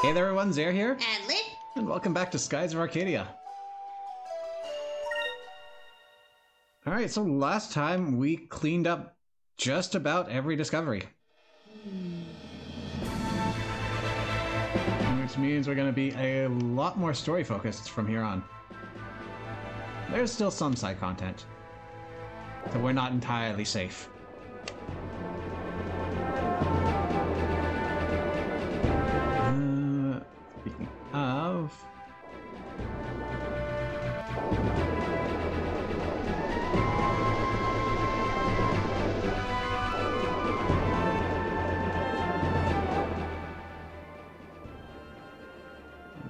Hey there everyone, Zare here, And Lynn? and welcome back to Skies of Arcadia. Alright, so last time we cleaned up just about every discovery. Which means we're going to be a lot more story focused from here on. There's still some side content, so we're not entirely safe. Speaking of...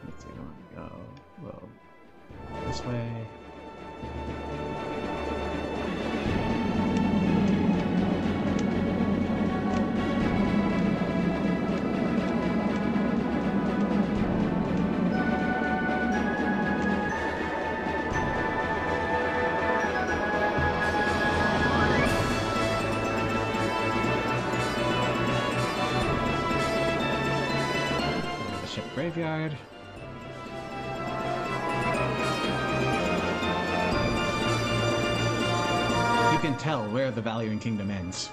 let's see, I want to go, well, this way. Graveyard. You can tell where the Valuing Kingdom ends.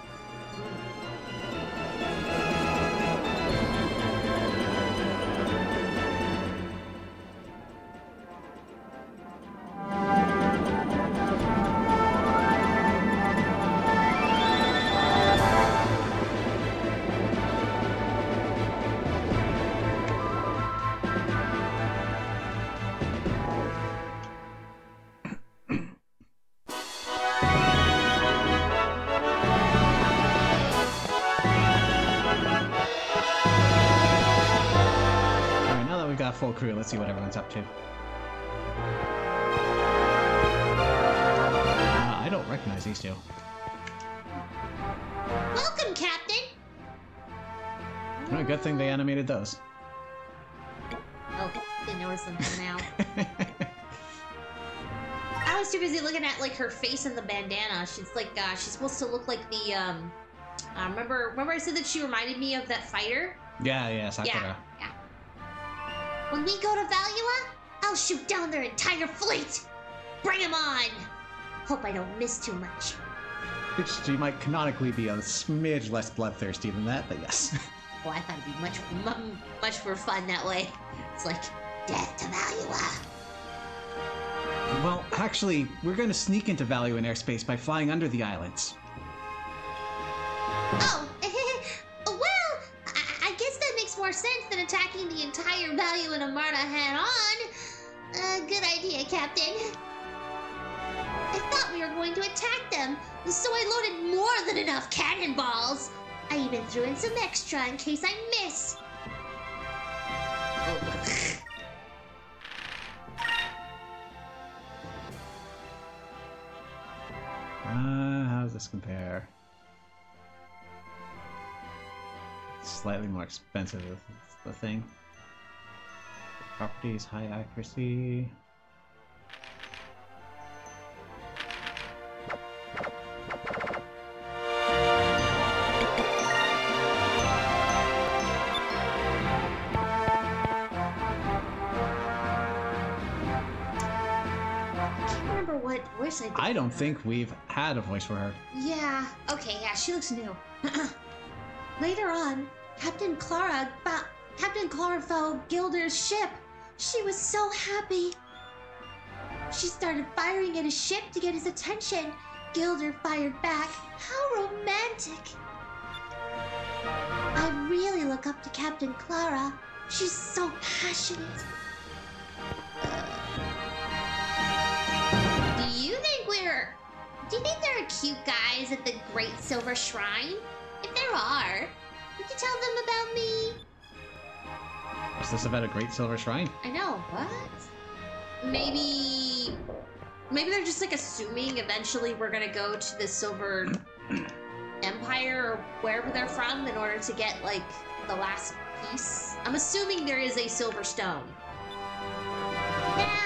Full crew, let's see what everyone's up to. I don't recognize these two. Welcome, Captain! Oh, good thing they animated those. Oh, didn't notice them now. I was too busy looking at like her face in the bandana. She's like, she's supposed to look like the, remember I said that she reminded me of that fighter? Yeah, Sakura. Yeah. When we go to Valua, I'll shoot down their entire fleet! Bring them on! Hope I don't miss too much. She might canonically be a smidge less bloodthirsty than that, but yes. Oh, I thought it'd be much more fun that way. It's like, death to Valua. Well, actually, we're going to sneak into Valua in airspace by flying under the islands. Oh, well, I guess that makes more sense than attacking the entire Valua and Amarna head-on. Good idea, Captain. I thought we were going to attack them, so I loaded more than enough cannonballs. I even threw in some extra in case I miss. How does this compare? Slightly more expensive is the thing. Properties, high accuracy. I don't think we've had a voice for her. Yeah, okay, yeah, she looks new. Later on, Captain Clara found Gilder's ship. She was so happy. She started firing at his ship to get his attention. Gilder fired back. How romantic. I really look up to Captain Clara. She's so passionate. Do you think there are cute guys at the Great Silver Shrine? If there are, would you tell them about me? Is this about a Great Silver Shrine? I know, what? Maybe they're just like assuming eventually we're gonna go to the Silver Empire or wherever they're from in order to get like the last piece. I'm assuming there is a silver stone. Now!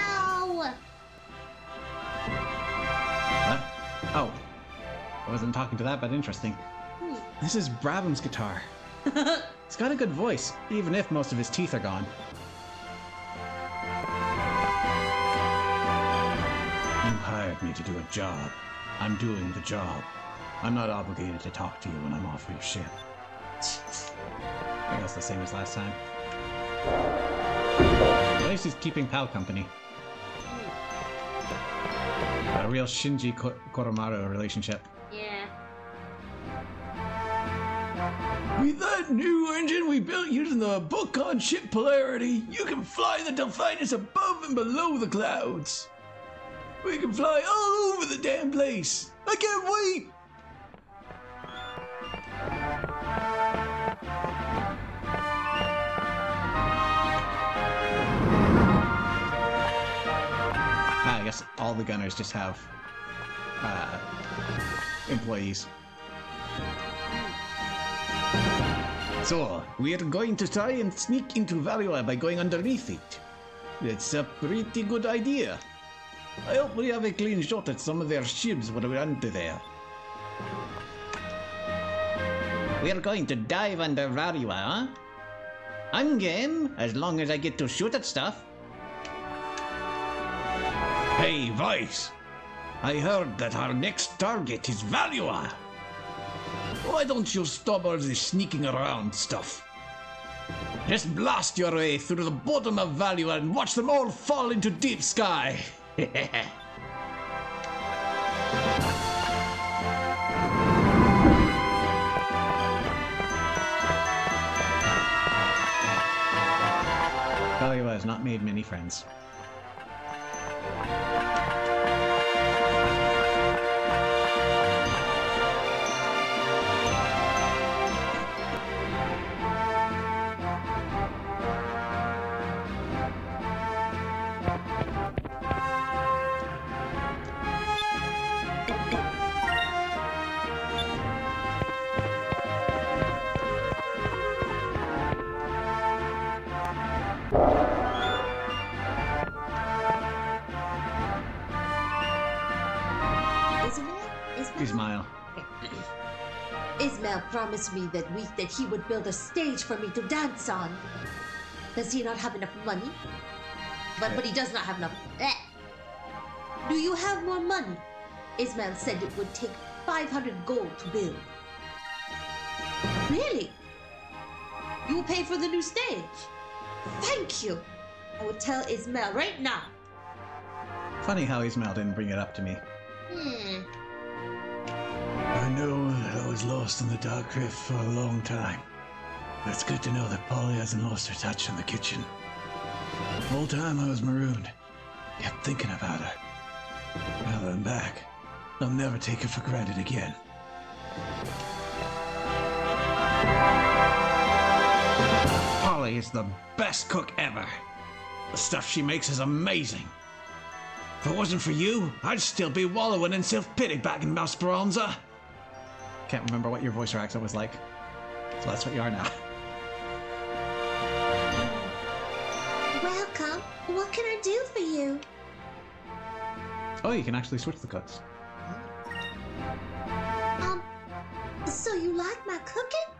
Oh, I wasn't talking to that, but interesting. This is Brabham's guitar. He's got a good voice, even if most of his teeth are gone. You hired me to do a job. I'm doing the job. I'm not obligated to talk to you when I'm off your ship. I think that's the same as last time. At least he's keeping pal company. A real Shinji Koromaru relationship. Yeah. With that new engine we built using the book on ship polarity, you can fly the Delphinus above and below the clouds. We can fly all over the damn place. I can't wait. I guess all the gunners just have employees. So, we are going to try and sneak into Valua by going underneath it. It's a pretty good idea. I hope we have a clean shot at some of their ships when we enter there. We are going to dive under Valua, huh? I'm game, as long as I get to shoot at stuff. Hey, Vice! I heard that our next target is Valua! Why don't you stop all this sneaking around stuff? Just blast your way through the bottom of Valua and watch them all fall into deep sky! Valua has not made many friends. Ismail. Ismail promised me that week that he would build a stage for me to dance on. Does he not have enough money? But he does not have enough. Do you have more money? Ismail said it would take 500 gold to build. Really? You will pay for the new stage? Thank you. I will tell Ismail right now. Funny how Ismail didn't bring it up to me. I know that I was lost in the Dark Rift for a long time. But it's good to know that Polly hasn't lost her touch in the kitchen. The whole time I was marooned, kept thinking about her. Now that I'm back, I'll never take it for granted again. Polly is the best cook ever. The stuff she makes is amazing. If it wasn't for you, I'd still be wallowing in self-pity back in Esperanza. Can't remember what your voice or accent was like. So that's what you are now. Welcome. What can I do for you? Oh, you can actually switch the cooks. So you like my cooking?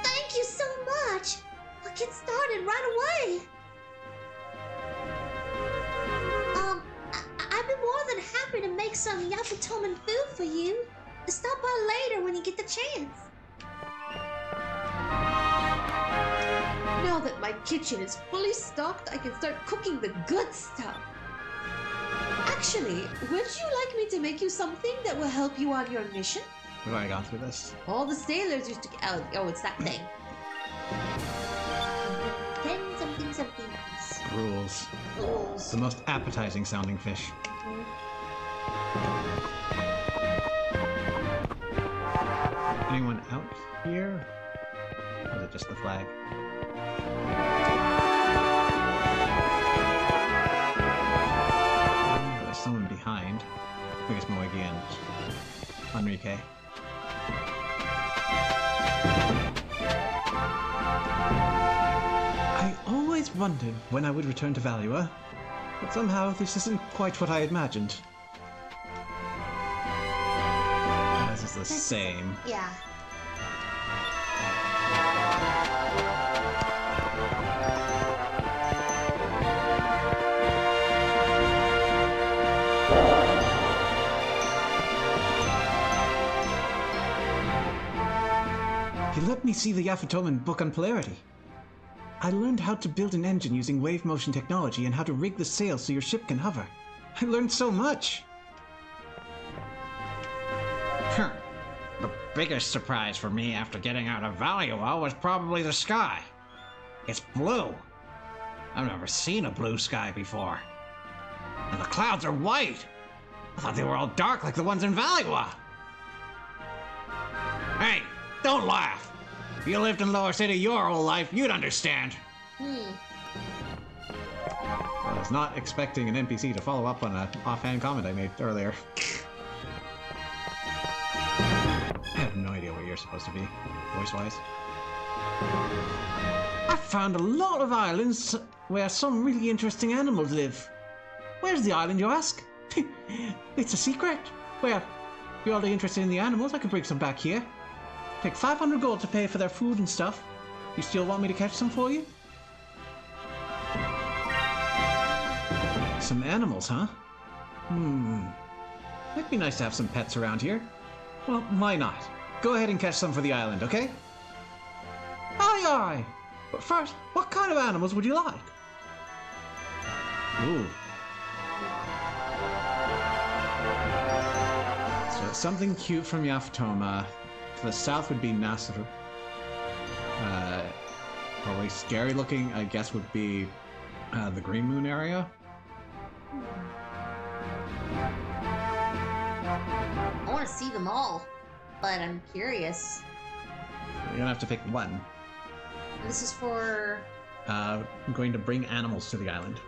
Thank you so much. I'll get started right away. I'd be more than happy to make some Yapatoman food for you. Stop by later when you get the chance. Now that my kitchen is fully stocked, I can start cooking the good stuff. Actually, would you like me to make you something that will help you on your mission? We've already gone through this. All the sailors used to... Oh, it's that thing. 10 something something. Rules. Rules. The most appetizing sounding fish. Anyone out here? Or is it just the flag? There's someone behind. I think it's Moegi and Enrique. I always wondered when I would return to Valua, but somehow this isn't quite what I imagined. This is the same. Yeah. me see the Yafatoman book on polarity. I learned how to build an engine using wave motion technology and how to rig the sails so your ship can hover. I learned so much. The biggest surprise for me after getting out of Valuo was probably the sky. It's blue. I've never seen a blue sky before. And the clouds are white. I thought they were all dark like the ones in Valuo. Hey, don't laugh. If you lived in Lower City your whole life, you'd understand. I was not expecting an NPC to follow up on an offhand comment I made earlier. I have no idea what you're supposed to be, voice-wise. I found a lot of islands where some really interesting animals live. Where's the island, you ask? It's a secret. Well, if you're all interested in the animals, I could bring some back here. Take 500 gold to pay for their food and stuff. You still want me to catch some for you? Some animals, huh? Might be nice to have some pets around here. Well, why not? Go ahead and catch some for the island, okay? Aye, aye! But first, what kind of animals would you like? Ooh. So something cute from Yaftoma. To the south would be Nasr. Probably scary looking, I guess, would be the Green Moon area. I want to see them all, but I'm curious. You're gonna have to pick one. This is for... I'm going to bring animals to the island.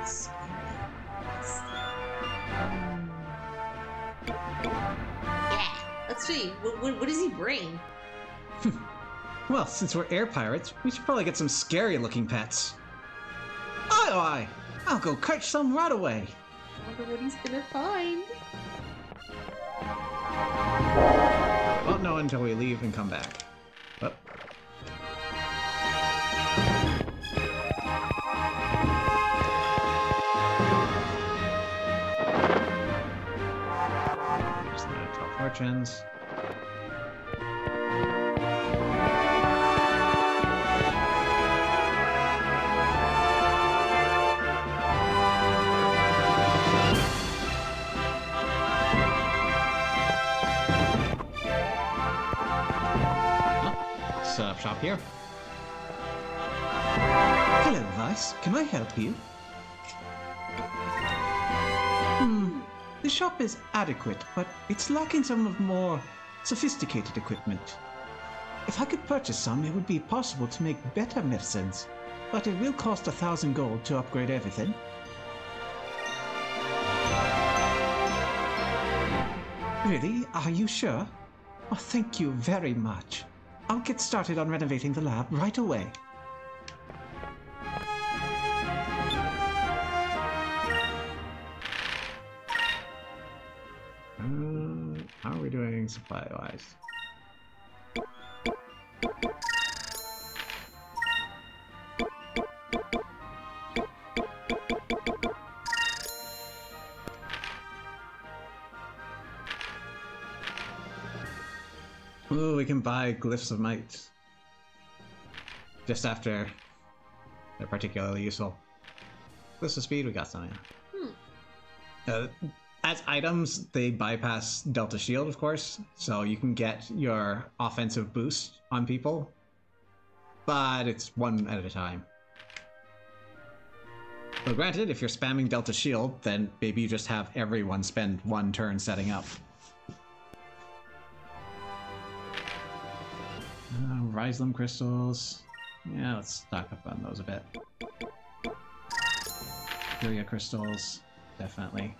Scary. Yeah, let's see. What does he bring? Well, since we're air pirates, we should probably get some scary-looking pets. Aye, aye! I'll go catch some right away. I wonder what he's gonna find. Won't know until we leave and come back. Oh. Here's the 12 fortunes. Shop here. Hello, Vice. Can I help you? The shop is adequate, but it's lacking some of more sophisticated equipment. If I could purchase some, it would be possible to make better medicines, but it will cost 1,000 gold to upgrade everything. Really? Are you sure? Oh, thank you very much. I'll get started on renovating the lab right away. How are we doing supply-wise? Ooh, we can buy glyphs of might. Just after they're particularly useful. Glyphs of speed, we got some, yeah. As items, they bypass Delta Shield, of course, so you can get your offensive boost on people, but it's one at a time. But granted, if you're spamming Delta Shield, then maybe you just have everyone spend one turn setting up. Rhizolim crystals. Yeah, let's stock up on those a bit. Furia crystals, definitely.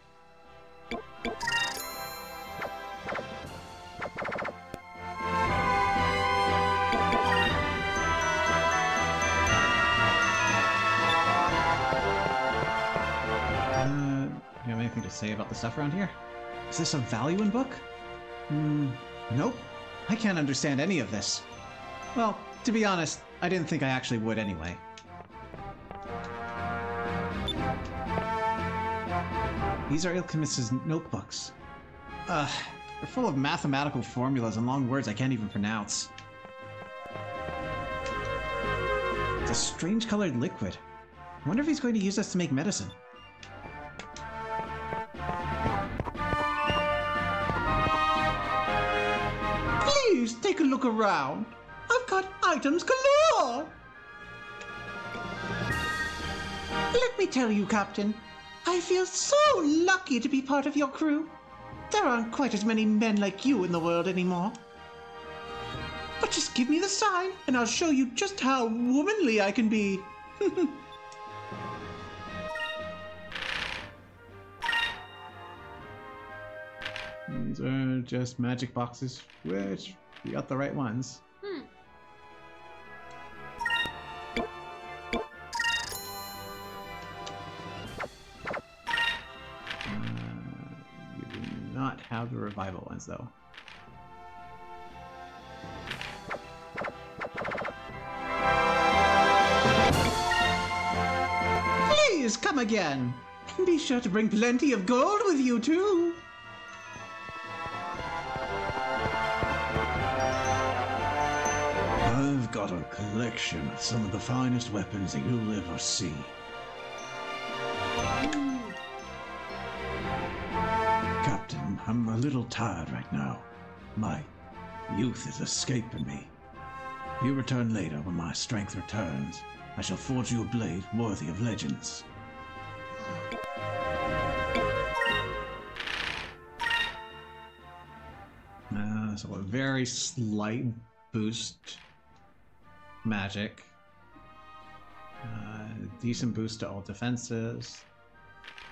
You have anything to say about the stuff around here? Is this a Valuan book? Nope. I can't understand any of this. Well, to be honest, I didn't think I actually would anyway. These are Ilkemist's notebooks. They're full of mathematical formulas and long words I can't even pronounce. It's a strange colored liquid. I wonder if he's going to use this to make medicine. Please take a look around. I've got items galore. Let me tell you, Captain, I feel so lucky to be part of your crew. There aren't quite as many men like you in the world anymore. But just give me the sign, and I'll show you just how womanly I can be. These are just magic boxes, which we got the right ones. We do not have the revival ones, though. Please come again. Be sure to bring plenty of gold with you, too. I've got a collection of some of the finest weapons that you'll ever see. Captain, I'm a little tired right now. My youth is escaping me. If you return later when my strength returns, I shall forge you a blade worthy of legends. So a very slight boost magic. Decent boost to all defenses.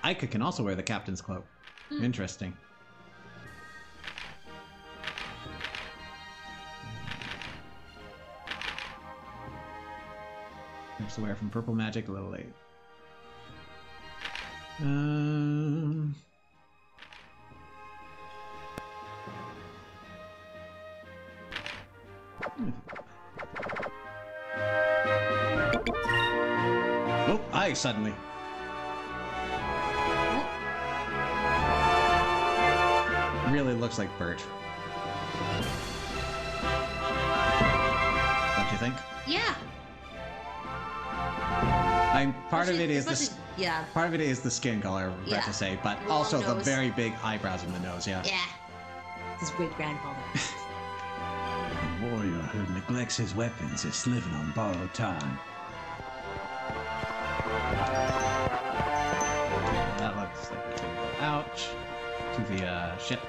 Aika can also wear the captain's cloak. Interesting. There's aware from purple magic a little late. Oh, I suddenly. Really looks like Bert. Don't you think? Yeah. Part of it is Especially- yeah. part of it is the skin color, I was about Yeah. to say, but Long also the nose. very big eyebrows in the nose. Yeah. Yeah. His great grandfather. A warrior who neglects his weapons is living on borrowed time. That looks like it's gonna go ouch to the ship.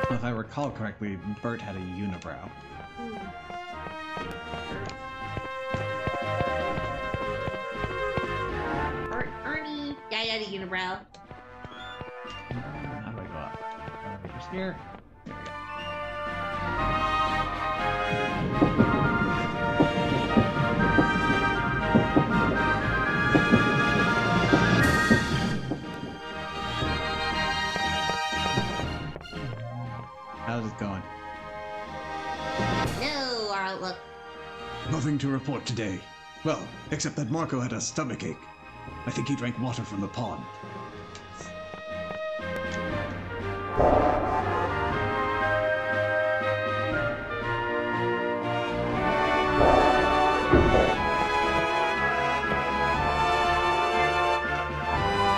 If I recall correctly, Bert had a unibrow. Ernie. Yeah, yeah, the unibrow. How do I go up? Elevator's here. There we go. How's it going? No, our outlook. Nothing to report today. Well, except that Marco had a stomachache. I think he drank water from the pond.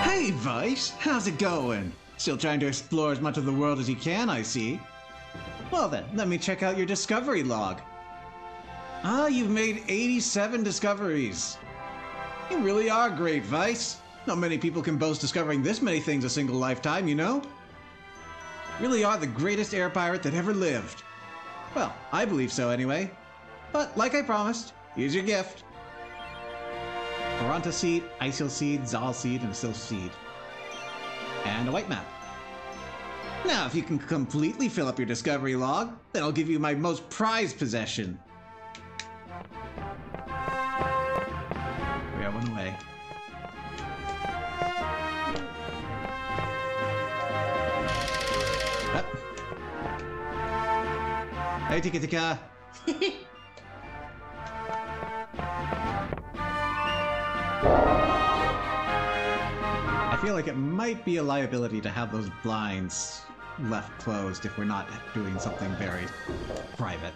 Hey, Vice! How's it going? Still trying to explore as much of the world as you can, I see. Well then, let me check out your discovery log. Ah, you've made 87 discoveries. You really are great, Vice. Not many people can boast discovering this many things a single lifetime, you know? Really are the greatest air pirate that ever lived. Well, I believe so anyway. But like I promised, here's your gift. Paranta seed, Icehill seed, Zal seed, and a Sylph seed. And a white map. Now, if you can completely fill up your discovery log, then I'll give you my most prized possession. We have one away. Up. Hey, Tika Tika. feel like it might be a liability to have those blinds left closed if we're not doing something very private.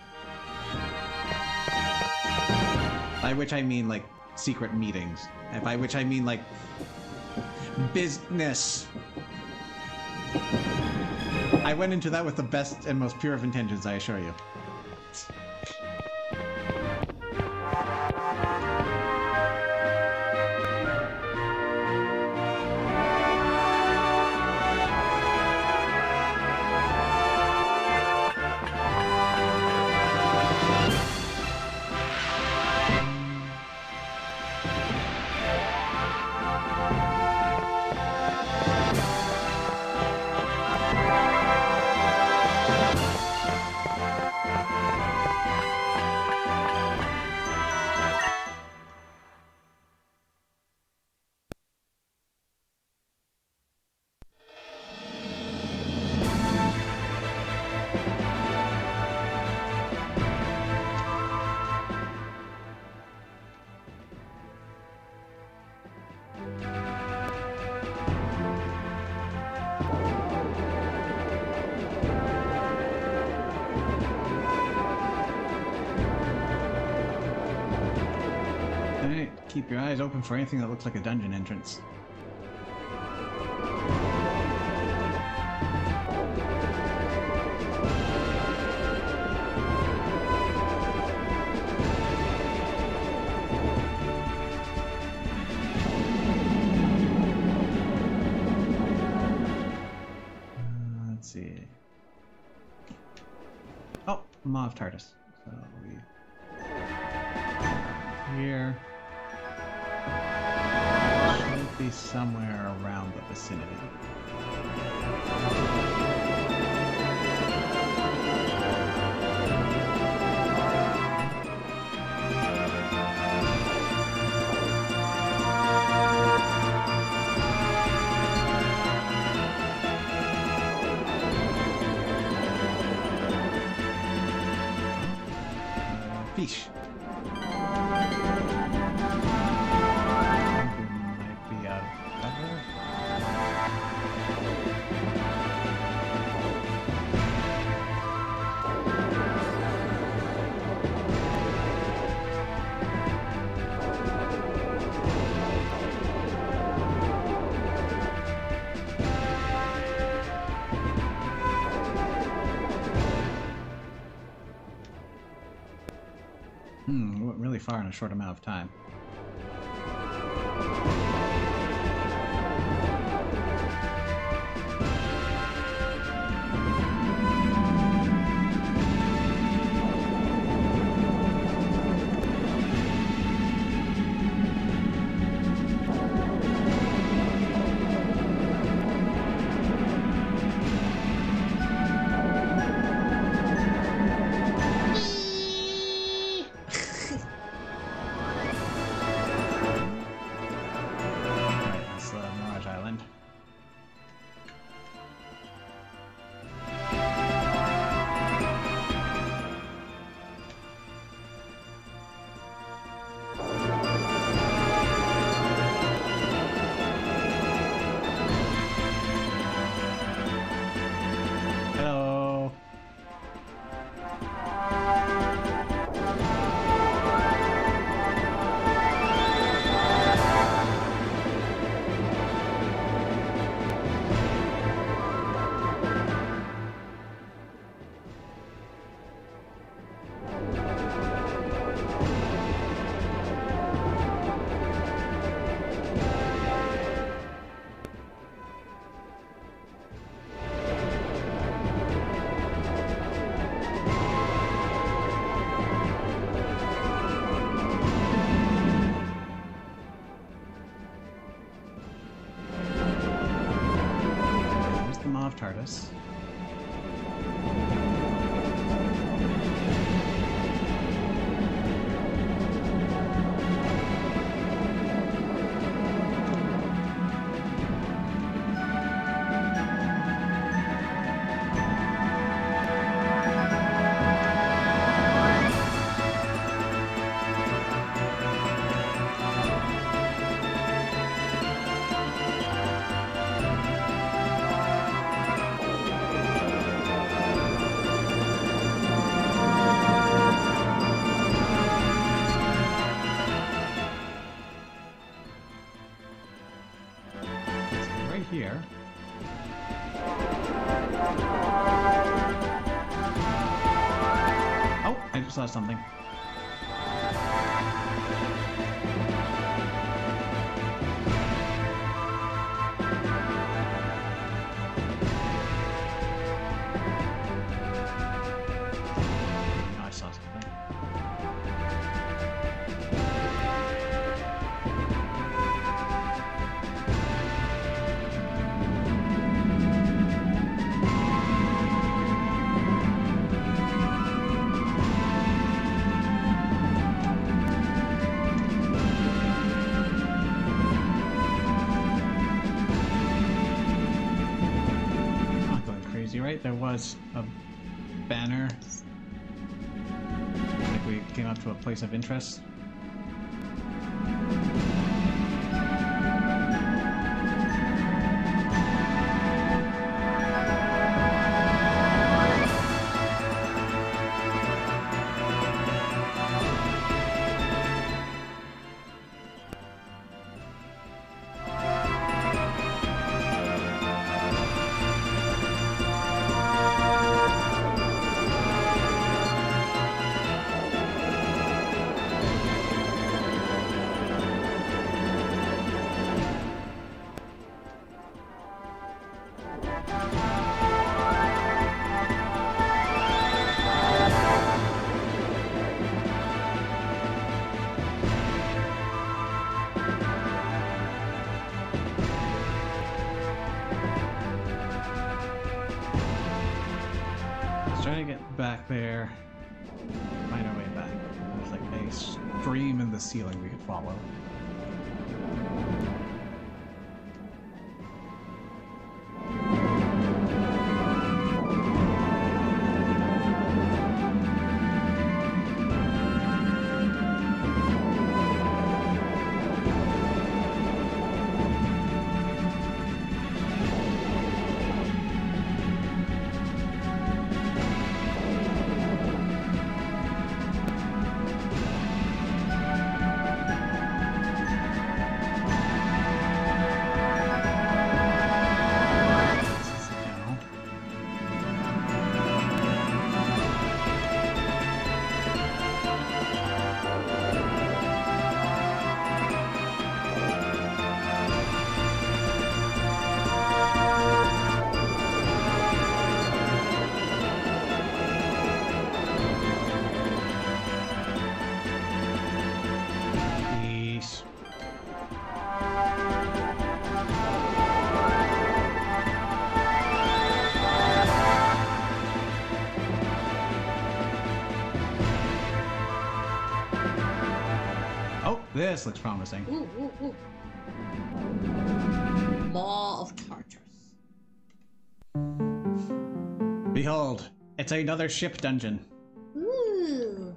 By which I mean, like, secret meetings. And by which I mean, like, business. I went into that with the best and most pure of intentions, I assure you. Keep your eyes open for anything that looks like a dungeon entrance. Let's see. Oh, Mauve TARDIS. So we here. Should be somewhere around the vicinity. Fish. We went really far in a short amount of time. TARDIS. right here. Oh, I just saw something. I saw something. Not going crazy, right? There was a banner. Like we came up to a place of interest. Trying to get back there, find our way back. There's like a stream in the ceiling we could follow. Peace. Oh, this looks promising. Ooh, ooh, ooh. Maw of Tartarus. Behold, it's another ship dungeon. Ooh.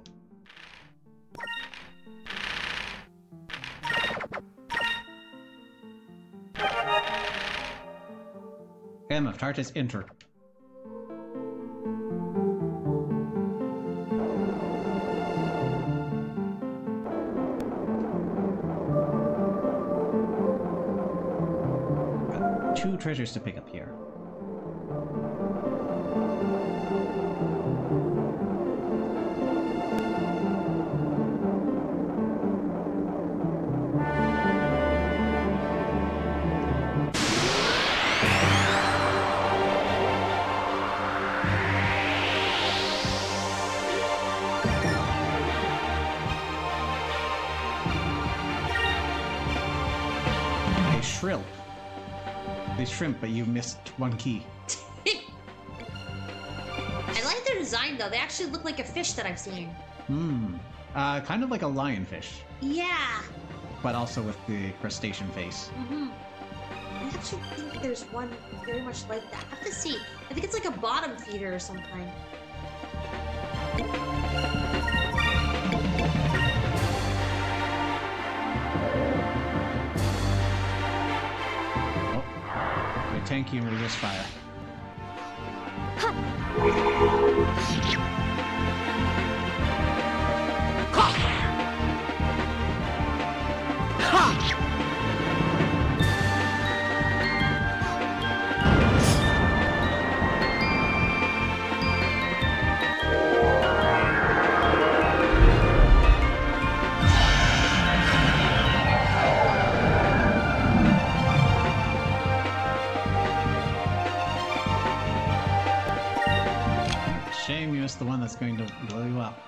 M of Tartarus enter. Got 2 treasures to pick up here. A shrimp. They shrimp, but you missed 1 key. I like their design though. They actually look like a fish that I've seen. Kind of like a lionfish, Yeah. but also with the crustacean face. I actually think there's one very much like that. I have to see. I think it's like a bottom feeder or something. Oh, they're tanky and resist fire. that's going to blow you up.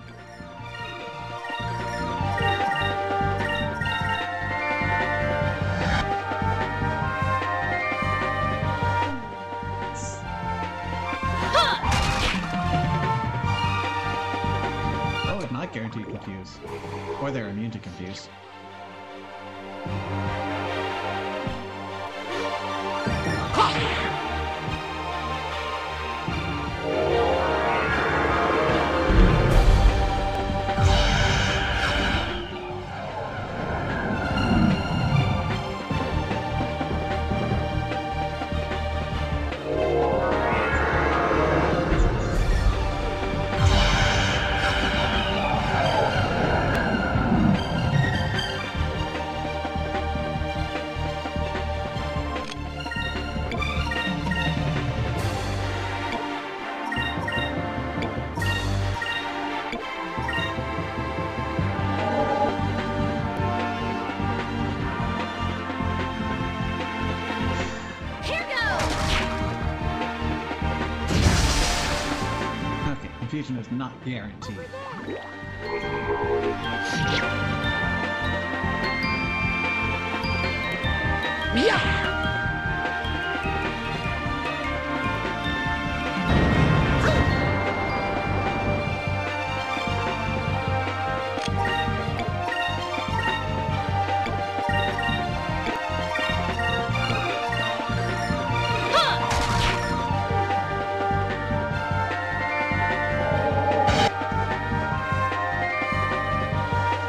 Oh, it's not guaranteed confuse. Or they're immune to confuse. Okay, confusion is not guaranteed.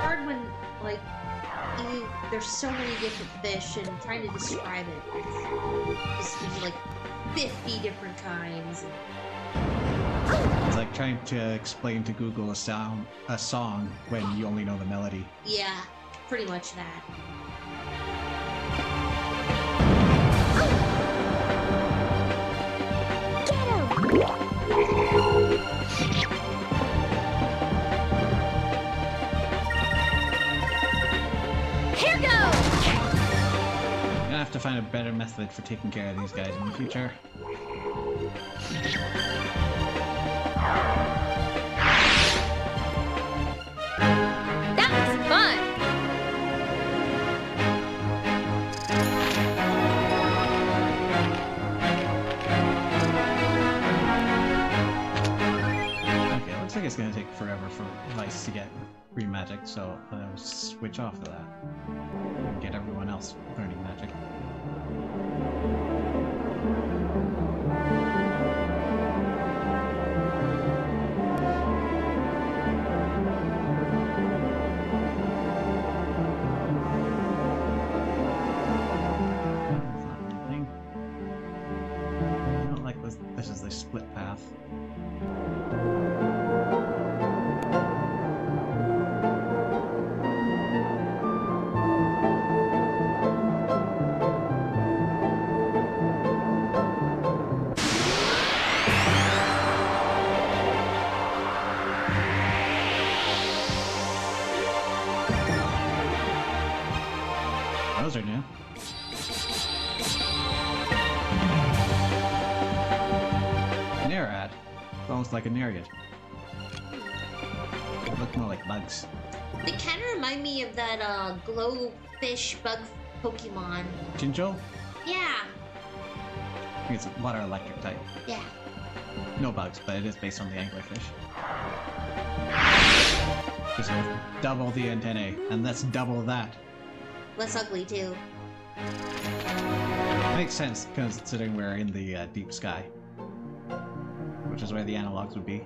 Hard when, like, there's so many different fish and trying to describe it. Just there's like 50 different kinds. It's like trying to explain to Google a song when you only know the melody. Yeah, pretty much that. I'm gonna have to find a better method for taking care of these guys in the future. That was fun! Okay, looks like it's gonna take forever for Vice to get green magic, so I'll switch off of that. And get everyone else learning magic. That's not anything. I don't like this is the split path. Those are new. Narad. It's almost like a Nereid. They look more like bugs. They kind of remind me of that glowfish bug Pokemon. Jinjo? Yeah, I think it's water electric type. yeah. No bugs, but it is based on the anglerfish. Just with double the antennae, and that's double that. Less ugly too. Makes sense, considering we're in the deep sky. Which is where the analogs would be.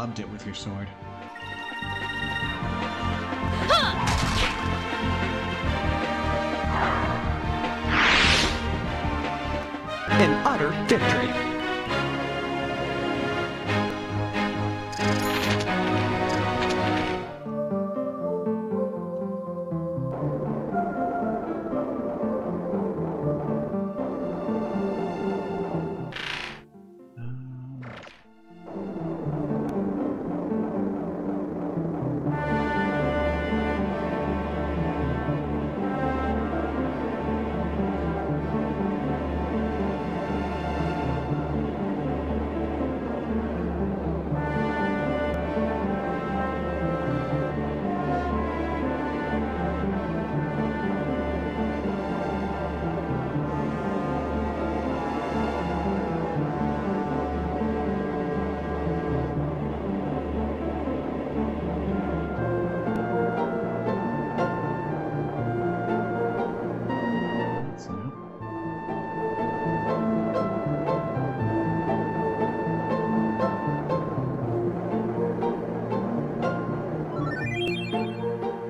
clubbed it with your sword. An utter victory.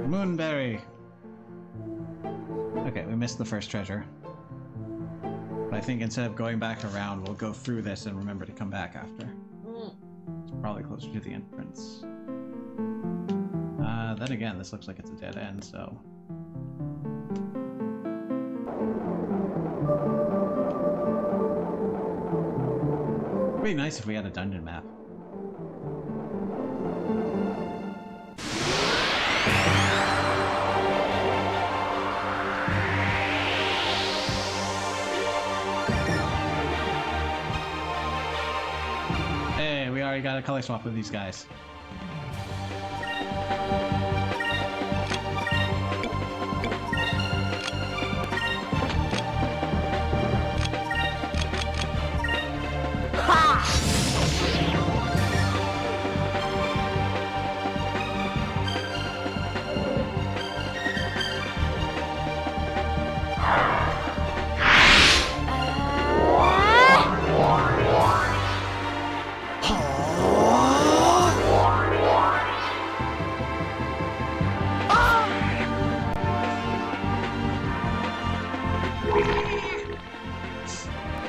Moonberry! Okay, we missed the first treasure. But I think instead of going back around, we'll go through this and remember to come back after. It's probably closer to the entrance. Then again, this looks like it's a dead end, so... It'd be nice if we had a dungeon map. Hey, we already got a color swap with these guys.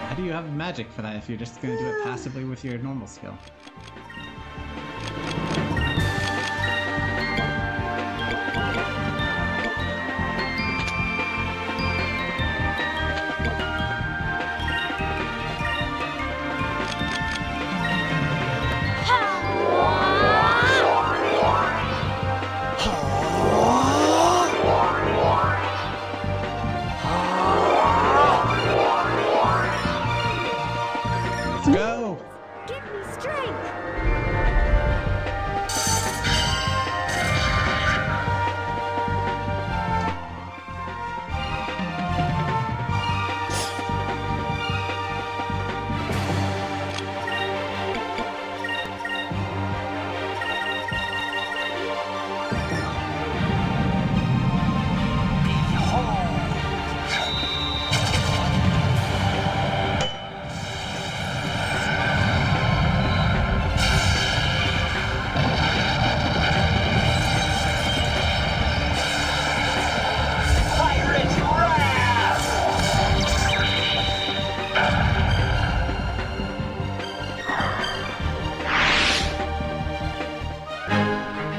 How do you have magic for that if you're just gonna do it passively with your normal skill? Let's go! Give me strength.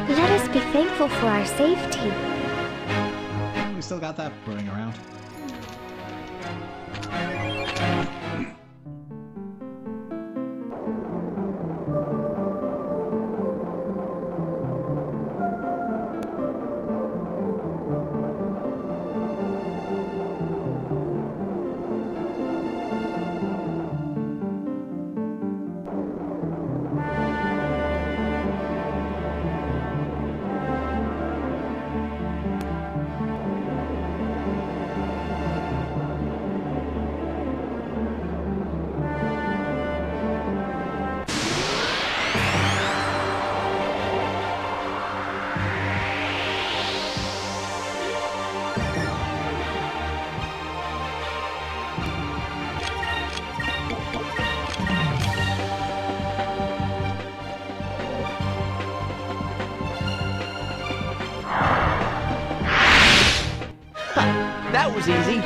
Let us be thankful for our safety. We still got that brewing around. That was easy.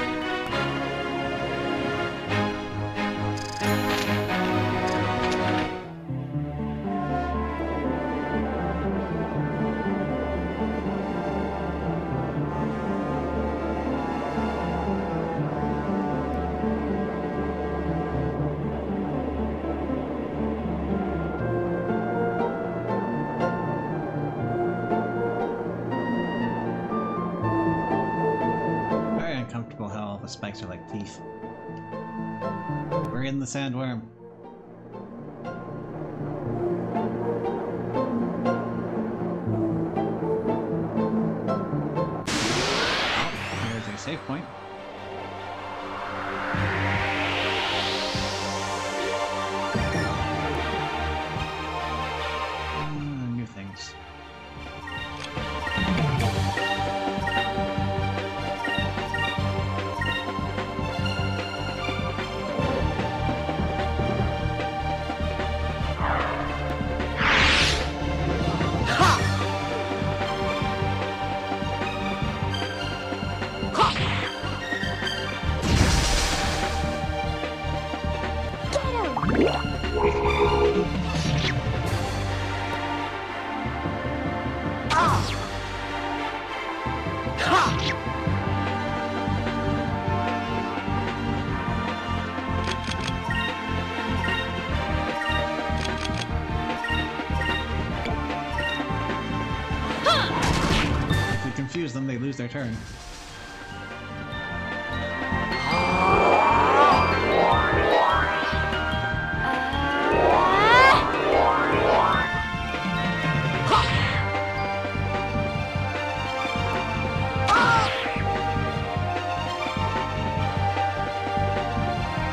Very uncomfortable how all the spikes are like teeth. We're in the sandworm. Oh, here's a save point. New things. If we confuse them, they lose their turn.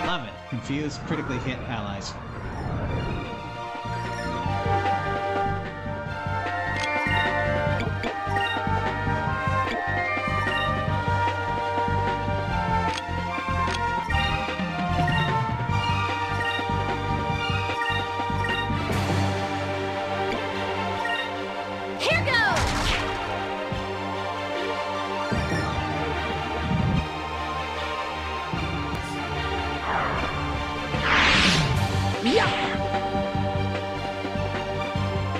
Love it. Confuse, critically hit allies. Here goes!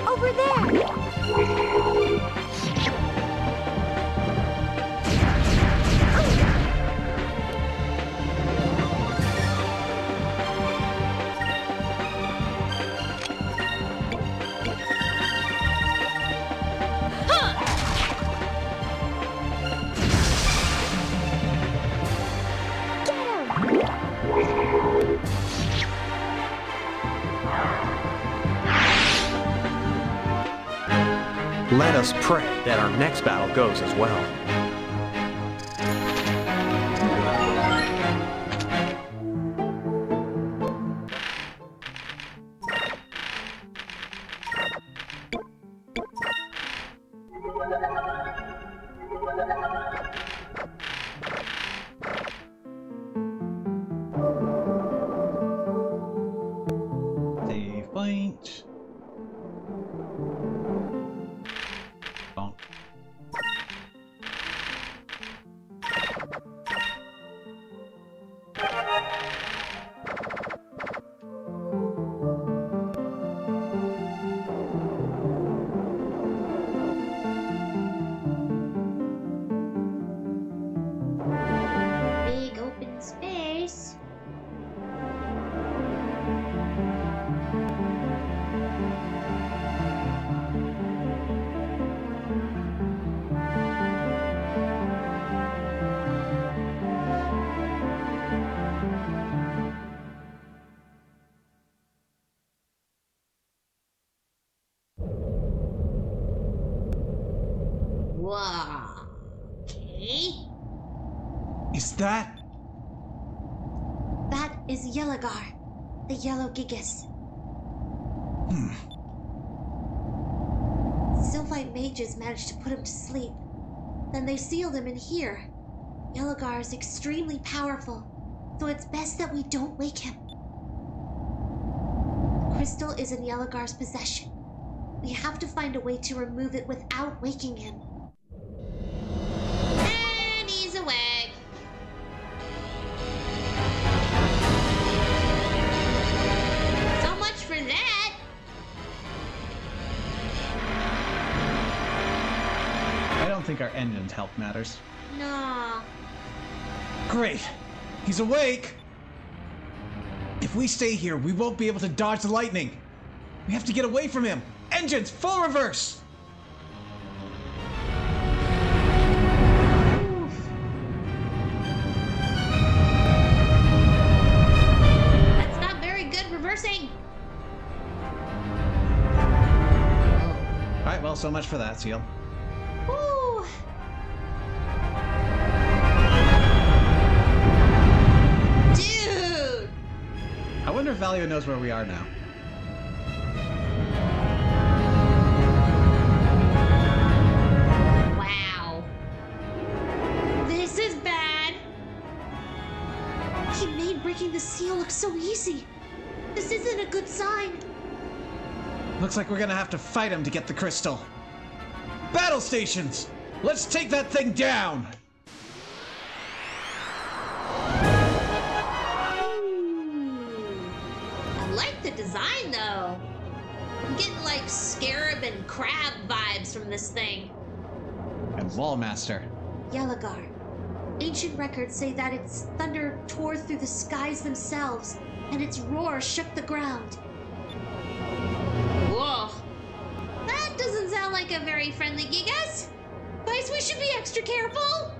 Over there! Let us pray that our next battle goes as well. Save point. Bonk. Big open space. Wow. Okay. Is that? That is Yelagar, the yellow Gigas. Sylphite mages managed to put him to sleep. Then they sealed him in here. Yelagar is extremely powerful, so it's best that we don't wake him. The crystal is in Yelagar's possession. We have to find a way to remove it without waking him. And he's awake. think our engine's health matters. No. Great! He's awake! If we stay here, we won't be able to dodge the lightning. We have to get away from him. Engines, full reverse! That's not very good reversing. Alright, well, so much for that, Seal. Woo. Dude. I wonder if Valio knows where we are now. Wow. This is bad. He made breaking the seal look so easy. This isn't a good sign. Looks like we're gonna have to fight him to get the crystal. Battle stations! Let's take that thing down! I like the design though. I'm getting like scarab and crab vibes from this thing. And Wallmaster. Yelagar. Ancient records say that its thunder tore through the skies themselves, and its roar shook the ground. Whoa. That doesn't sound like a very friendly Gigas. Guys, we should be extra careful.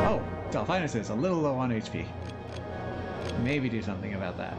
Oh, Delphinus is a little low on HP. Maybe do something about that.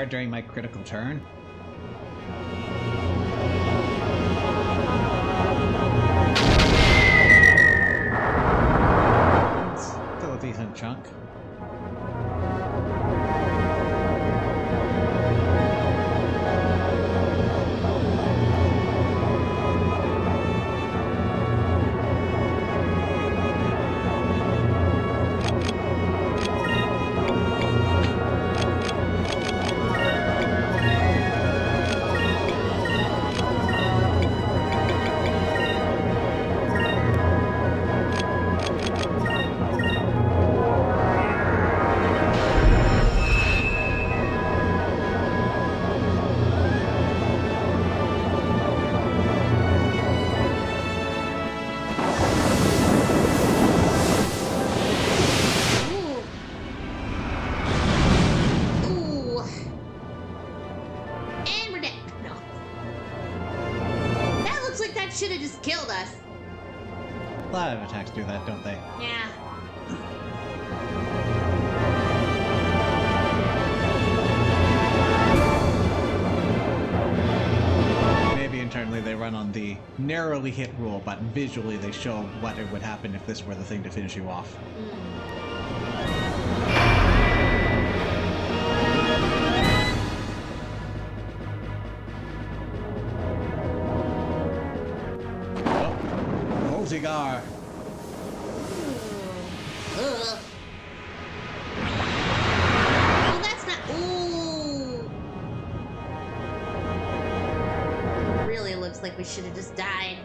During my critical turn. It's still a decent chunk. should have just killed us. A lot of attacks do that, don't they? Yeah. Maybe internally they run on the narrowly hit rule, but visually they show what it would happen if this were the thing to finish you off. Oh, Zigar. Ugh. Oh, that's not. Ooh. Really looks like we should have just died.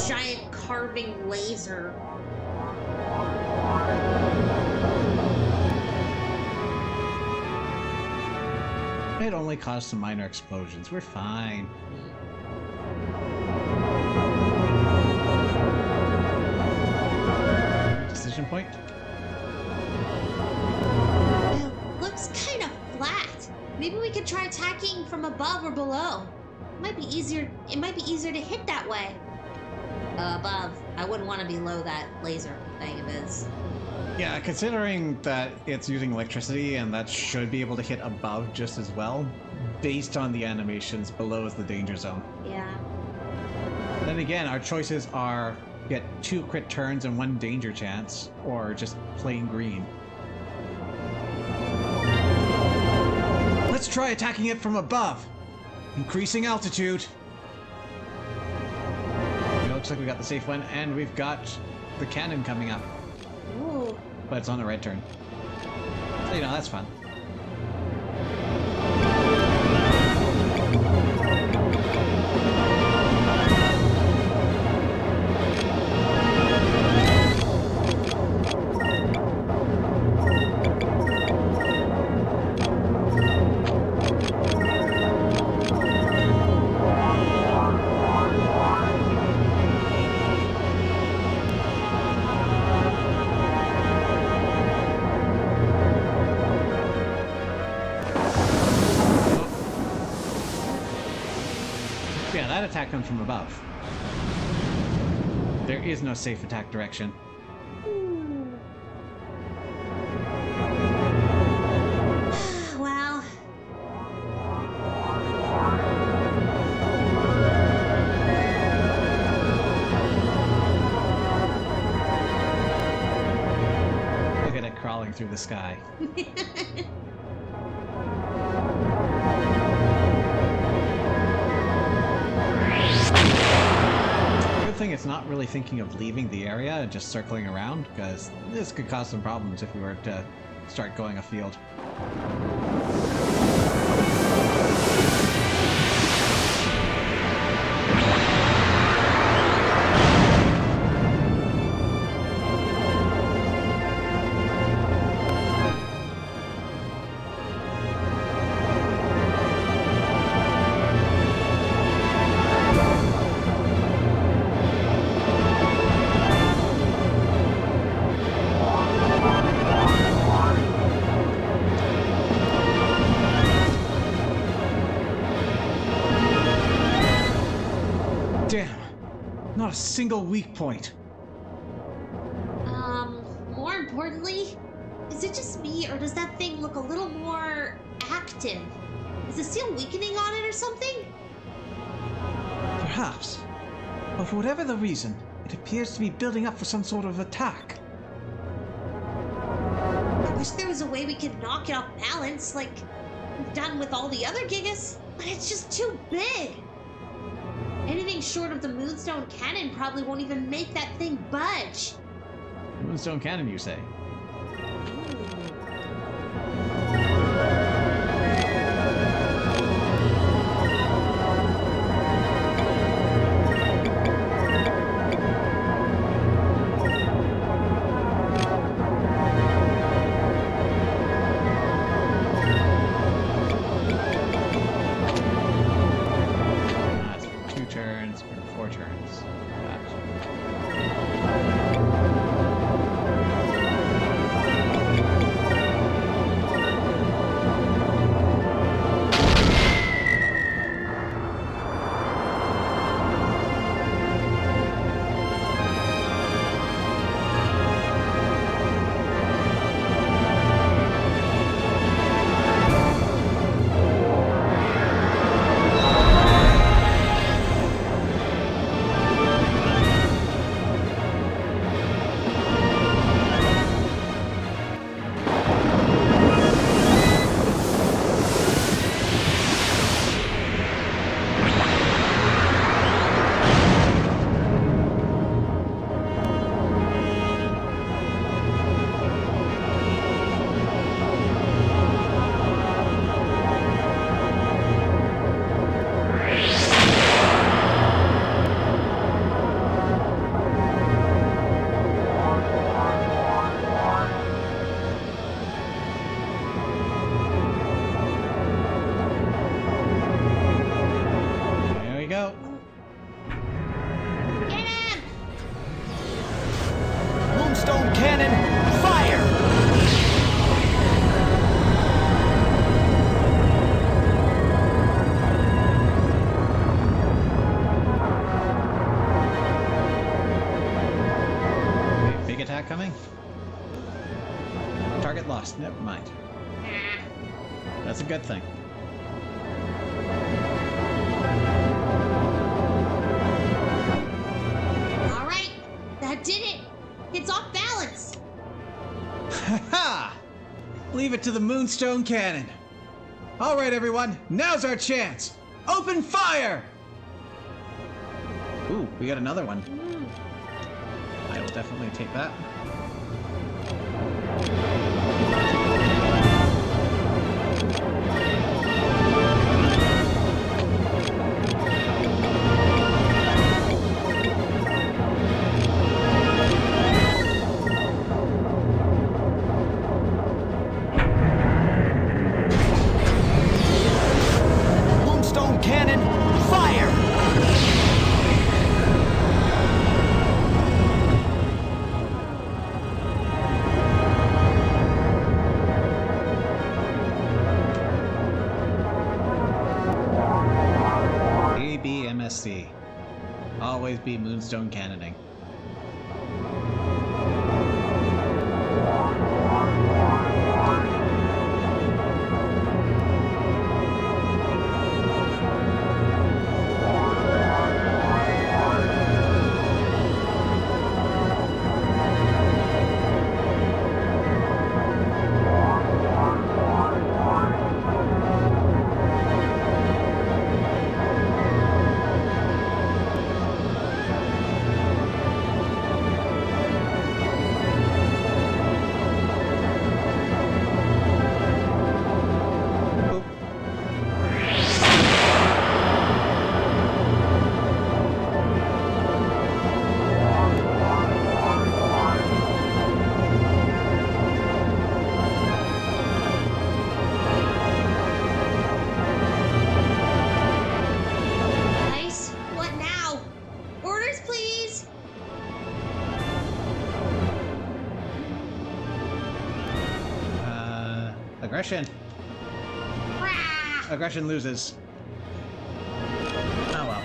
Giant carving laser. It only caused some minor explosions. We're fine. Decision point? It looks kind of flat. Maybe we could try attacking from above or below. It might be easier to hit that way. Above. I wouldn't want to be below that laser thing of his. Yeah, considering that it's using electricity and that should be able to hit above just as well, based on the animations, below is the danger zone. Yeah. Then again, our choices are get 2 crit turns and 1 danger chance, or just plain green. Let's try attacking it from above. Increasing altitude. It looks like we got the safe one, and we've got the cannon coming up. Ooh. But it's on the red turn. So, you know, that's fun. Yeah, that attack comes from above. There is no safe attack direction. Well, Look at it crawling through the sky. Good thing it's not really thinking of leaving the area and just circling around, because this could cause some problems if we were to start going afield. Damn! Not a single weak point. more importantly, is it just me or does that thing look a little more active? Is the seal weakening on it or something? Perhaps. But for whatever the reason, it appears to be building up for some sort of attack. I wish there was a way we could knock it off balance, like we've done with all the other Gigas, but it's just too big. Anything short of the Moonstone Cannon probably won't even make that thing budge. Moonstone Cannon, you say? That's 2 turns, or 4 turns. Gotcha. coming? Target lost. Never mind. That's a good thing. All right, that did it. It's off balance. Ha! Leave it to the Moonstone Cannon. All right, everyone. Now's our chance. Open fire! Ooh, we got another one. I will definitely take that. Moonstone Cannon, fire! ABMSC. Always be Moonstone Cannoning. Guys, what now? Orders, please. Aggression. Rah! Aggression loses. Oh well.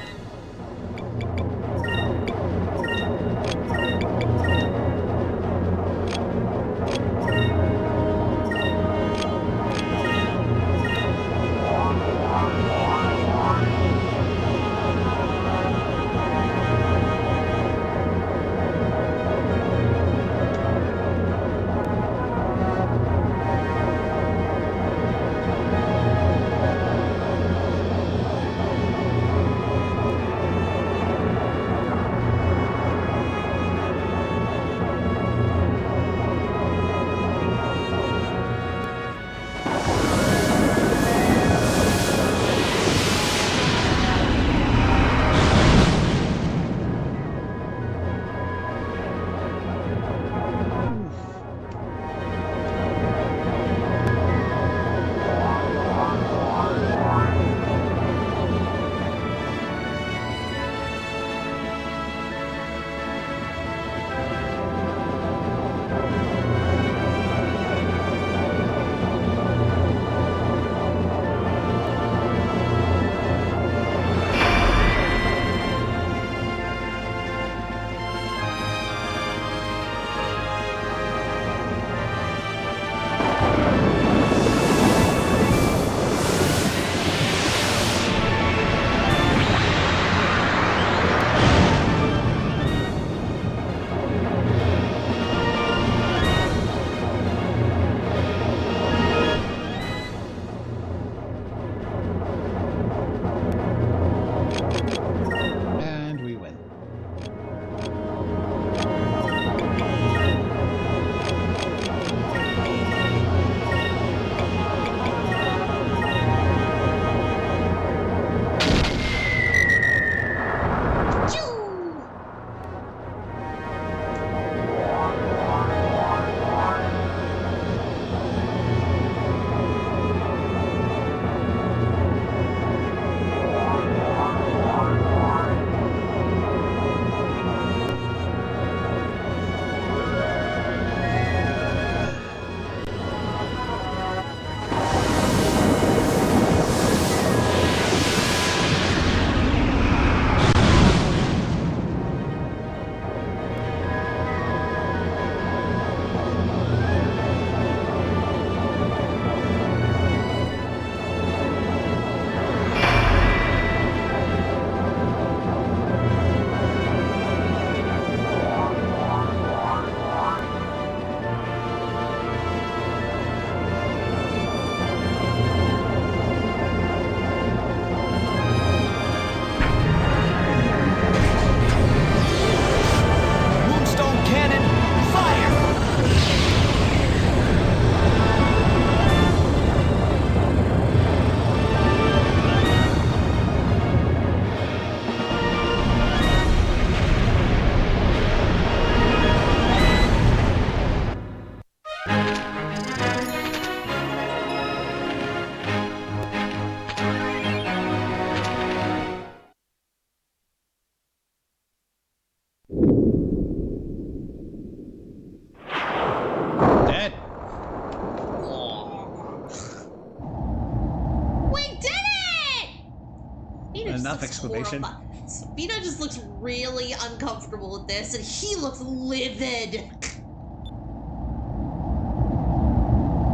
Fina just Enough looks exclamation. horrified. Fina just looks really uncomfortable with this, and he looks livid.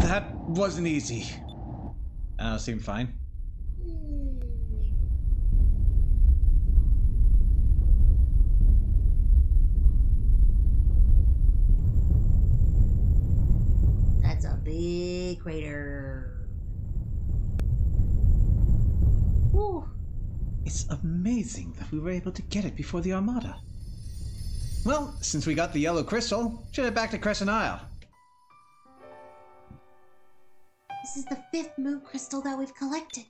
That wasn't easy. Seemed fine. That's a big crater. Whew. It's amazing that we were able to get it before the Armada. Well, since we got the yellow crystal, should head back to Crescent Isle. This is the 5th moon crystal that we've collected.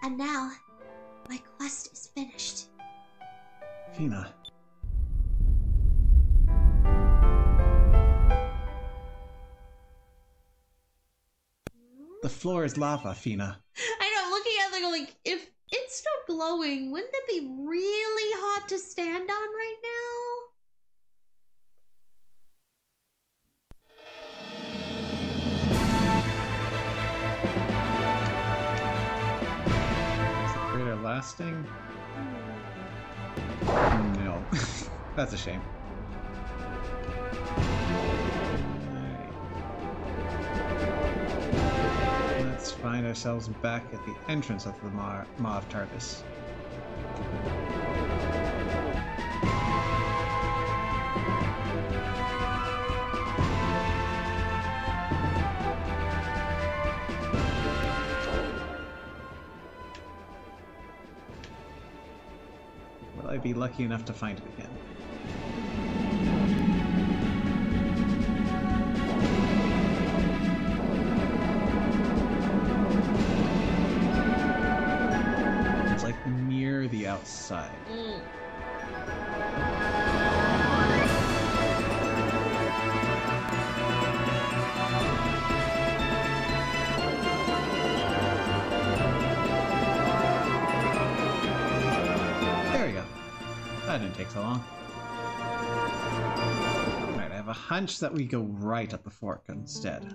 And now, my quest is finished. Fina. The floor is lava, Fina. I know, I'm looking at it going, if it stopped glowing, wouldn't it be really hot to stand on right now? Is the crater lasting? No. That's a shame. Let's find ourselves back at the entrance of the Mauve TARDIS. Will I be lucky enough to find it again? It's like near the outside. There we go. That didn't take so long. Alright, I have a hunch that we go right at the fork instead.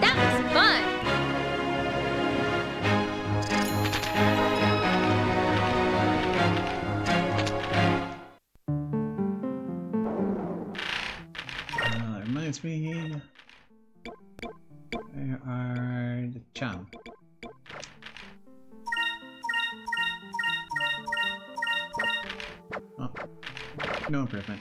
That was fun. That reminds me. Where are the chum? Oh, no improvement.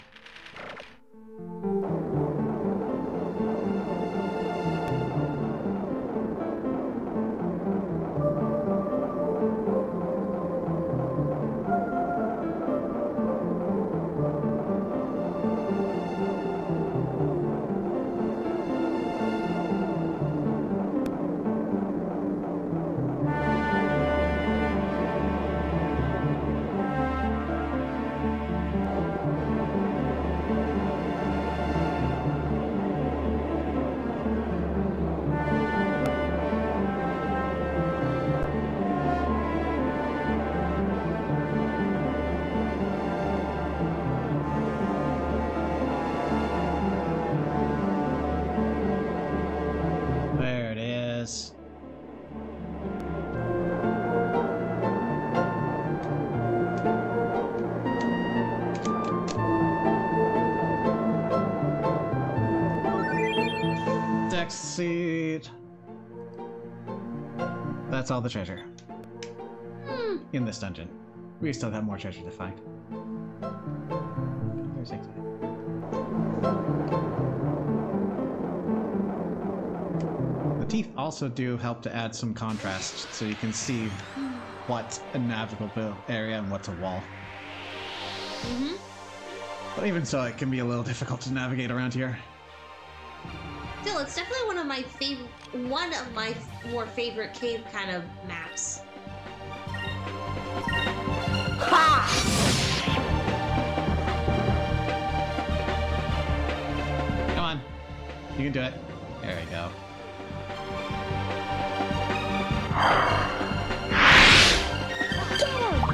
There it is. Dex seed. That's all the treasure. In this dungeon. We still have more treasure to find. There's exit. teeth also do help to add some contrast, so you can see what's a navigable area and what's a wall. Mm-hmm. But even so, it can be a little difficult to navigate around here. Still, it's definitely one of my more favorite cave kind of maps. Come on. You can do it. There we go.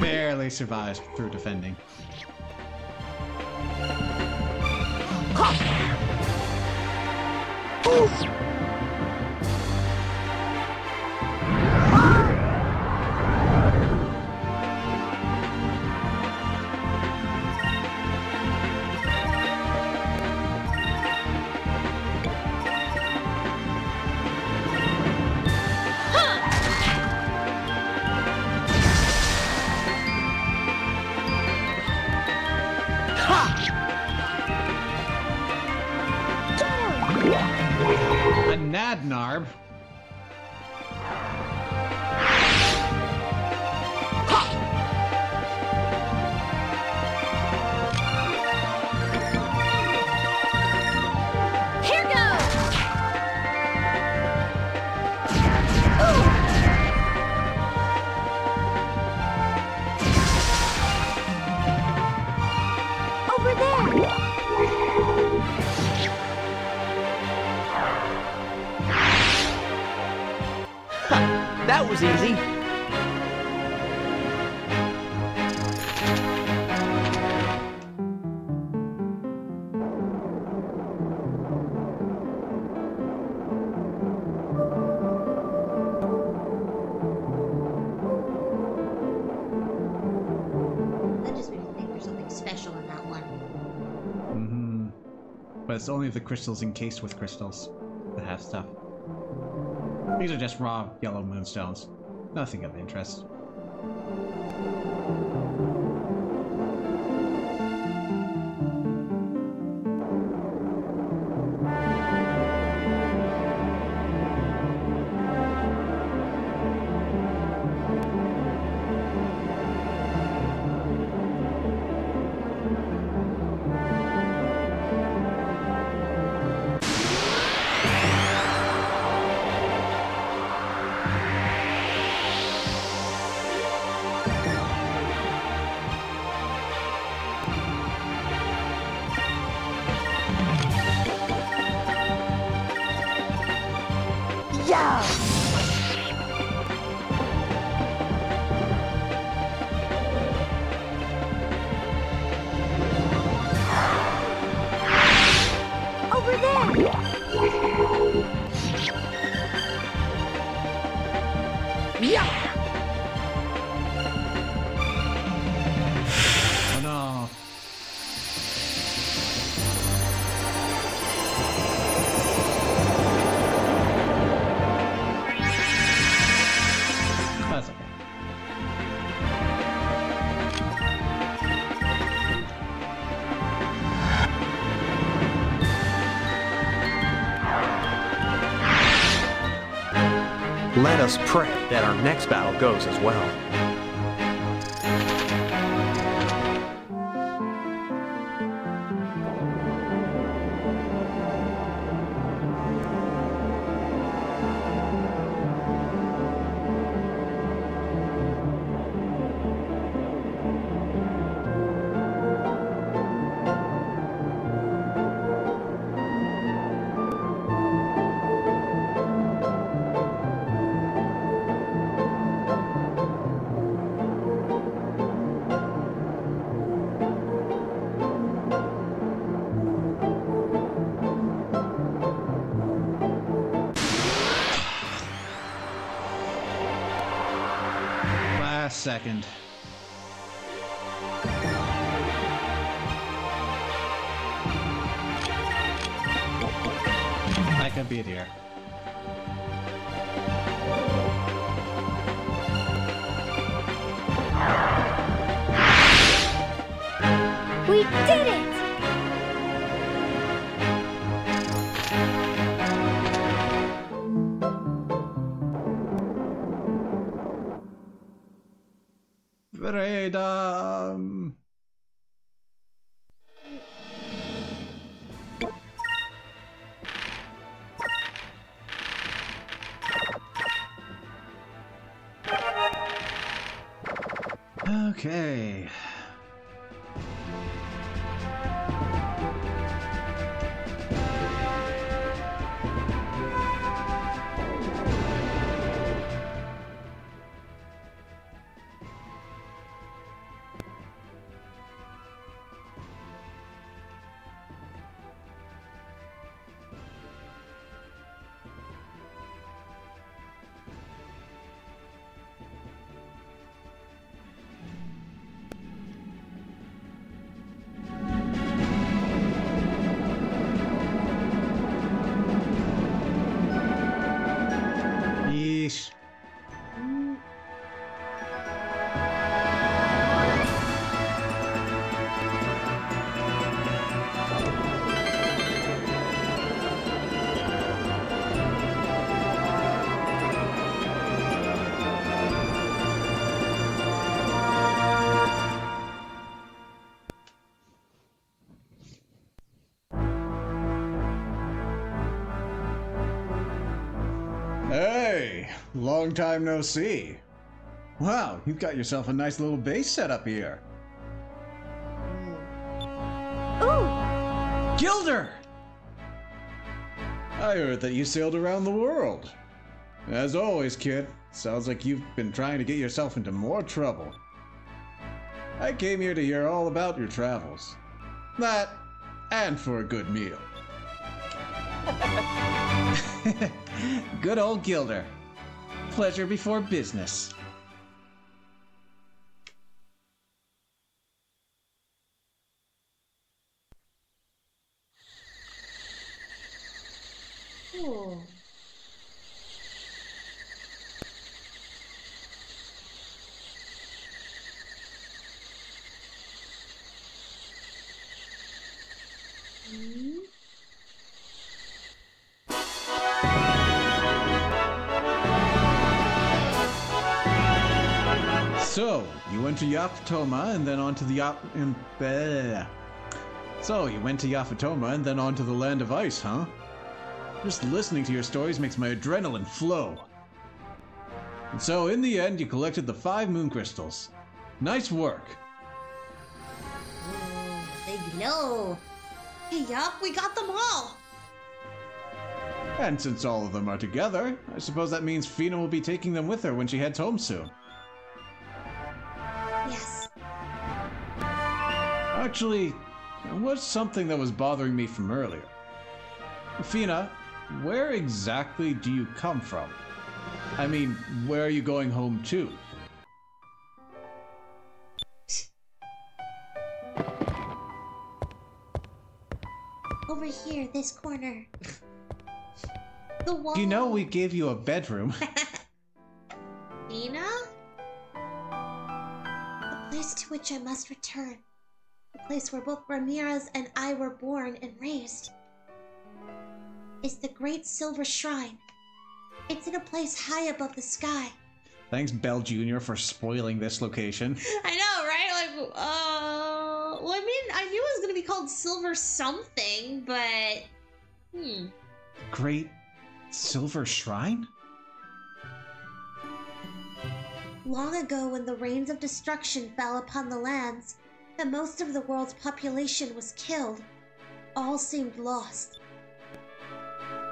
Barely survives through defending. A Nadnarb. Here goes! Over there! That was easy. That just made me think there's something special in that one. Mm-hmm. But it's only the crystals encased with crystals that have stuff. These are just raw yellow moonstones. Nothing of interest. Yeah! Over there! Yeah! Oh no. That's okay. Let us pray that our next battle goes as well. Last second. I can beat here. We did it! Freedom! Okay. Yeesh. Hey, long time no see. Wow, you've got yourself a nice little base set up here. Ooh! Gilder! I heard that you sailed around the world. As always, kid, sounds like you've been trying to get yourself into more trouble. I came here to hear all about your travels. That, and for a good meal. Good old Gilder. Pleasure before business. Oh. So, you went to Yapatoma and then on to the So, you went to Yapatoma and then on to the Land of Ice, huh? Just listening to your stories makes my adrenaline flow. And so, in the end, you collected the 5 moon crystals. Nice work. Oh, they glow. Hey, yup, we got them all. And since all of them are together, I suppose that means Fina will be taking them with her when she heads home soon. Yes. Actually, there was something that was bothering me from earlier. Fina, where exactly do you come from? I mean, where are you going home to? Over here, this corner. The wall. You know we gave you a bedroom. Nina? The place to which I must return. The place where both Ramirez and I were born and raised. Is the Great Silver Shrine. It's in a place high above the sky. Thanks, Bell Jr., for spoiling this location. I know, right? Like, well, I mean, I knew it was gonna be called Silver something, but... Great Silver Shrine? Long ago, when the rains of destruction fell upon the lands, and most of the world's population was killed, all seemed lost.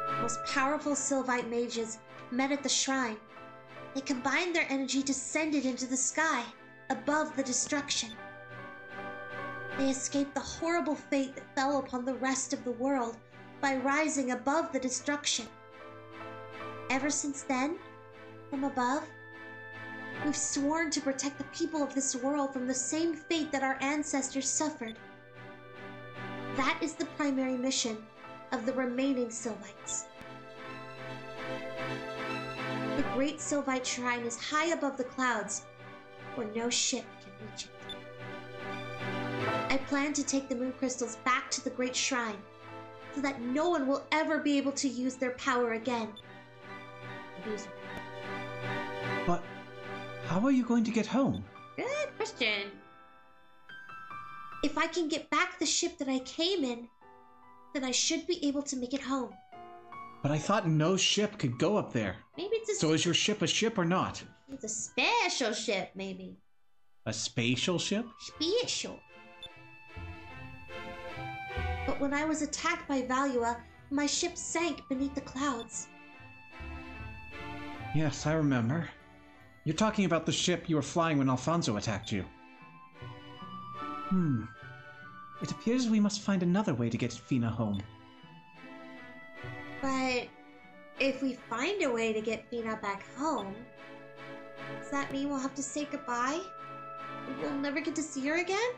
The most powerful Sylvite mages met at the shrine. They combined their energy to send it into the sky, above the destruction. They escaped the horrible fate that fell upon the rest of the world by rising above the destruction. Ever since then, from above, we've sworn to protect the people of this world from the same fate that our ancestors suffered. That is the primary mission of the remaining Sylvites. The Great Sylvite Shrine is high above the clouds, where no ship can reach it. I plan to take the moon crystals back to the Great Shrine, so that no one will ever be able to use their power again. But how are you going to get home? Good Question. If I can get back the ship that I came in, then I should be able to make it home. But I thought no ship could go up there. Maybe it's a, So is your ship a ship or not? it's a special ship, maybe. A spatial ship? Special. But when I was attacked by Valua, my ship sank beneath the clouds. Yes, I remember. You're talking about the ship you were flying when Alfonso attacked you. It appears we must find another way to get Fina home. But if we find a way to get Fina back home, does that mean we'll have to say goodbye? We'll never get to see her again?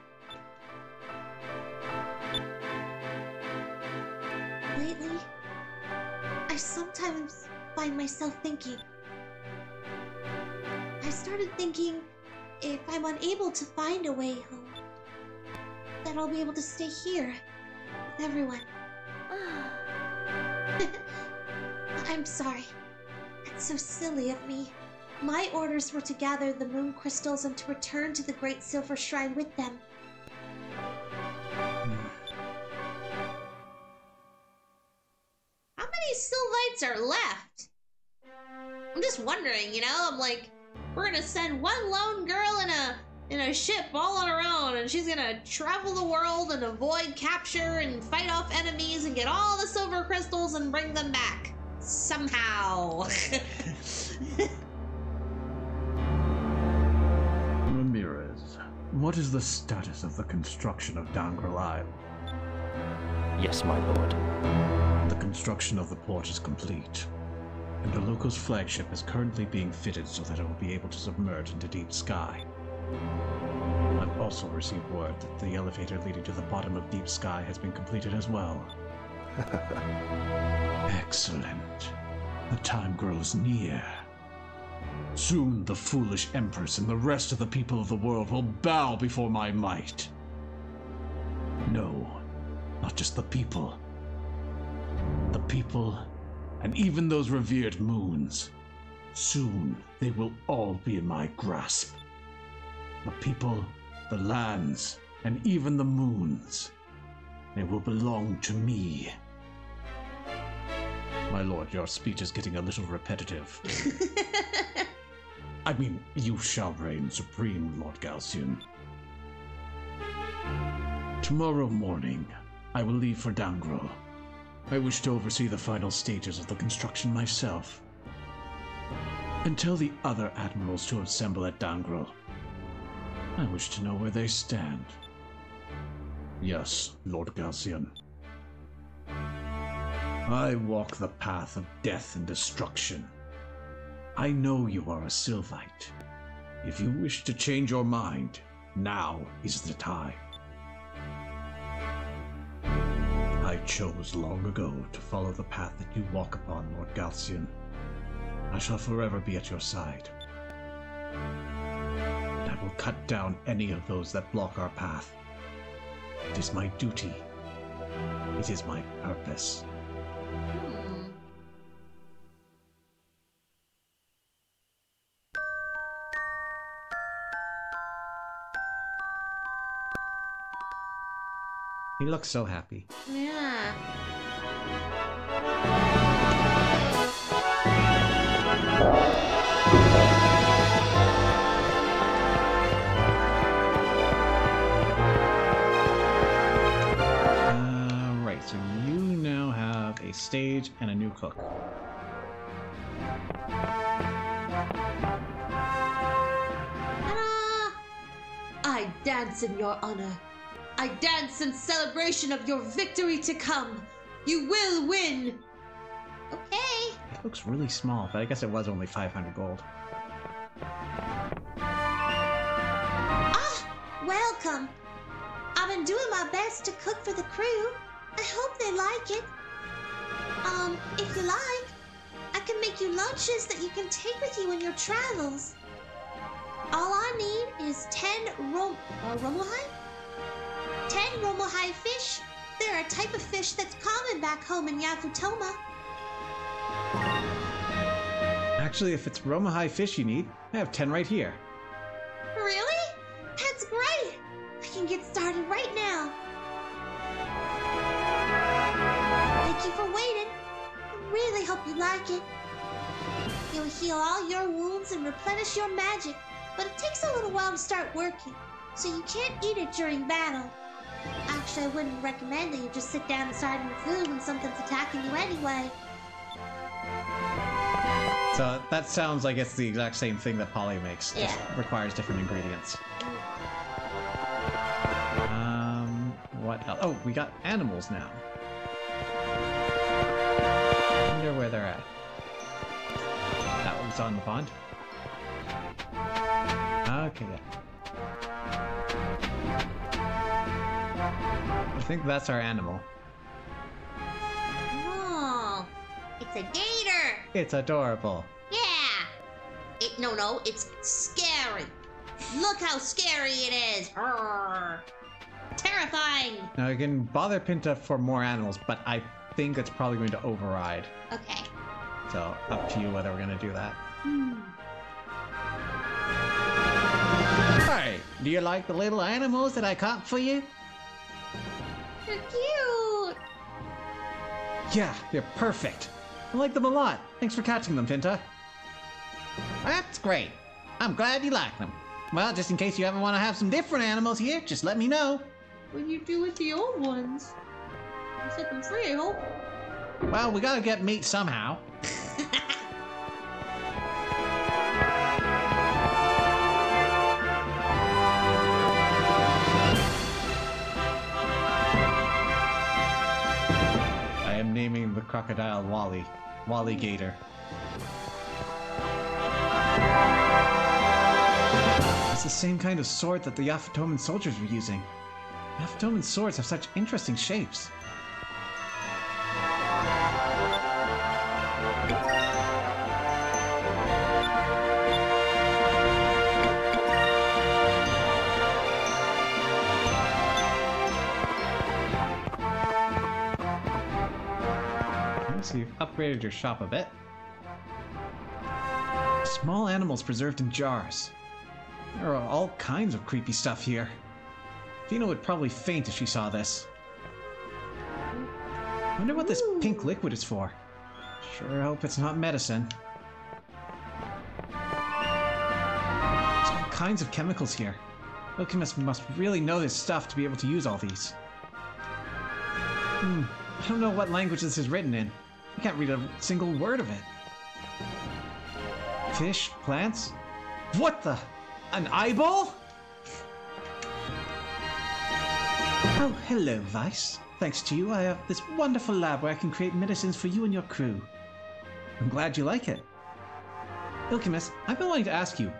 Lately, I sometimes find myself thinking. I started thinking if I'm unable to find a way home, that I'll be able to stay here with everyone. I'm sorry. That's so silly of me. My orders were to gather the moon crystals and to return to the Great Silver Shrine with them. How many Sylvites are left? I'm just wondering, I'm like, we're gonna send one lone girl in a ship all on her own, and she's gonna travel the world and avoid capture and fight off enemies and get all the silver crystals and bring them back. Somehow. Ramirez, what is the status of the construction of Dangrel Isle? Yes, my lord. The construction of the port is complete, and the Locos flagship is currently being fitted so that it will be able to submerge into deep sky. I've also received word that the elevator leading to the bottom of deep sky has been completed as well. Excellent. The time grows near. Soon the foolish Empress and the rest of the people of the world will bow before my might. No, not just the people. The people, and even those revered moons. Soon they will all be in my grasp. The people, the lands, and even the moons. They will belong to me. My lord, your speech is getting a little repetitive. I mean, you shall reign supreme, Lord Galcian. Tomorrow morning, I will leave for Dangrel. I wish to oversee the final stages of the construction myself. And tell the other admirals to assemble at Dangrel. I wish to know where they stand. Yes, Lord Galcian. I walk the path of death and destruction. I know you are a Sylvite. If you wish to change your mind, now is the time. I chose long ago to follow the path that you walk upon, Lord Galcian. I shall forever be at your side. And I will cut down any of those that block our path. It is my duty. It is my purpose. He looks so happy. Yeah. Right, so you now have a stage and a new cook. Ta-da! I dance in your honor. I dance in celebration of your victory to come. You will win. Okay. It looks really small, but I guess it was only 500 gold. Ah, welcome. I've been doing my best to cook for the crew. I hope they like it. If you like, I can make you lunches that you can take with you in your travels. All I need is 10 romohai? 10 romohai fish. They're a type of fish that's common back home in Yafutoma. Actually, if it's Roma High fish you need, I have 10 right here. Really? started right now. Thank you for waiting. I really hope you like it. It'll heal all your wounds and replenish your magic, but it takes a little while to start working, so you can't eat it during battle. Actually, I wouldn't recommend that you just sit down and start eating food when something's attacking you anyway. So that sounds like it's the exact same thing that Polly makes. Just Yeah. requires different ingredients. What else? Oh, we got animals now. I wonder where they're at. That one's on the pond. Okay, yeah. I think that's our animal. Oh, it's a gator. It's adorable. Yeah. No, it's scary. Look how scary it is. Arrgh. Terrifying. Now you can bother Pinta for more animals, but I think it's probably going to override. Okay. So up to you whether we're going to do that. Hey, do you like the little animals that I caught for you? They're cute. Yeah, they're perfect. I like them a lot. Thanks for catching them, Pinta. That's great. I'm glad you like them. Well, just in case you ever want to have some different animals here, just let me know. What do you do with the old ones? You set them free, I hope. Well, we gotta get meat somehow. I am naming the crocodile Wally. Wally Gator. It's the same kind of sword that the Yafatoman soldiers were using. Yafatoman swords have such interesting shapes. So you've upgraded your shop a bit. Small animals preserved in jars. There are all kinds of creepy stuff here. Fina would probably faint if she saw this. Wonder what this pink liquid is for. Sure hope it's not medicine. There's all kinds of chemicals here. Alchemists must really know this stuff to be able to use all these. I don't know what language this is written in. I can't read a single word of it. Fish? Plants? What the? An eyeball? Oh, hello, Vice. Thanks to you, I have this wonderful lab where I can create medicines for you and your crew. I'm glad you like it. Alchemist, I've been wanting to ask you,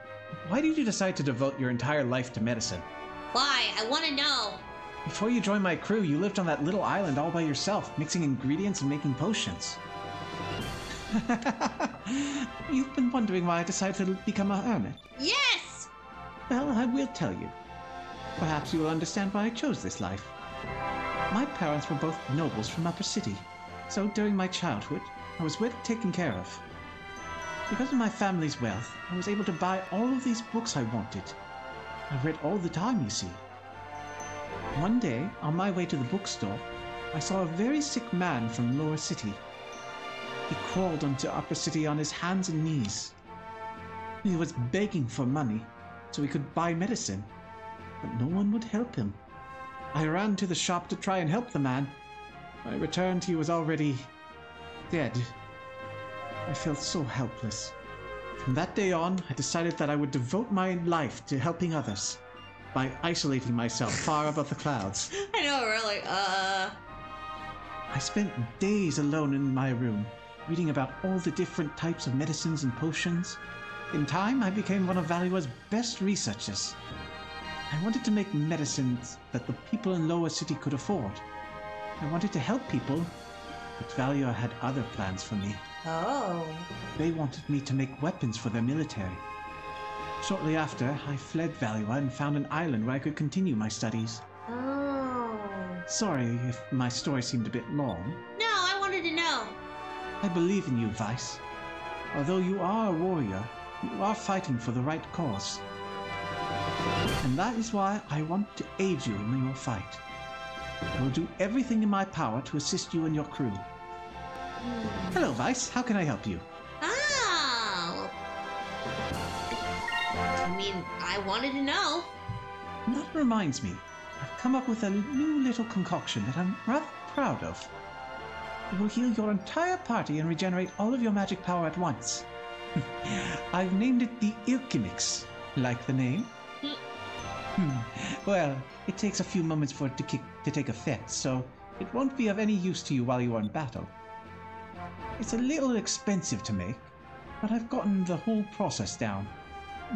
why did you decide to devote your entire life to medicine? Why? I want to know. Before you joined my crew, you lived on that little island all by yourself, mixing ingredients and making potions. You've been wondering why I decided to become a hermit. Yes! Well, I will tell you. Perhaps you will understand why I chose this life. My parents were both nobles from Upper City, so during my childhood, I was well taken care of. Because of my family's wealth, I was able to buy all of these books I wanted. I read all the time, you see. One day, on my way to the bookstore, I saw a very sick man from Lower City. He crawled onto Upper City on his hands and knees. He was begging for money so he could buy medicine, but no one would help him. I ran to the shop to try and help the man. When I returned, he was already dead. I felt so helpless. From that day on, I decided that I would devote my life to helping others by isolating myself far above the clouds. I know, really. I spent days alone in my room, reading about all the different types of medicines and potions. In time, I became one of Valua's best researchers. I wanted to make medicines that the people in Lower City could afford. I wanted to help people, but Valua had other plans for me. Oh. They wanted me to make weapons for their military. Shortly after, I fled Valua and found an island where I could continue my studies. Oh. Sorry if my story seemed a bit long. No, I wanted to know. I believe in you, Vice. Although you are a warrior, you are fighting for the right cause. And that is why I want to aid you in your fight. I will do everything in my power to assist you and your crew. Hello, Vice. How can I help you? Oh. I mean, I wanted to know. That reminds me. I've come up with a new little concoction that I'm rather proud of. It will heal your entire party and regenerate all of your magic power at once. I've named it the Ilkimix. Like the name? Well, it takes a few moments for it to take effect, so it won't be of any use to you while you are in battle. It's a little expensive to make, but I've gotten the whole process down,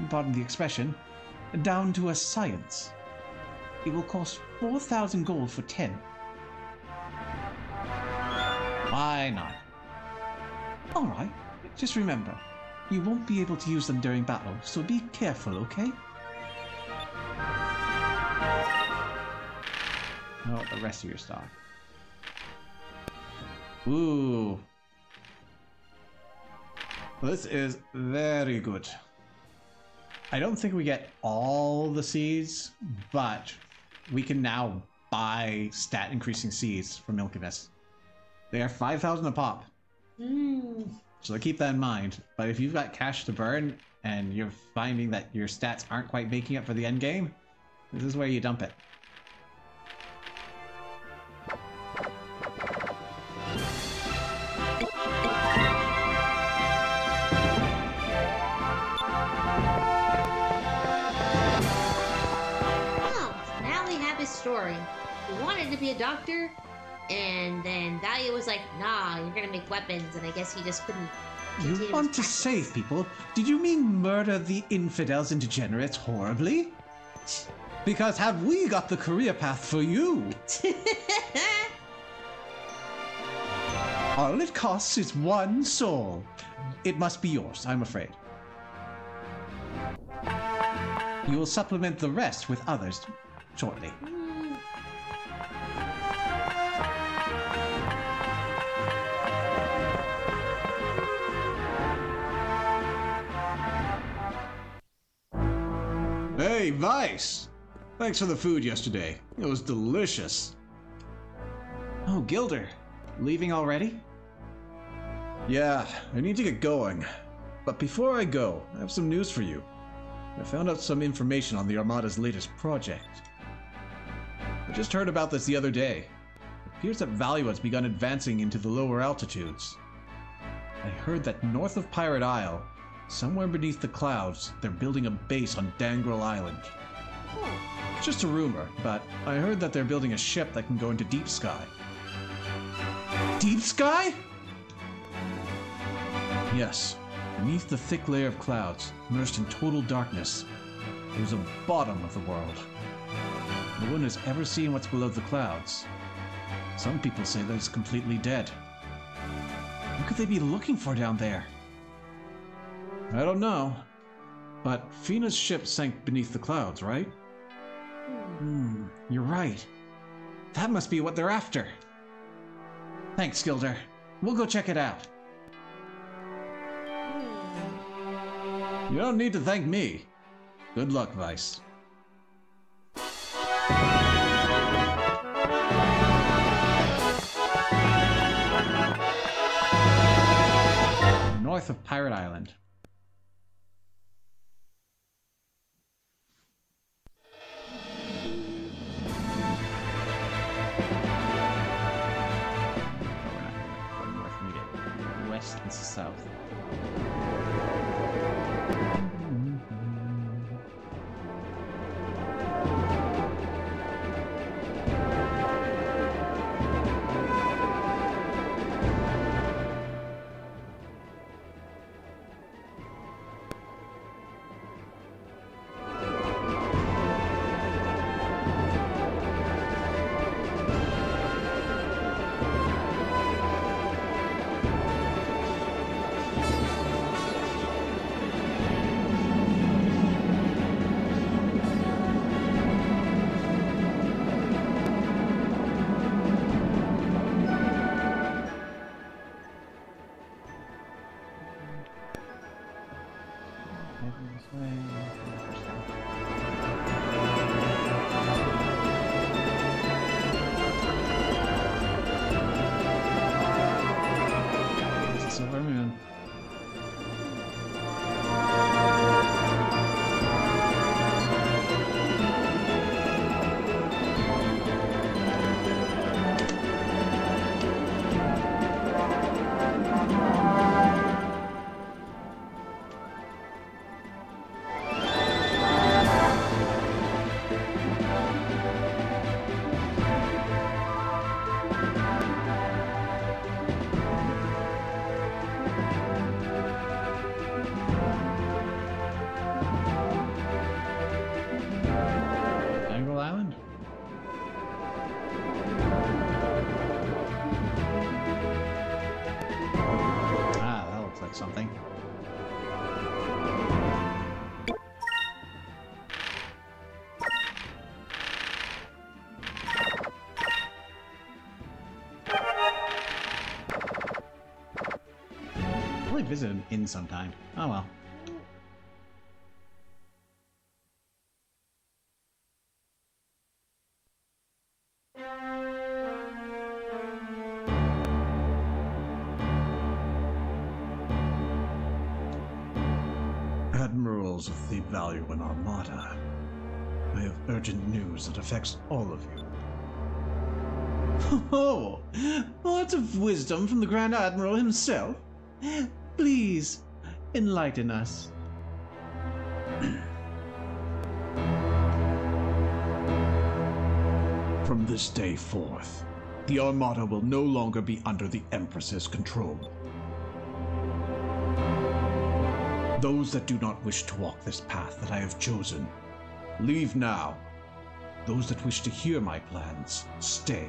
pardon the expression, down to a science. It will cost 4,000 gold for 10. Why not? Alright, just remember, you won't be able to use them during battle, so be careful, okay? Oh, the rest of your stock. Ooh. This is very good. I don't think we get all the seeds, but we can now buy stat increasing seeds from Ilkimus. They are 5,000 a pop. So keep that in mind. But if you've got cash to burn and you're finding that your stats aren't quite making up for the end game, this is where you dump it. Story. He wanted to be a doctor, and then Dahlia was like, nah, you're gonna make weapons, and I guess he just couldn't continue You want his to practice. save people? Did you mean murder the infidels and degenerates horribly? Because have we got the career path for you? All it costs is one soul. It must be yours, I'm afraid. You will supplement the rest with others shortly. Hey, Vice! Thanks for the food yesterday. It was delicious. Oh, Gilder. Leaving already? Yeah, I need to get going. But before I go, I have some news for you. I found out some information on the Armada's latest project. I just heard about this the other day. It appears that Valua has begun advancing into the lower altitudes. I heard that north of Pirate Isle, somewhere beneath the clouds, they're building a base on Dangrel Island. It's just a rumor, but I heard that they're building a ship that can go into deep sky. Deep sky? Yes. Beneath the thick layer of clouds, immersed in total darkness, there's a bottom of the world. No one has ever seen what's below the clouds. Some people say that it's completely dead. What could they be looking for down there? I don't know. But Fina's ship sank beneath the clouds, right? You're right. That must be what they're after. Thanks, Gilder. We'll go check it out. You don't need to thank me. Good luck, Vice. North of Pirate Island. We're not going north, we get west and south. probably visit an inn sometime. Oh well. Admirals of the Valiant Armada, I have urgent news that affects all of you. Oh, words of wisdom from the Grand Admiral himself? Please, enlighten us. From this day forth, the Armada will no longer be under the Empress's control. Those that do not wish to walk this path that I have chosen, leave now. Those that wish to hear my plans, stay.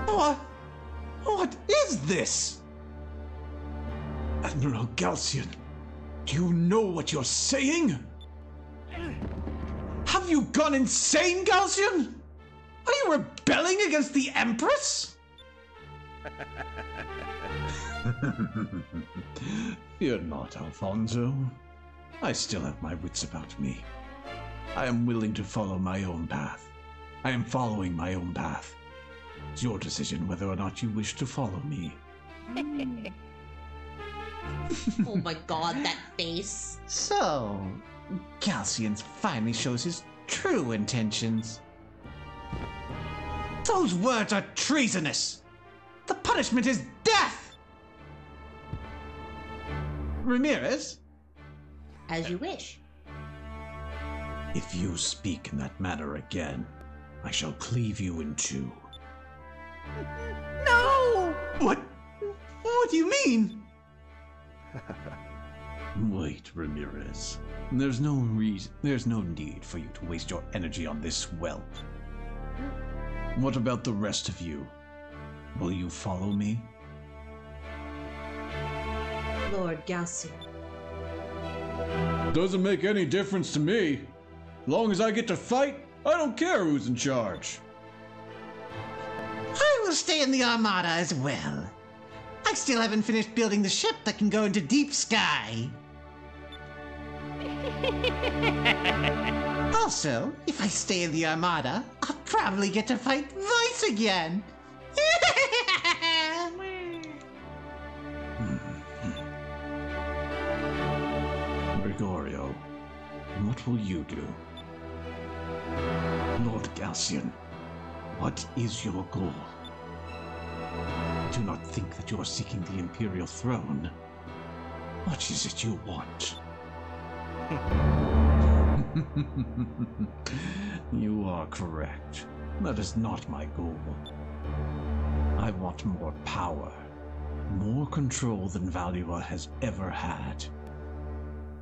What is this? Admiral Galcian, do you know what you're saying? Have you gone insane, Galcian? Are you rebelling against the Empress? Fear not, Alfonso. I still have my wits about me. I am willing to follow my own path. I am following my own path. It's your decision whether or not you wish to follow me. Oh my god, that face. So, Galcian finally shows his true intentions. Those words are treasonous! The punishment is death! Ramirez? As you wish. If you speak in that manner again, I shall cleave you in two. No! What? What do you mean? Wait, Ramirez. There's no need for you to waste your energy on this whelp. What about the rest of you? Will you follow me? Lord Galcian. Doesn't make any difference to me. Long as I get to fight, I don't care who's in charge. I will stay in the Armada as well. I still haven't finished building the ship that can go into deep sky. Also, if I stay in the Armada, I'll probably get to fight Vice again. Gregorio, what will you do? Lord Galcian, what is your goal? I do not think that you are seeking the Imperial throne. What is it you want? You are correct. That is not my goal. I want more power, more control than Valua has ever had.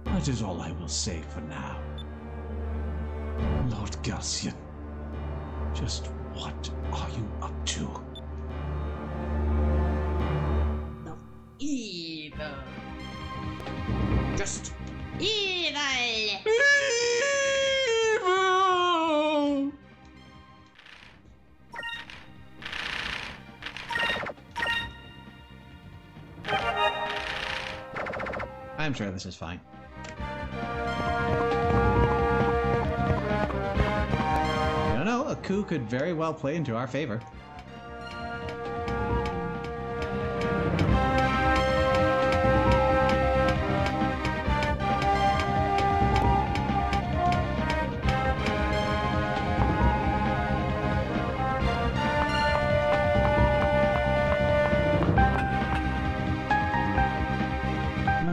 That is all I will say for now. Lord Galcian, just what are you up to? No. Evil. Just evil. Evil! I'm sure this is fine. No, no, a coup could very well play into our favor.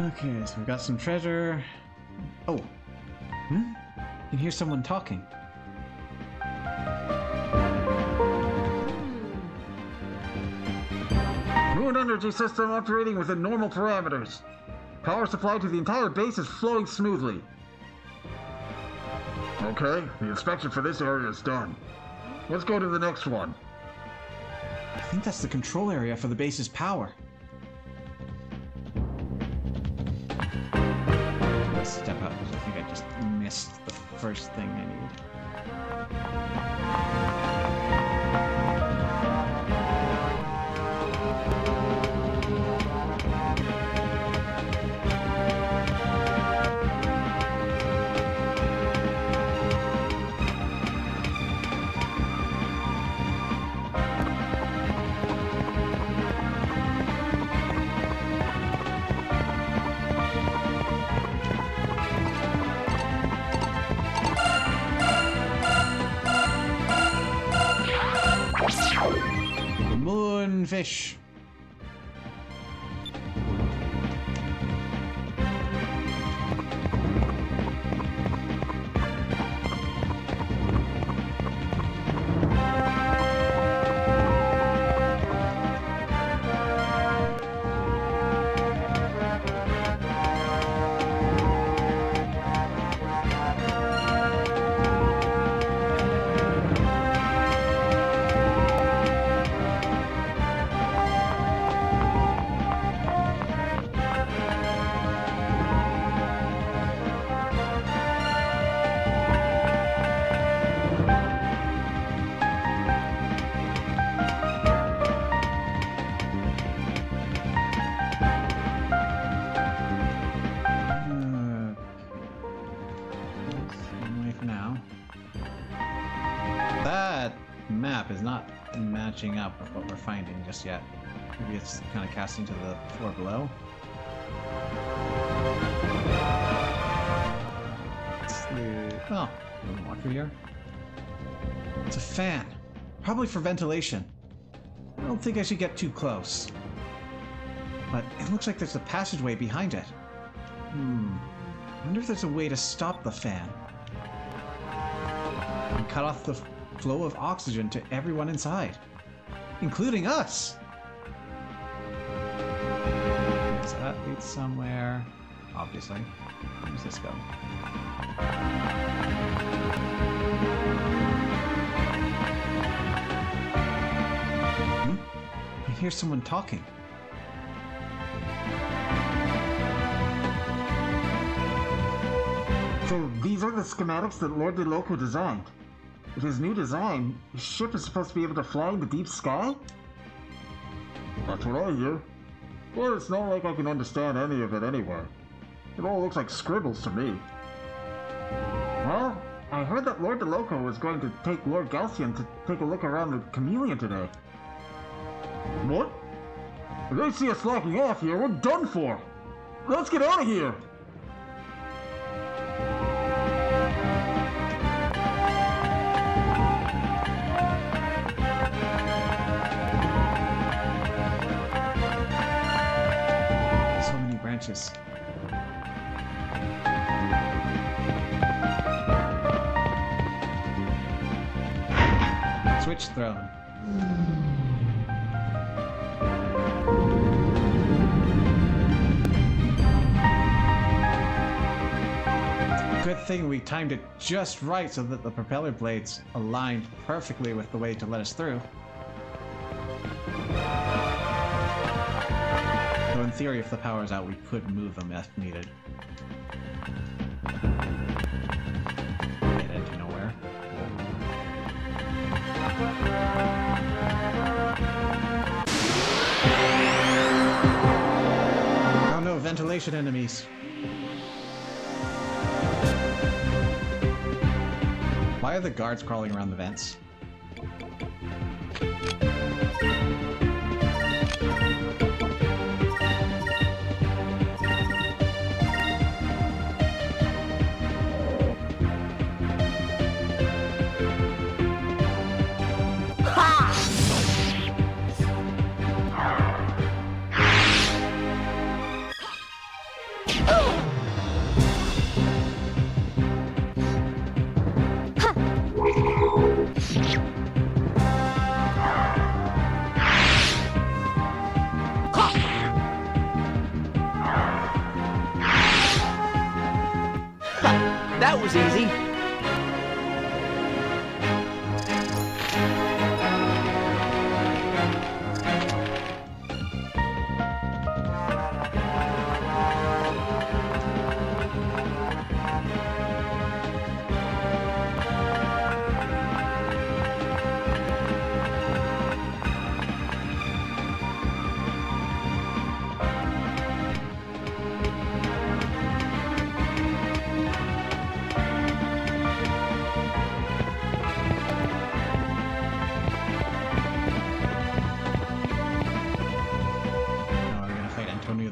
Okay, so we've got some treasure. Oh. Hmm? You hear someone talking. Moon energy system operating within normal parameters. Power supply to the entire base is flowing smoothly. Okay, the inspection for this area is done. Let's go to the next one. I think that's the control area for the base's power. Let's step up because I think I just missed the first thing I need. one fish. Map is not matching up with what we're finding just yet. Maybe it's kind of casting to the floor below. Oh, a little more through here. It's a fan. Probably for ventilation. I don't think I should get too close. But it looks like there's a passageway behind it. I wonder if there's a way to stop the fan. And cut off the flow of oxygen to everyone inside, including us. So that leads somewhere, obviously. Where does this go? I hear someone talking. So these are the schematics that Lord DeLoco designed. With his new design, his ship is supposed to be able to fly in the deep sky? That's what I hear. Well, it's not like I can understand any of it anyway. It all looks like scribbles to me. Well, I heard that Lord DeLoco was going to take Lord Galcian to take a look around the Chameleon today. What? If they see us slacking off here, we're done for! Let's get out of here! Branches. Switch thrown. Good thing we timed it just right so that the propeller blades aligned perfectly with the way to let us through. So in theory, if the power's out, we could move them if needed. Get into nowhere. Oh no, ventilation enemies. Why are the guards crawling around the vents? That was easy.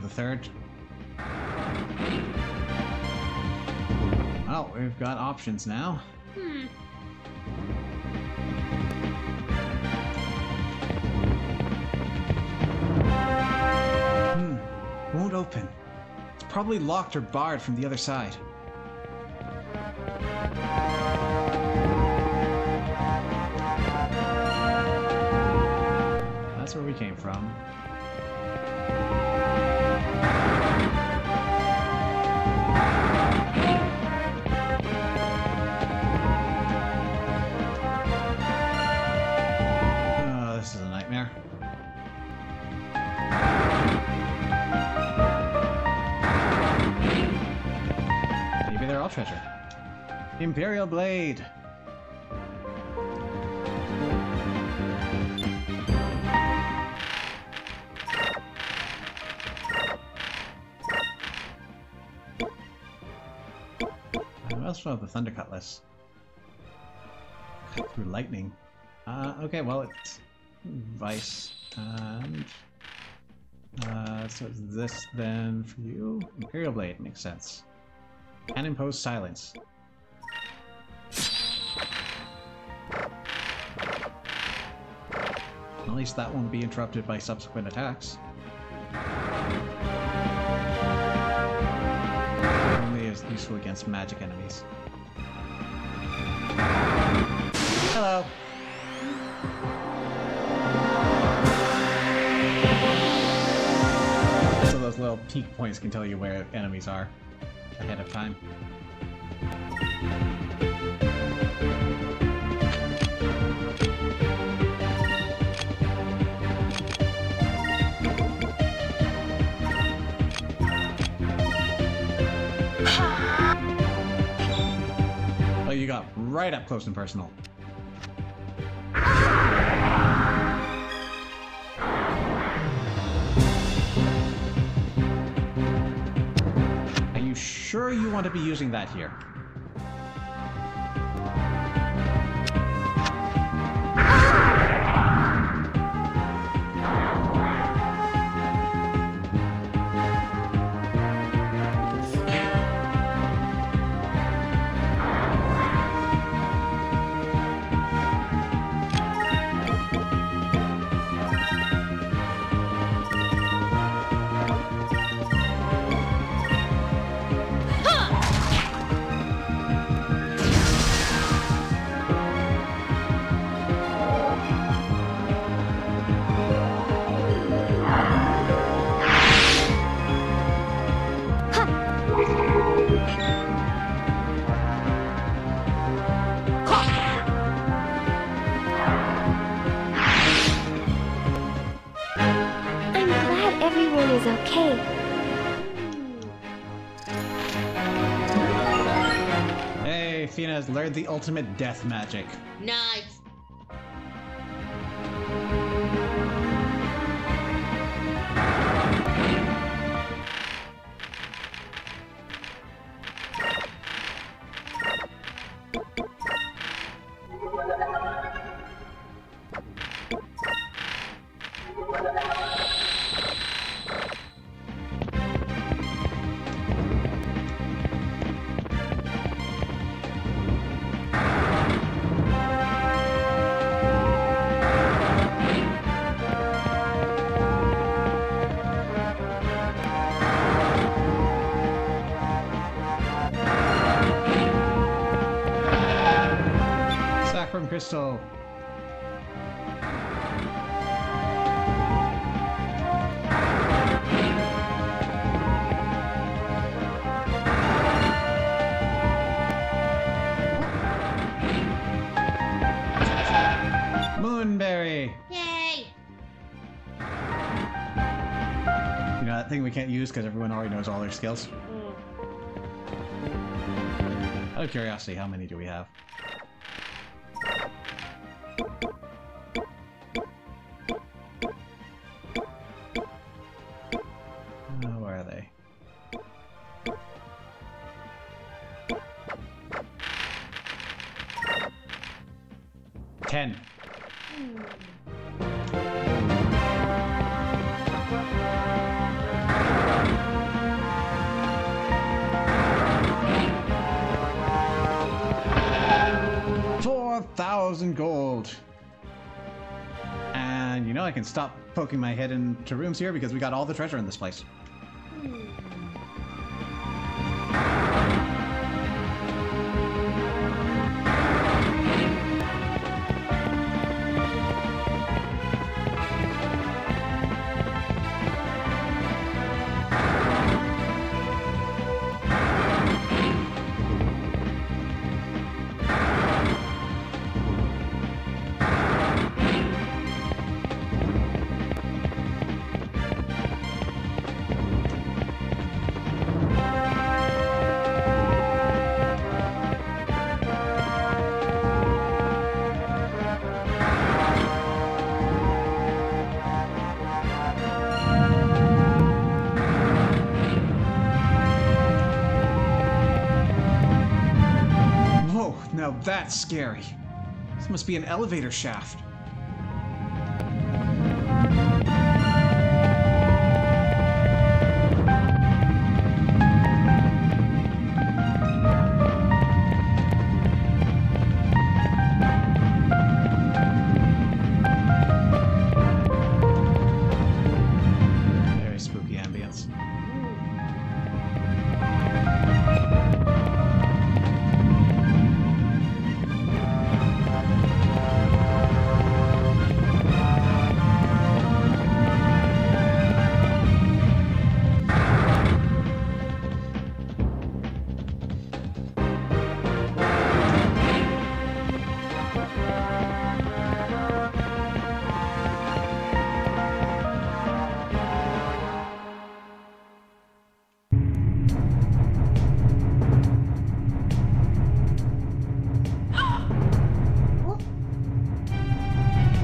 Third. Well, we've got options now. open. It's probably locked or barred from the other side. That's where we came from. Oh, this is a nightmare. Maybe they're all treasure. Imperial Blade! I also have the Thunder Cutlass. Cut through lightning. Okay, well, it's Vice, and... so it's this then for you. Imperial Blade makes sense. Can impose silence. At least that won't be interrupted by subsequent attacks. Only is useful against magic enemies. Hello. So those little peak points can tell you where enemies are ahead of time. Oh, you got right up close and personal. Are you sure you want to be using that here? I'm glad everyone is okay. Hey, Fina has learned the ultimate death magic. Nice. Saffron crystal. Moonberry. Yay! You know that thing we can't use because everyone already knows all their skills? Out of curiosity, how many do we have? Oh, where are they? Ten. $4,000 gold. And you know I can stop poking my head into rooms here because we got all the treasure in this place. That's scary. This must be an elevator shaft. Very spooky ambience.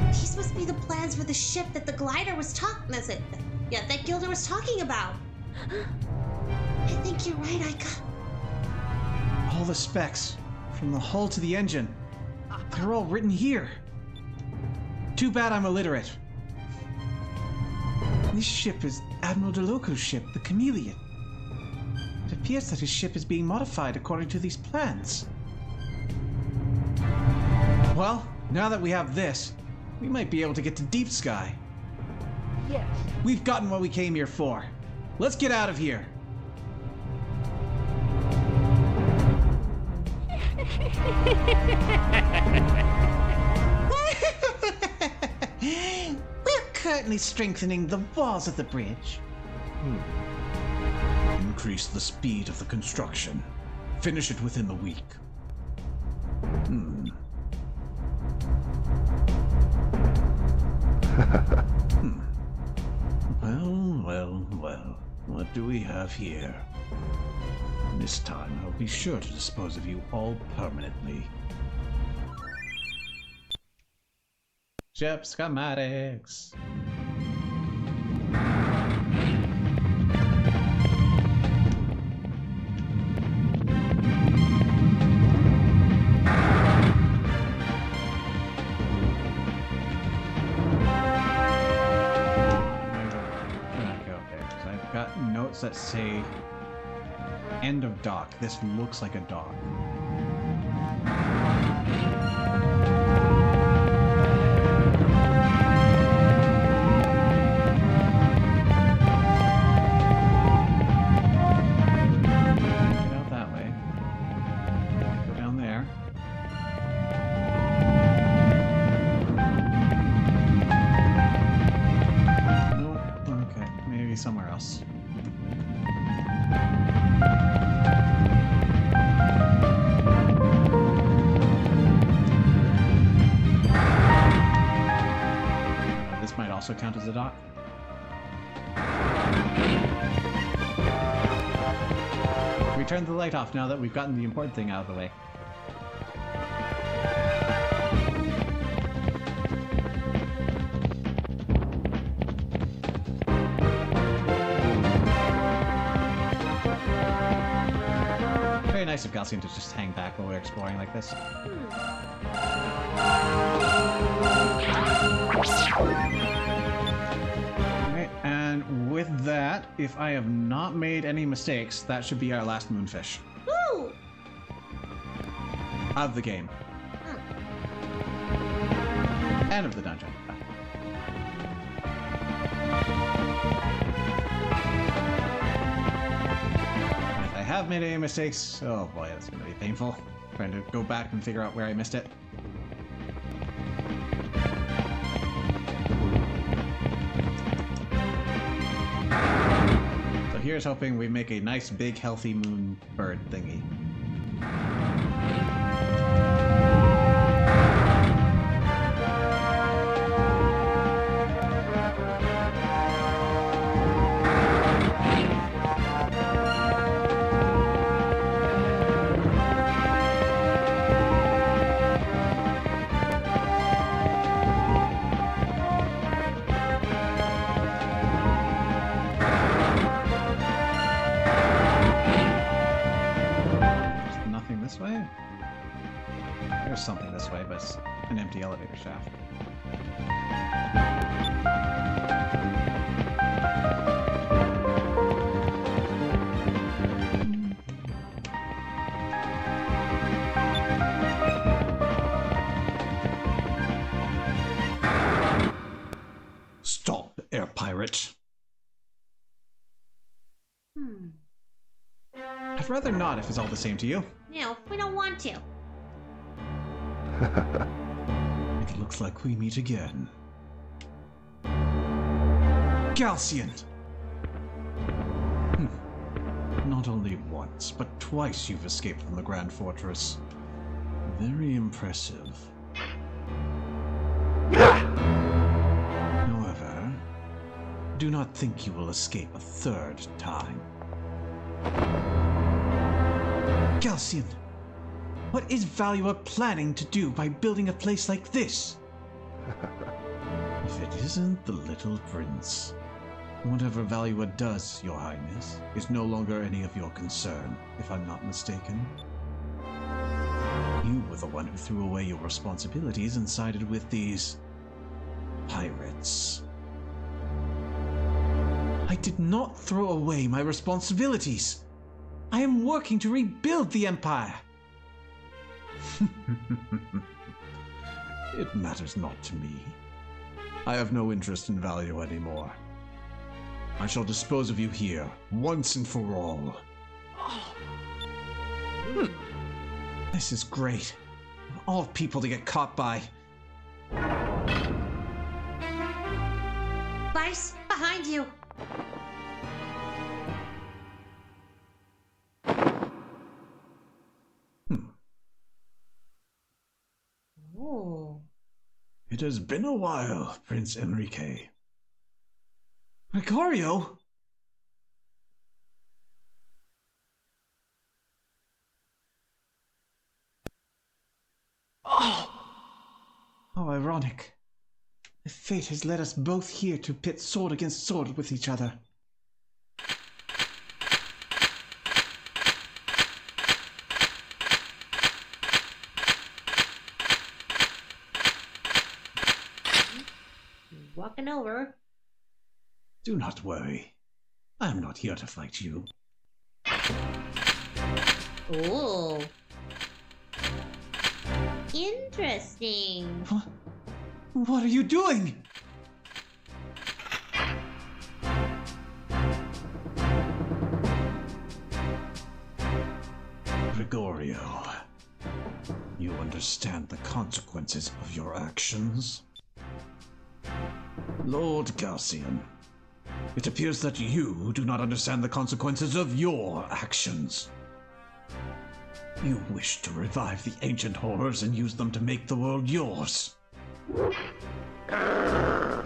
These must be the plans for the ship that the glider was that Gilder was talking about. I think you're right, Aika. All the specs, from the hull to the engine, they're all written here. Too bad I'm illiterate. This ship is Admiral DeLoco's ship, the Chameleon. It appears that his ship is being modified according to these plans. Well, now that we have this, we might be able to get to Deep Sky. Yes. We've gotten what we came here for. Let's get out of here. We're currently strengthening the walls of the bridge. Increase the speed of the construction. Finish it within the week. Well. What do we have here? This time I'll be sure to dispose of you all permanently. Ship schematics. Got notes that say end of dock. This looks like a dock. Get out that way. Go down there. Nope. Okay, maybe somewhere else. This might also count as a dock. We turned the light off now that we've gotten the important thing out of the way. Very nice of Galcian to just hang back while we're exploring like this. Alright, and with that, if I have not made any mistakes, that should be our last moonfish. Woo! Of the game. And of the dungeon. If I have made any mistakes, oh boy, that's gonna be painful. Trying to go back and figure out where I missed it. So here's hoping we make a nice big healthy moon bird thingy. air pirate. I'd rather not if it's all the same to you. No, we don't want to. It looks like we meet again. Galcian! Not only once, but twice you've escaped from the Grand Fortress. Very impressive. However, do not think you will escape a third time. Galcian, what is Valua planning to do by building a place like this? If it isn't the little prince. Whatever Valua does, Your Highness, is no longer any of your concern, if I'm not mistaken. You were the one who threw away your responsibilities and sided with these pirates. I did not throw away my responsibilities. I am working to rebuild the Empire. It matters not to me. I have no interest in Valua anymore. I shall dispose of you here, once and for all. This is great. Of all people to get caught by. Vice, behind you! Oh. It has been a while, Prince Enrique. Gregorio? How ironic. The fate has led us both here to pit sword against sword with each other. Walking over. Do not worry. I am not here to fight you. Oh. Interesting. What are you doing? Gregorio, you understand the consequences of your actions? Lord Galcian, it appears that you do not understand the consequences of your actions. You wish to revive the ancient horrors and use them to make the world yours. I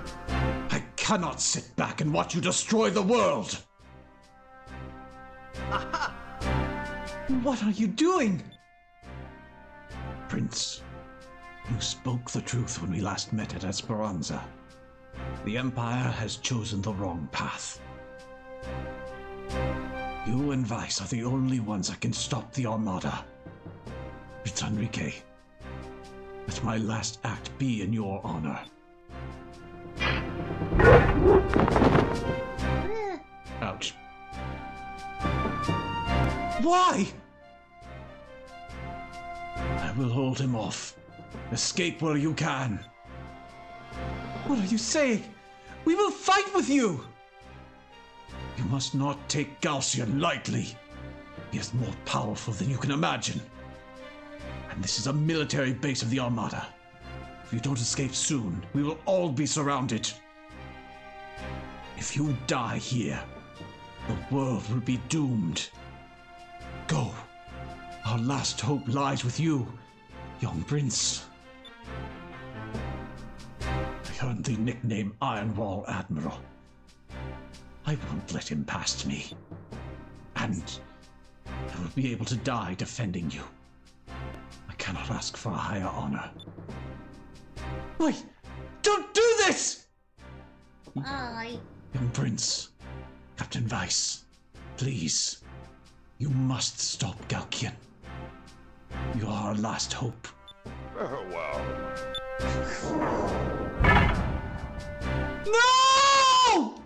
cannot sit back and watch you destroy the world! What are you doing? Prince, you spoke the truth when we last met at Esperanza. The Empire has chosen the wrong path. You and Vice are the only ones that can stop the Armada. Prince Enrique, let my last act be in your honor. Ouch. Why? I will hold him off. Escape where you can. What are you saying? We will fight with you! You must not take Galcian lightly. He is more powerful than you can imagine. And this is a military base of the Armada. If you don't escape soon, we will all be surrounded. If you die here, the world will be doomed. Go. Our last hope lies with you, young prince. I earned the nickname Iron Wall Admiral. I won't let him past me. And I will be able to die defending you. I cannot ask for a higher honor. Wait! Don't do this! Bye. Young Prince, Captain Vice, please, you must stop Galcian. You are our last hope. No!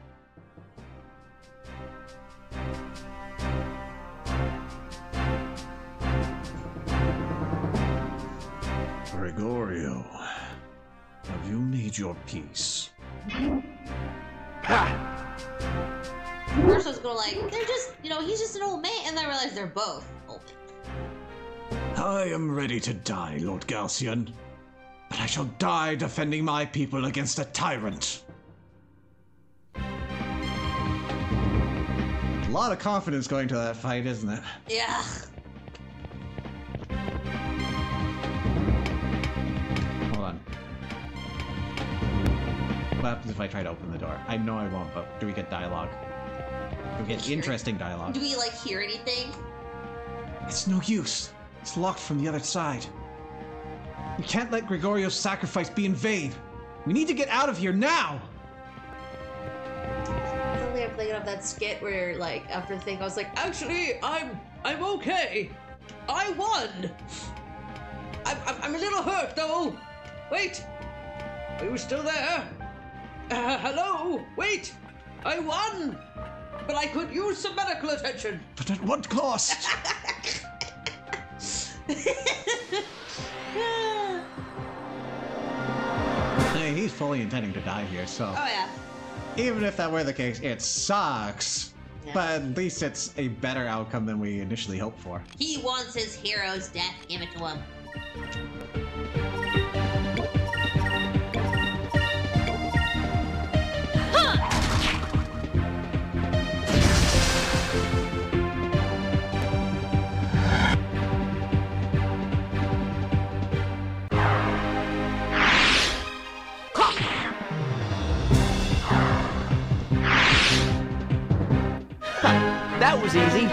Gregorio, have you made your peace? First I was going like, they're just, he's just an old man, and then I realized they're both old men. I am ready to die, Lord Galcian, but I shall die defending my people against a tyrant. A lot of confidence going to that fight, isn't it? Yeah. Hold on. What happens if I try to open the door? I know I won't, but do we get dialogue? Do we get interesting dialogue? Do we, hear anything? It's no use. It's locked from the other side. We can't let Gregorio's sacrifice be in vain. We need to get out of here now! Suddenly I'm thinking of that skit where, after the thing, I was like, actually, I'm okay. I won. I'm a little hurt, though. Wait. Are you still there? Hello? Wait. I won. But I could use some medical attention. But at what cost? Hey, he's fully intending to die here, so... Oh, yeah. Even if that were the case, it sucks. Yeah. But at least it's a better outcome than we initially hoped for. He wants his hero's death. Give it to him. That was easy.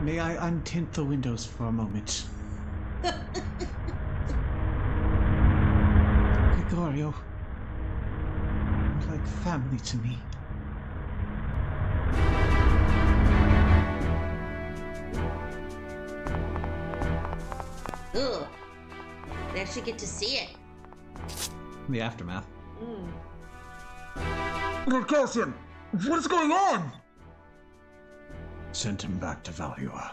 May I untint the windows for a moment? Gregorio, you're like family to me. Ugh. They actually get to see it. The aftermath. Lord Calcium, what is going on? Send him back to Valua.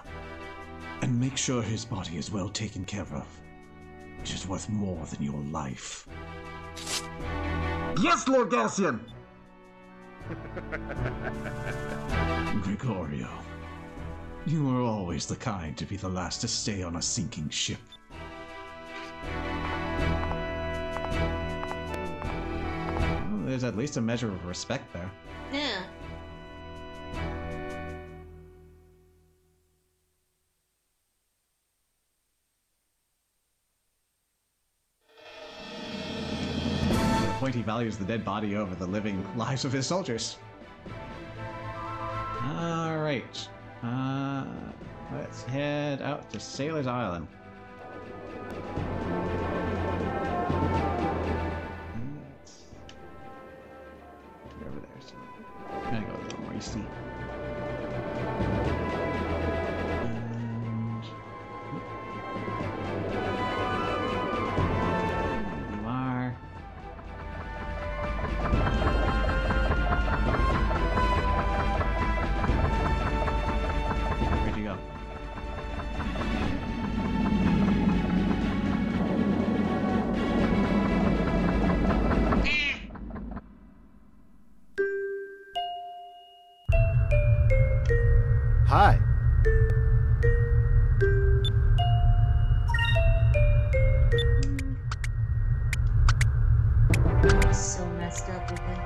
And make sure his body is well taken care of. It is worth more than your life. Yes, Lord Calcium. Gregorio, you are always the kind to be the last to stay on a sinking ship. Well, there's at least a measure of respect there. Yeah. Point he values the dead body over the living lives of his soldiers. Alright. Let's head out to Sailor's Island. You're over there, so I'm gonna go a little more easty. And... you are... Where'd you go? So messed up with it.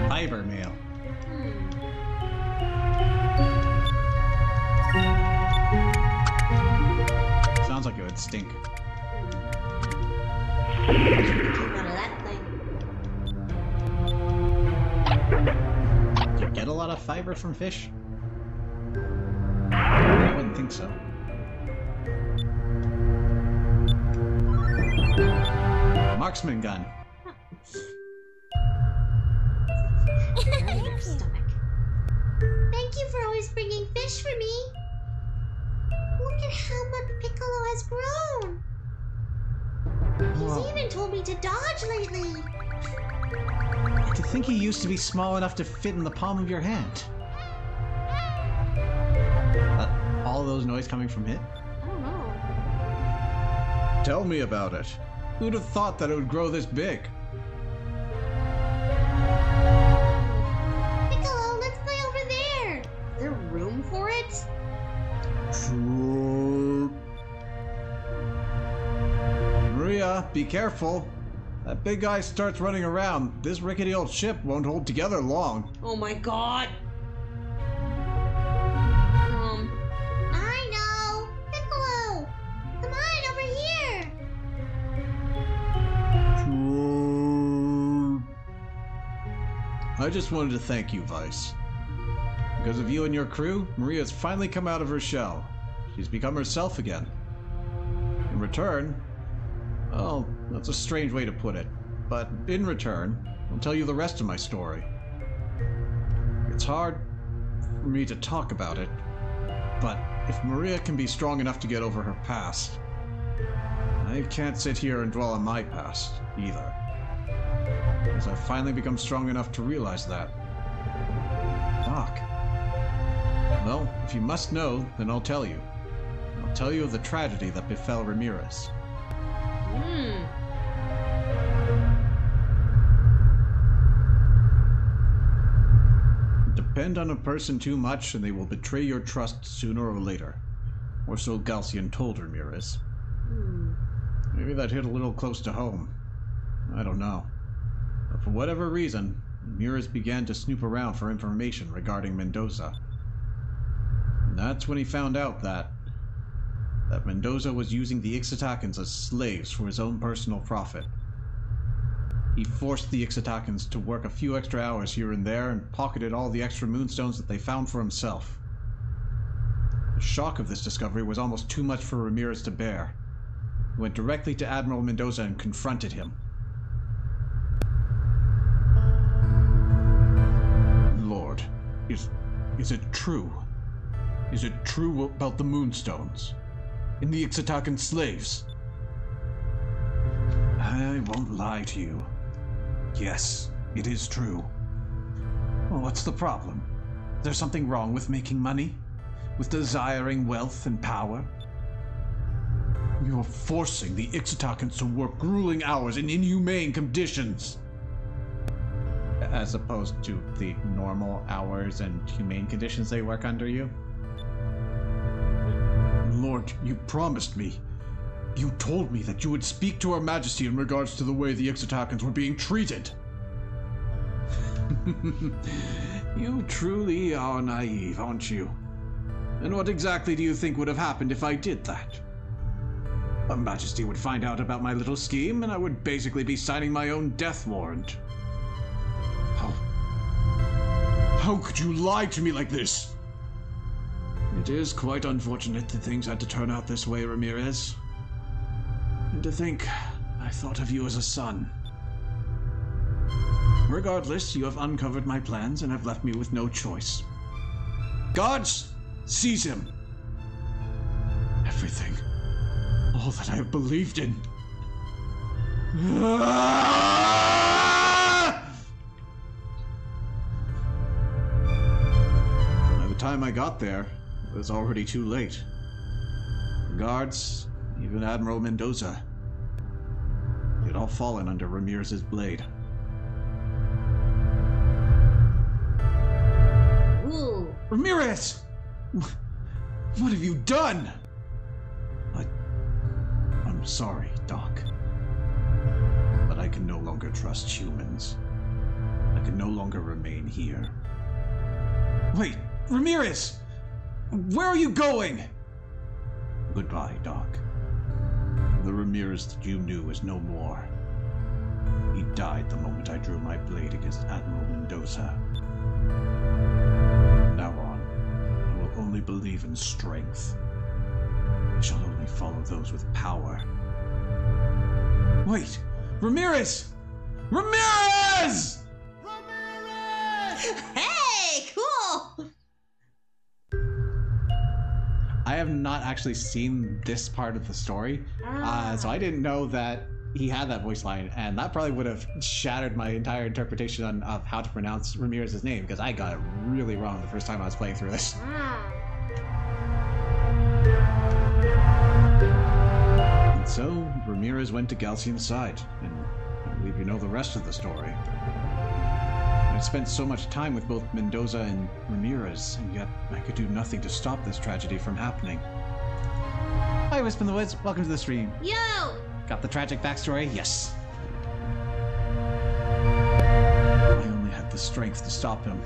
Fiber meal. Sounds like it would stink. Came out of that thing. Do you get a lot of fiber from fish? I wouldn't think so. Marksman gun. Right in your stomach. Thank you for always bringing fish for me. Look at how much Piccolo has grown. He's even told me to dodge lately. To think he used to be small enough to fit in the palm of your hand. All those noise coming from it? I don't know. Tell me about it. Who'd have thought that it would grow this big? Piccolo, let's play over there. Is there room for it? Maria, be careful. That big guy starts running around. This rickety old ship won't hold together long. Oh my god! I know. Piccolo, come on over here. I just wanted to thank you, Vice. Because of you and your crew, Maria's finally come out of her shell. She's become herself again. In return, well, that's a strange way to put it, but in return, I'll tell you the rest of my story. It's hard for me to talk about it, but if Maria can be strong enough to get over her past, I can't sit here and dwell on my past, either. Because I've finally become strong enough to realize that. Doc. Well, if you must know, then I'll tell you. I'll tell you of the tragedy that befell Ramirez. Depend on a person too much and they will betray your trust sooner or later. Or so Galcian told Ramirez. Maybe that hit a little close to home. I don't know. But for whatever reason, Ramirez began to snoop around for information regarding Mendoza. And that's when he found out that Mendoza was using the Ixatakans as slaves for his own personal profit. He forced the Ixatakans to work a few extra hours here and there and pocketed all the extra moonstones that they found for himself. The shock of this discovery was almost too much for Ramirez to bear. He went directly to Admiral Mendoza and confronted him. Lord, is it true? Is it true about the moonstones? In the Ixatakan slaves? I won't lie to you. Yes, it is true. Well, what's the problem? Is there something wrong with making money? With desiring wealth and power? You're forcing the Ixatakans to work grueling hours in inhumane conditions. As opposed to the normal hours and humane conditions they work under you? Lord, you promised me. You told me that you would speak to Her Majesty in regards to the way the Ixatakans were being treated. You truly are naive, aren't you? And what exactly do you think would have happened if I did that? Her Majesty would find out about my little scheme, and I would basically be signing my own death warrant. How could you lie to me like this? It is quite unfortunate that things had to turn out this way, Ramirez. And to think I thought of you as a son. Regardless, you have uncovered my plans and have left me with no choice. Gods, seize him! Everything. All that I have believed in. By the time I got there, it was already too late. The guards, even Admiral Mendoza, they had all fallen under Ramirez's blade. Ooh. Ramirez! What have you done? I'm sorry, Doc. But I can no longer trust humans. I can no longer remain here. Wait, Ramirez! Where are you going? Goodbye, Doc. The Ramirez that you knew is no more. He died the moment I drew my blade against Admiral Mendoza. From now on, I will only believe in strength. I shall only follow those with power. Wait! Ramirez! Ramirez! Hey, cool! I have not actually seen this part of the story, so I didn't know that he had that voice line, and that probably would have shattered my entire interpretation of how to pronounce Ramirez's name, because I got it really wrong the first time I was playing through this. And so, Ramirez went to Galcian's side, and I believe you know the rest of the story. I spent so much time with both Mendoza and Ramirez, and yet I could do nothing to stop this tragedy from happening. Hi, Wisp in the Woods. Welcome to the stream. Yo! Got the tragic backstory? Yes. I only had the strength to stop him.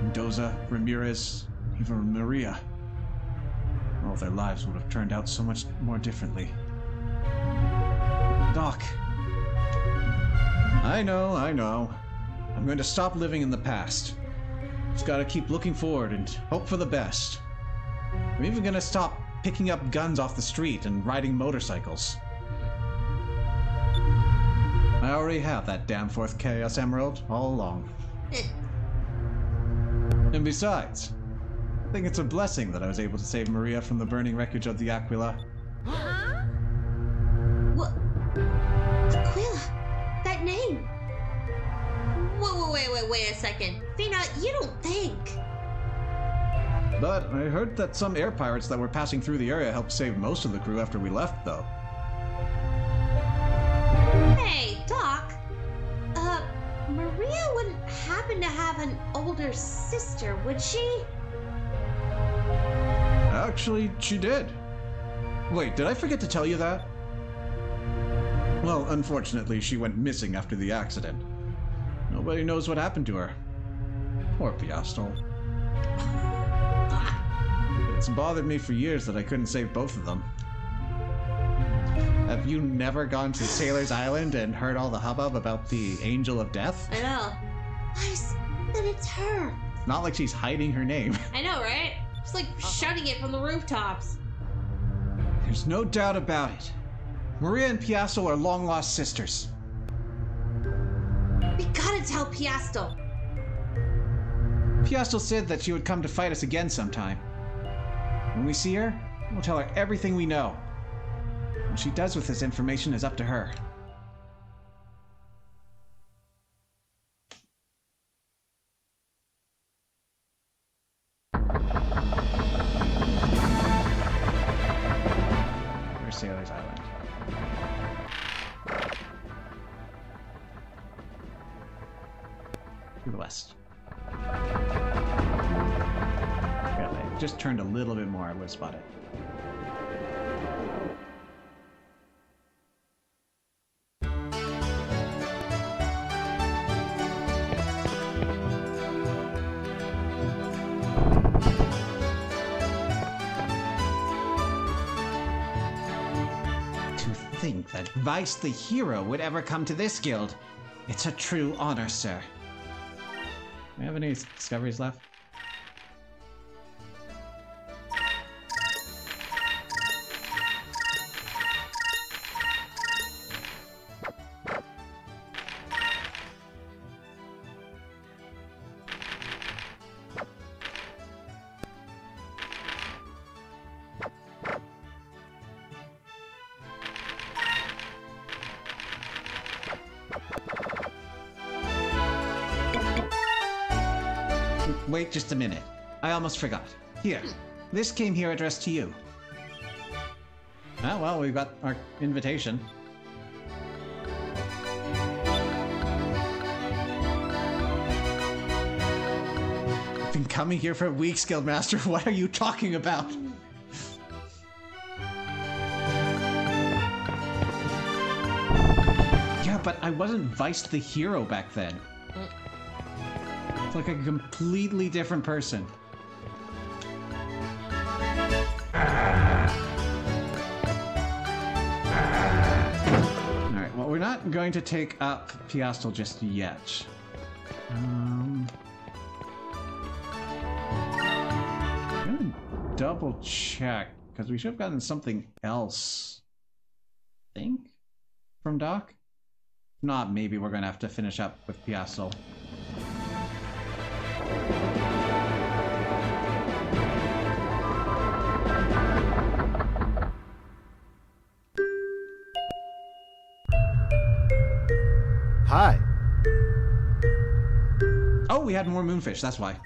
Mendoza, Ramirez, even Maria. All their lives would have turned out so much more differently. Doc. I know. I'm going to stop living in the past. Just gotta keep looking forward and hope for the best. I'm even gonna stop picking up guns off the street and riding motorcycles. I already have that damn fourth Chaos Emerald all along. And besides, I think it's a blessing that I was able to save Maria from the burning wreckage of the Aquila. What? Aquila? That name? Whoa, wait a second. Fina, you don't think... But I heard that some air pirates that were passing through the area helped save most of the crew after we left, though. Hey, Doc. Maria wouldn't happen to have an older sister, would she? Actually, she did. Wait, did I forget to tell you that? Well, unfortunately, she went missing after the accident. Nobody knows what happened to her. Poor Piastol. It's bothered me for years that I couldn't save both of them. Have you never gone to Sailor's Island and heard all the hubbub about the Angel of Death? I know. Nice. Then it's her. It's not like she's hiding her name. I know, right? It's like shouting it from the rooftops. There's no doubt about it. Maria and Piastol are long-lost sisters. We gotta tell Piastol. Piastol said that she would come to fight us again sometime. When we see her, we'll tell her everything we know. What she does with this information is up to her. Where's Sailor's Island? To the west. Yeah, I just turned a little bit more, I would spot it. To think that Vice the hero would ever come to this guild. It's a true honor, sir. Do we have any discoveries left? wait just a minute. I almost forgot. Here, this came here addressed to you. Ah, well, we've got our invitation. I've been coming here for weeks, Guildmaster. What are you talking about? Yeah, but I wasn't Vice the hero back then. It's like a completely different person. Alright, well, we're not going to take up Piastel just yet. I'm gonna double check, because we should have gotten something else, I think, from Doc. If not, maybe we're gonna have to finish up with Piastel. Hi. Oh, we had more moonfish, that's why.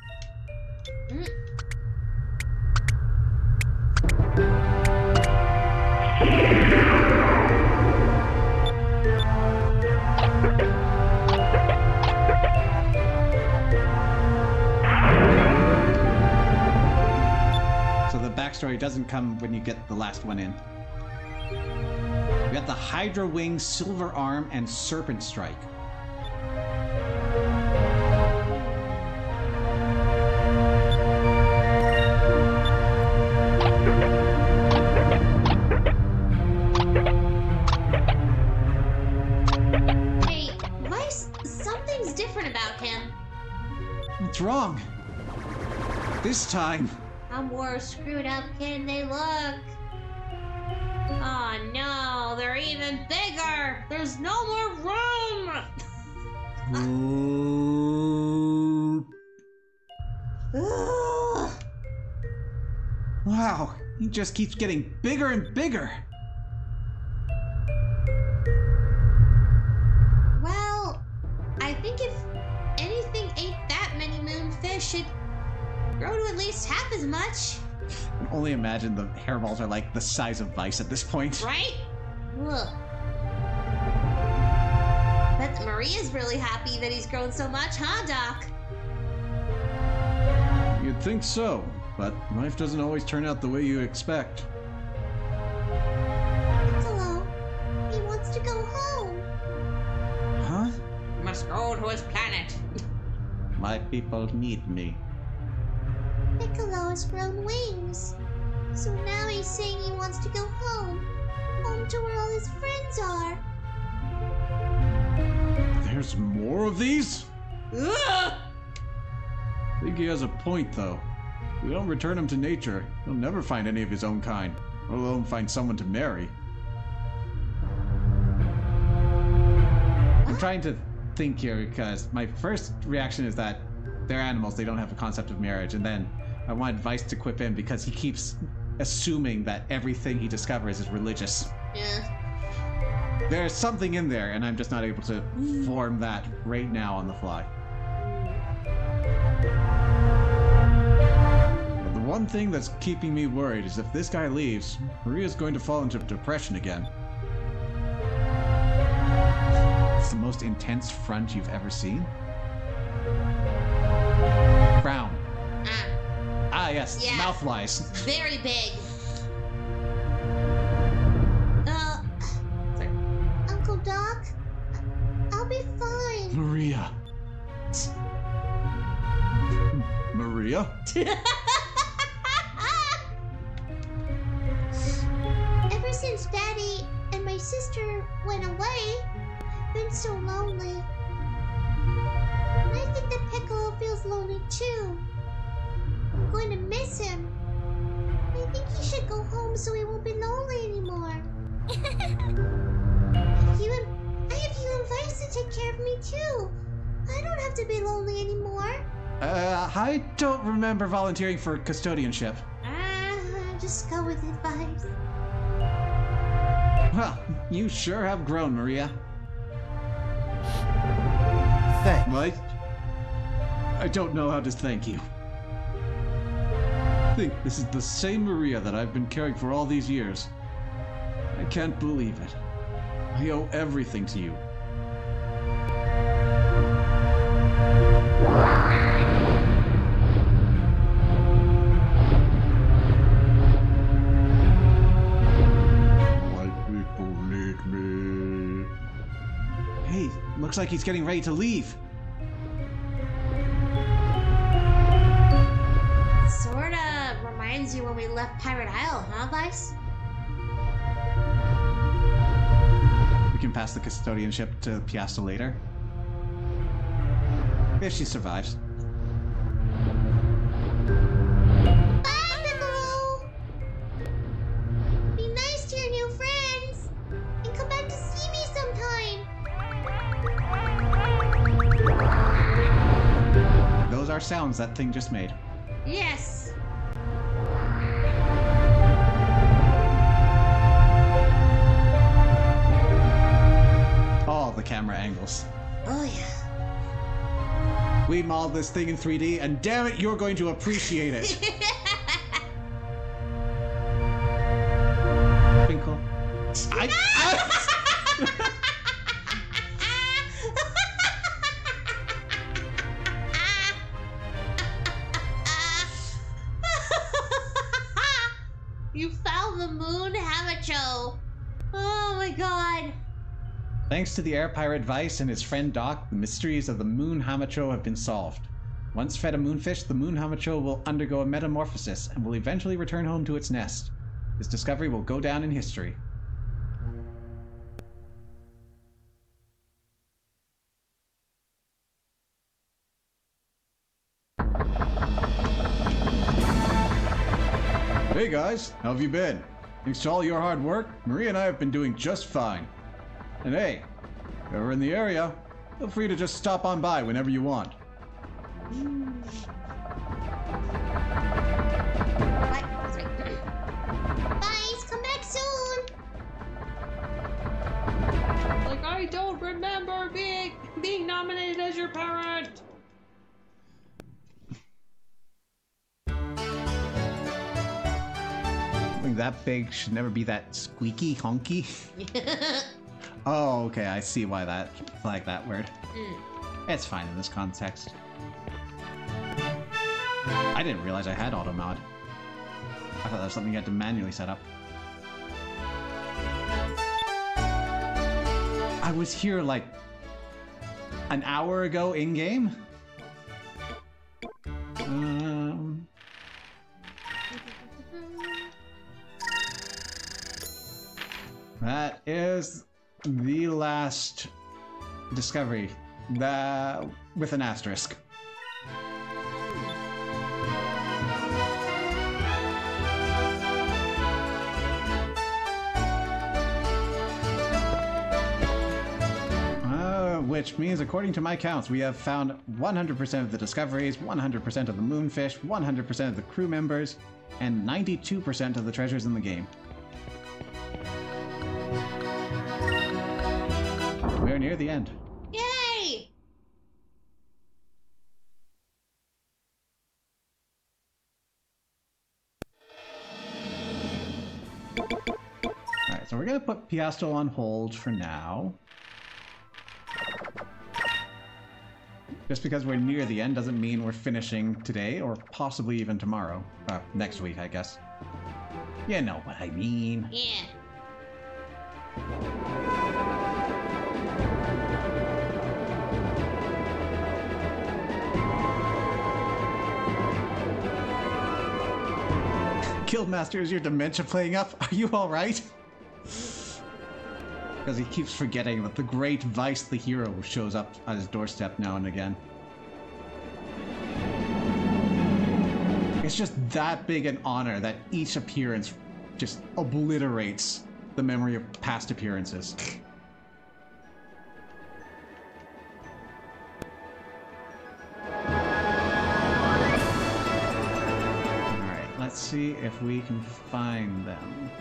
So the backstory doesn't come when you get the last one in. We got the Hydra Wing, Silver Arm, and Serpent Strike. Hey, Vice, something's different about him. What's wrong? This time. How more screwed up can they look? Oh no, they're even bigger! There's no more room! Ugh. Wow, he just keeps getting bigger and bigger. Well, I think if anything ate that many moonfish, it'd grow to at least half as much. I can only imagine the hairballs are like the size of Vice at this point. Right? Ugh. Bet Maria's really happy that he's grown so much, huh, Doc? You'd think so, but life doesn't always turn out the way you expect. Piccolo, he wants to go home. Huh? Must go to his planet. My people need me. Piccolo has grown wings. So now he's saying he wants to go home. Home to where all his friends are. There's more of these? Ugh! I think he has a point, though. If we don't return him to nature, he'll never find any of his own kind, let alone find someone to marry. I'm trying to think here because my first reaction is that they're animals, they don't have a concept of marriage, and then I want Vice to quip in because he keeps assuming that everything he discovers is religious. Yeah. There's something in there, and I'm just not able to form that right now on the fly. But the one thing that's keeping me worried is if this guy leaves, Maria's going to fall into depression again. It's the most intense front you've ever seen. Frown. Ah, yes, Yeah. mouthwise. Very big. Sorry. Uncle Doc, I'll be fine. Maria. Maria? Ever since Daddy and my sister went away, I've been so lonely. And I think that Piccolo feels lonely too. I'm going to miss him. I think he should go home so he won't be lonely anymore. I have you and Vice to take care of me too. I don't have to be lonely anymore. I don't remember volunteering for custodianship. Just go with it, Vice. Well, you sure have grown, Maria. Thanks. Mike? I don't know how to thank you. think this is the same Maria that I've been caring for all these years. I can't believe it. I owe everything to you. My people need me. Hey, looks like he's getting ready to leave. Sorta reminds you when we left Pirate Isle, huh, Vice? We can pass the custodianship to Piasta later. If she survives. Bye, Piccolo! Be nice to your new friends! And come back to see me sometime! Those are sounds that thing just made. Yes. All the camera angles. Oh, yeah. We modeled this thing in 3D, and damn it, you're going to appreciate it. Twinkle. You found the moon hamacho. Oh my god. Thanks to the air pirate Vice and his friend Doc, the mysteries of the moon hamacho have been solved. Once fed a moonfish, the moon hamacho will undergo a metamorphosis and will eventually return home to its nest. This discovery will go down in history. Hey guys, how have you been? Thanks to all your hard work, Maria and I have been doing just fine. And hey, if you're in the area, feel free to just stop on by whenever you want. Vice, come back soon! Like, I don't remember being nominated as your parent. Something that big should never be that squeaky honky. Oh, okay, I see why that like that word. It's fine in this context. I didn't realize I had auto mod. I thought that was something you had to manually set up. I was here like an hour ago in game. That is the last discovery. With an asterisk. Which means, according to my counts, we have found 100% of the discoveries, 100% of the moonfish, 100% of the crew members, and 92% of the treasures in the game. We're near the end. Yay! Alright, so we're gonna put Piasto on hold for now. Just because we're near the end doesn't mean we're finishing today, or possibly even tomorrow. Next week, I guess. You know what I mean. Yeah. Guildmaster, is your dementia playing up? Are you alright? Because he keeps forgetting that the great Vice the hero shows up at his doorstep now and again. It's just that big an honor that each appearance just obliterates the memory of past appearances. Alright, let's see if we can find them.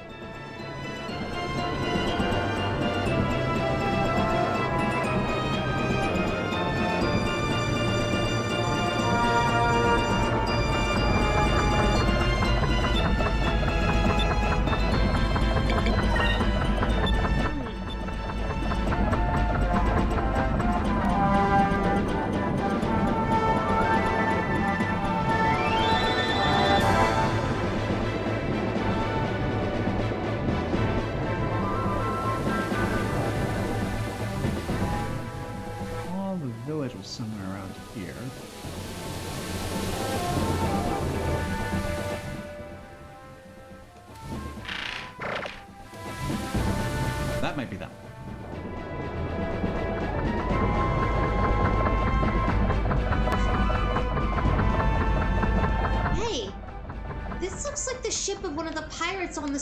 village was somewhere around here. That might be them. Hey, this looks like the ship of one of the pirates on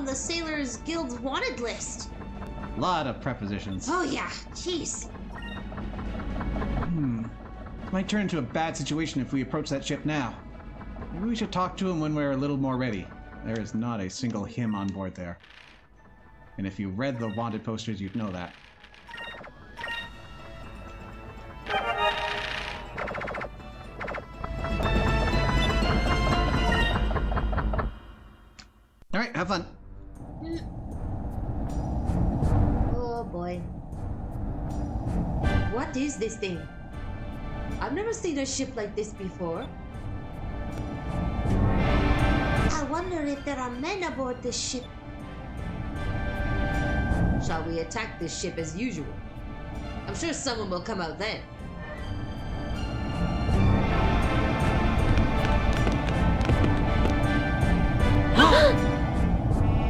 the Sailors Guild's wanted list. Lot of prepositions. Oh yeah, jeez. Might turn into a bad situation if we approach that ship now. Maybe we should talk to him when we're a little more ready. There is not a single him on board there. And if you read the wanted posters, you'd know that. Alright, have fun. Oh boy. What is this thing? I've never seen a ship like this before. I wonder if there are men aboard this ship. Shall we attack this ship as usual? I'm sure someone will come out then.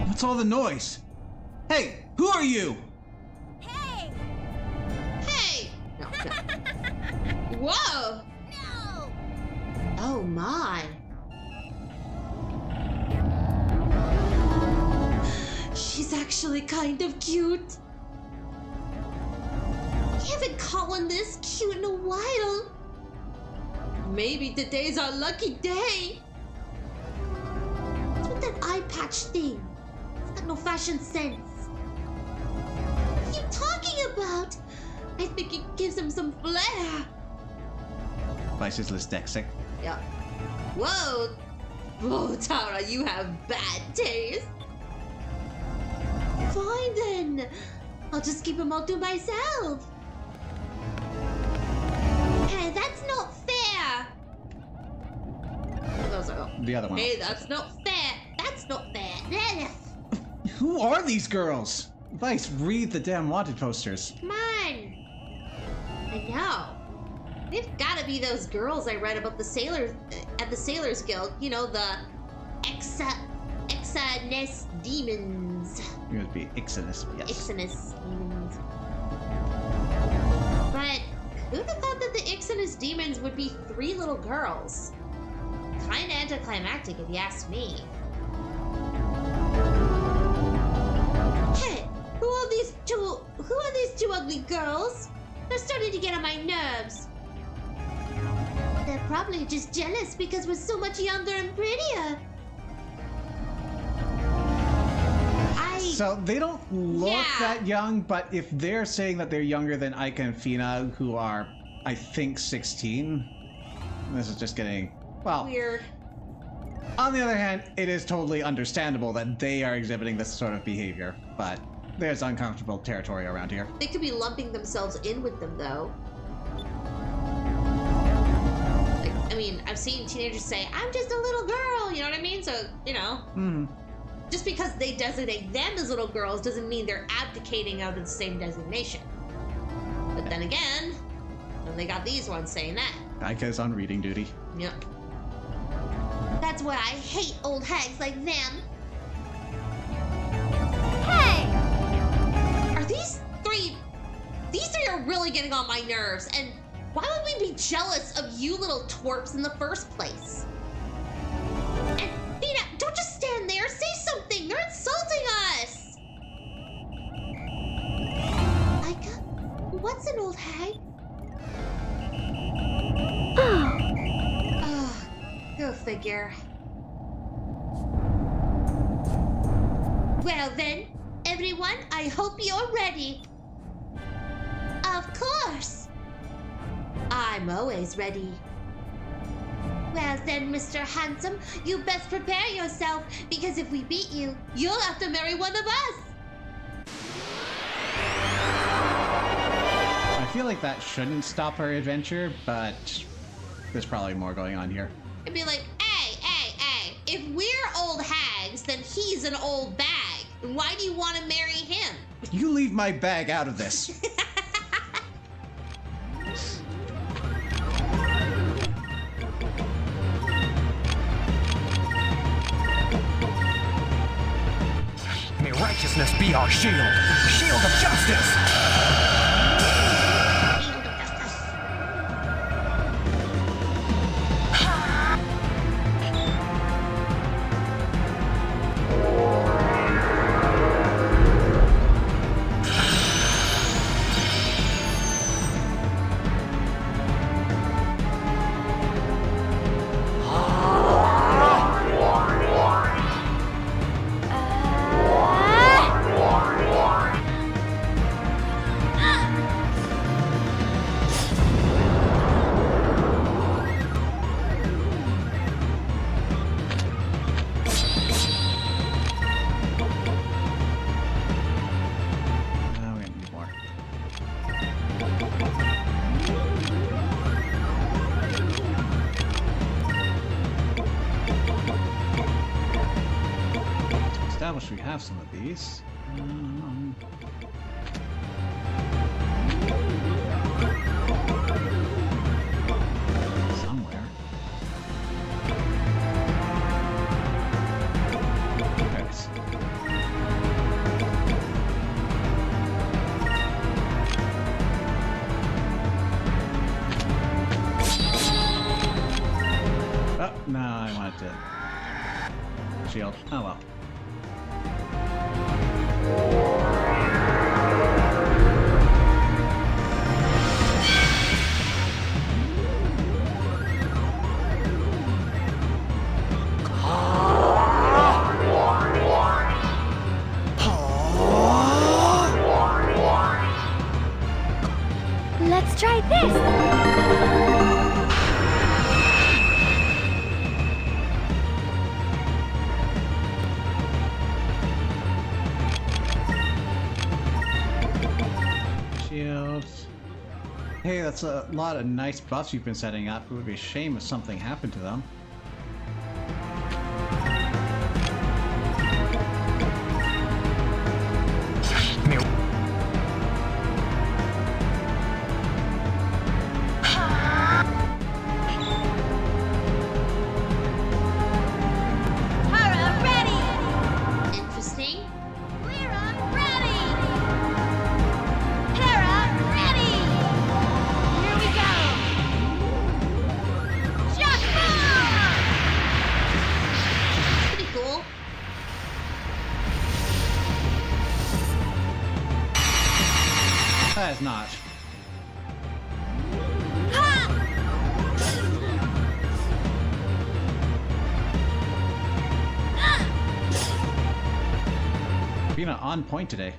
What's all the noise? Hey, who are you? Hey! No, no. Whoa! No! Oh my. She's actually kind of cute. We haven't caught one this cute in a while. Maybe today's our lucky day. What's with that eye patch thing? It's got no fashion sense. What are you talking about? I think it gives him some flair. Vice's dyslexic. Yeah. Whoa! Whoa, Tara, you have bad taste. Fine then. I'll just keep them all to myself. Hey, that's not fair. Those are- The other one. Hey, that's not fair. That's not fair. Who are these girls? Vice, read the damn wanted posters. Come on. I know. They've got to be those girls I read about the sailors at the Sailors Guild. You know, the Exaness demons. It would be Ixinus, yes. Exaness demons. But who'd have thought that the Ixinus demons would be 3 little girls? kinda anticlimactic if you ask me. Hey, who are these two ugly girls? They're starting to get on my nerves. They're probably just jealous because we're so much younger and prettier. So they don't look Yeah. that young, but if they're saying that they're younger than Ika and Fina, who are, I think, 16, this is just getting, well, Weird. on the other hand, it is totally understandable that they are exhibiting this sort of behavior, but there's uncomfortable territory around here. They could be lumping themselves in with them, though. Like, I mean, I've seen teenagers say, "I'm just a little girl," you know what I mean? So, you know, just because they designate them as little girls doesn't mean they're abdicating out of the same designation. But then again, then they got these ones saying that. Ika's on reading duty. Yep. That's why I hate old hags like them. Are these three are really getting on my nerves, and why would we be jealous of you little twerps in the first place? And Fina, don't just stand there. Say something. They're insulting us. Ika, what's an old hag? Oh, go figure. Well then, everyone, I hope you're ready. Of course. I'm always ready. Well then, Mr. Handsome, you best prepare yourself, because if we beat you, you'll have to marry one of us. I feel like that shouldn't stop her adventure, but there's probably more going on here. It'd be like, hey, if we're old hags, then he's an old bag. Why do you want to marry him? You leave my bag out of this. righteousness be our shield. Shield of justice! Shield of Justice. We need more. Establish we have some of these. Somewhere. There it is. Oh, no, I wanted to shield. Oh well. Let's try this! Shields. Hey, that's a lot of nice buffs you've been setting up. It would be a shame if something happened to them. Interesting. Pretty cool. That is not. Being on point today.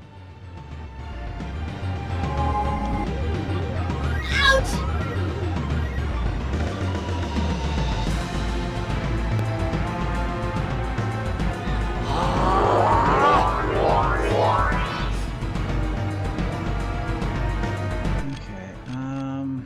Okay, oh,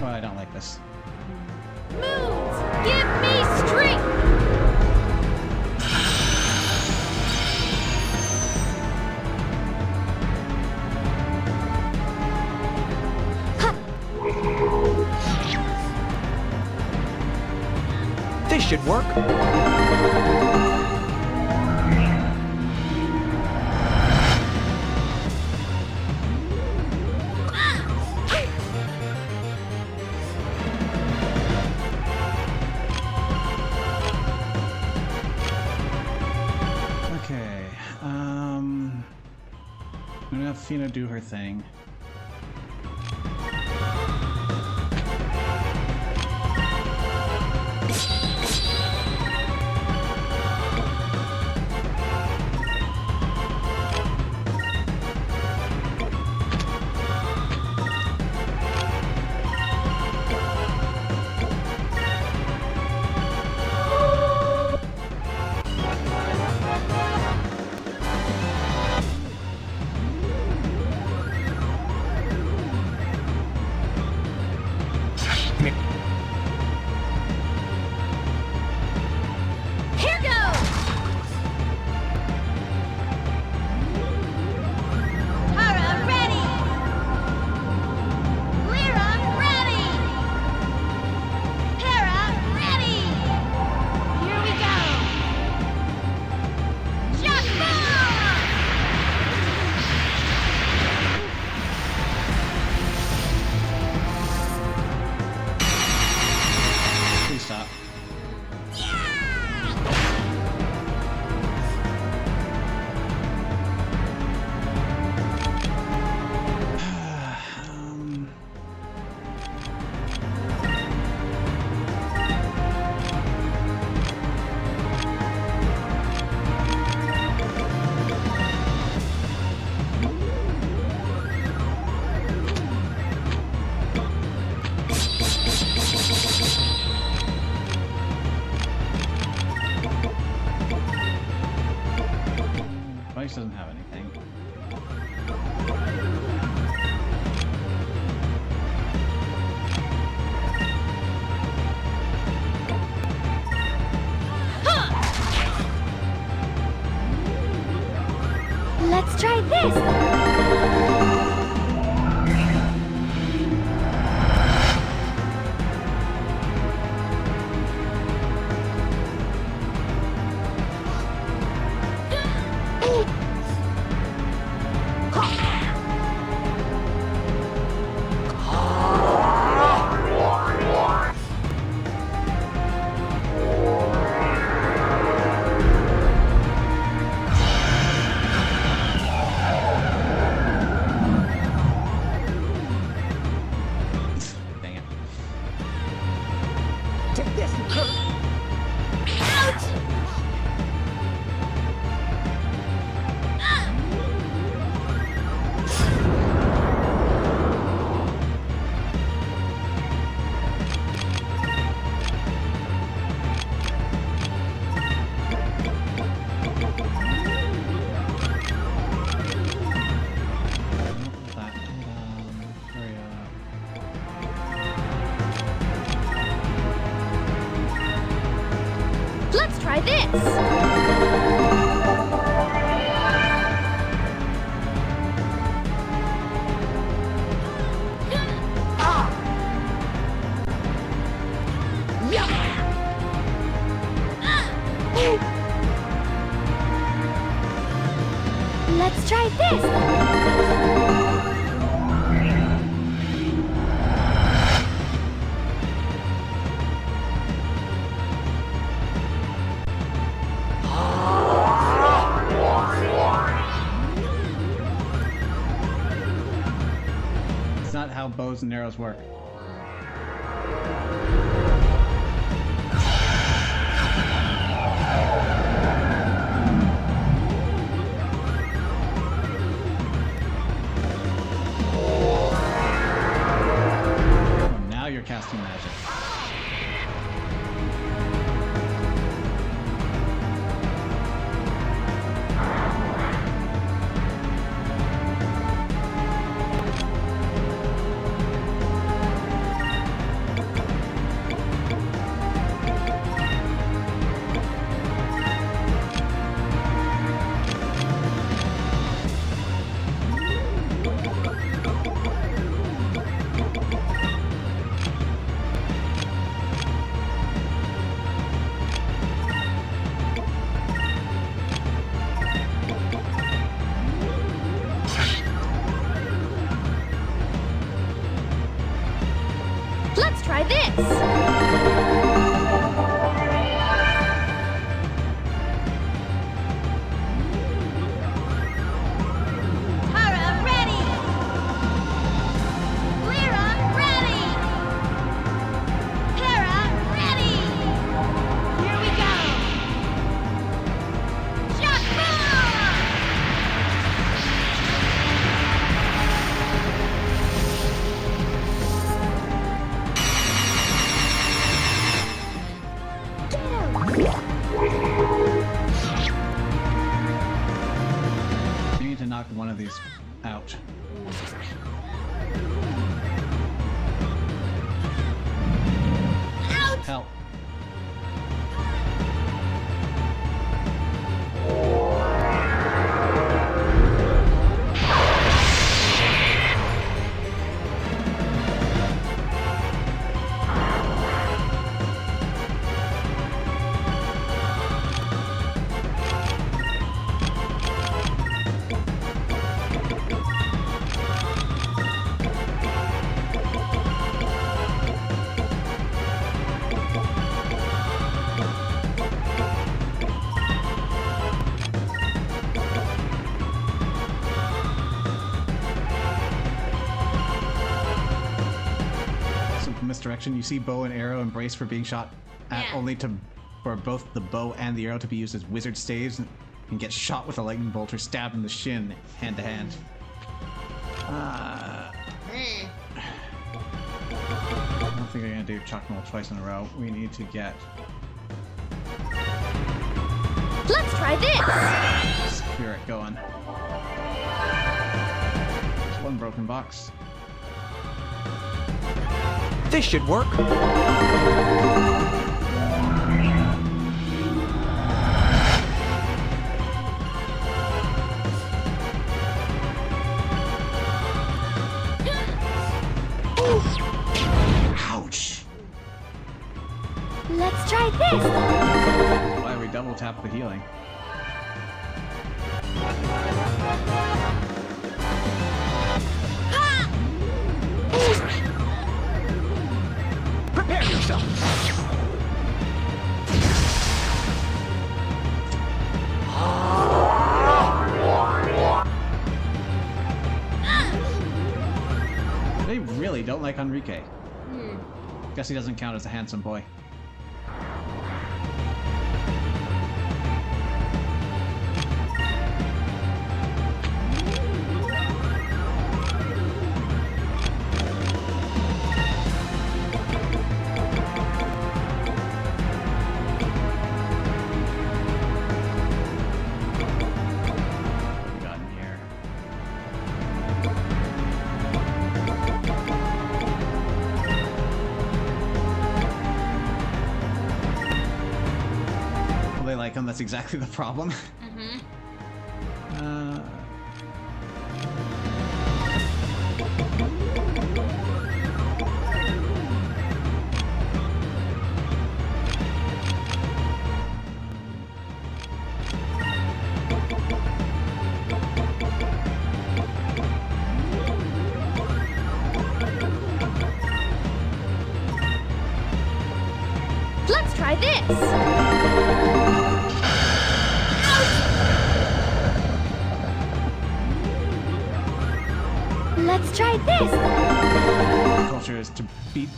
I don't like this. Give me strength! This should work. Okay, I'm gonna have Fina do her thing. Twice doesn't have anything. Let's try this! Dang it. Take this, Kurt! Ouch! That, hurry up. Let's try this! Let's try this! It's not how bows and arrows work. Oh, now you're casting magic. Let's try this! Tara, ready! Lyra, ready! Tara, ready! Here we go! Shot You need to knock one of these out. Help. Misdirection. You see bow and arrow and brace for being shot at, Yeah. only for both the bow and the arrow to be used as wizard staves and get shot with a lightning bolt or stabbed in the shin hand to hand. I don't think I'm gonna do chalk roll twice in a row. We need to get Let's try this! spirit. get going. There's one broken box. This should work. Ouch! Let's try this. Why we double tap the healing? Prepare yourself. They really don't like Enrique. Guess he doesn't count as a handsome boy. What we got in here? Well, they like him. That's exactly the problem. Let's try this. Let's try this. Culture is to beat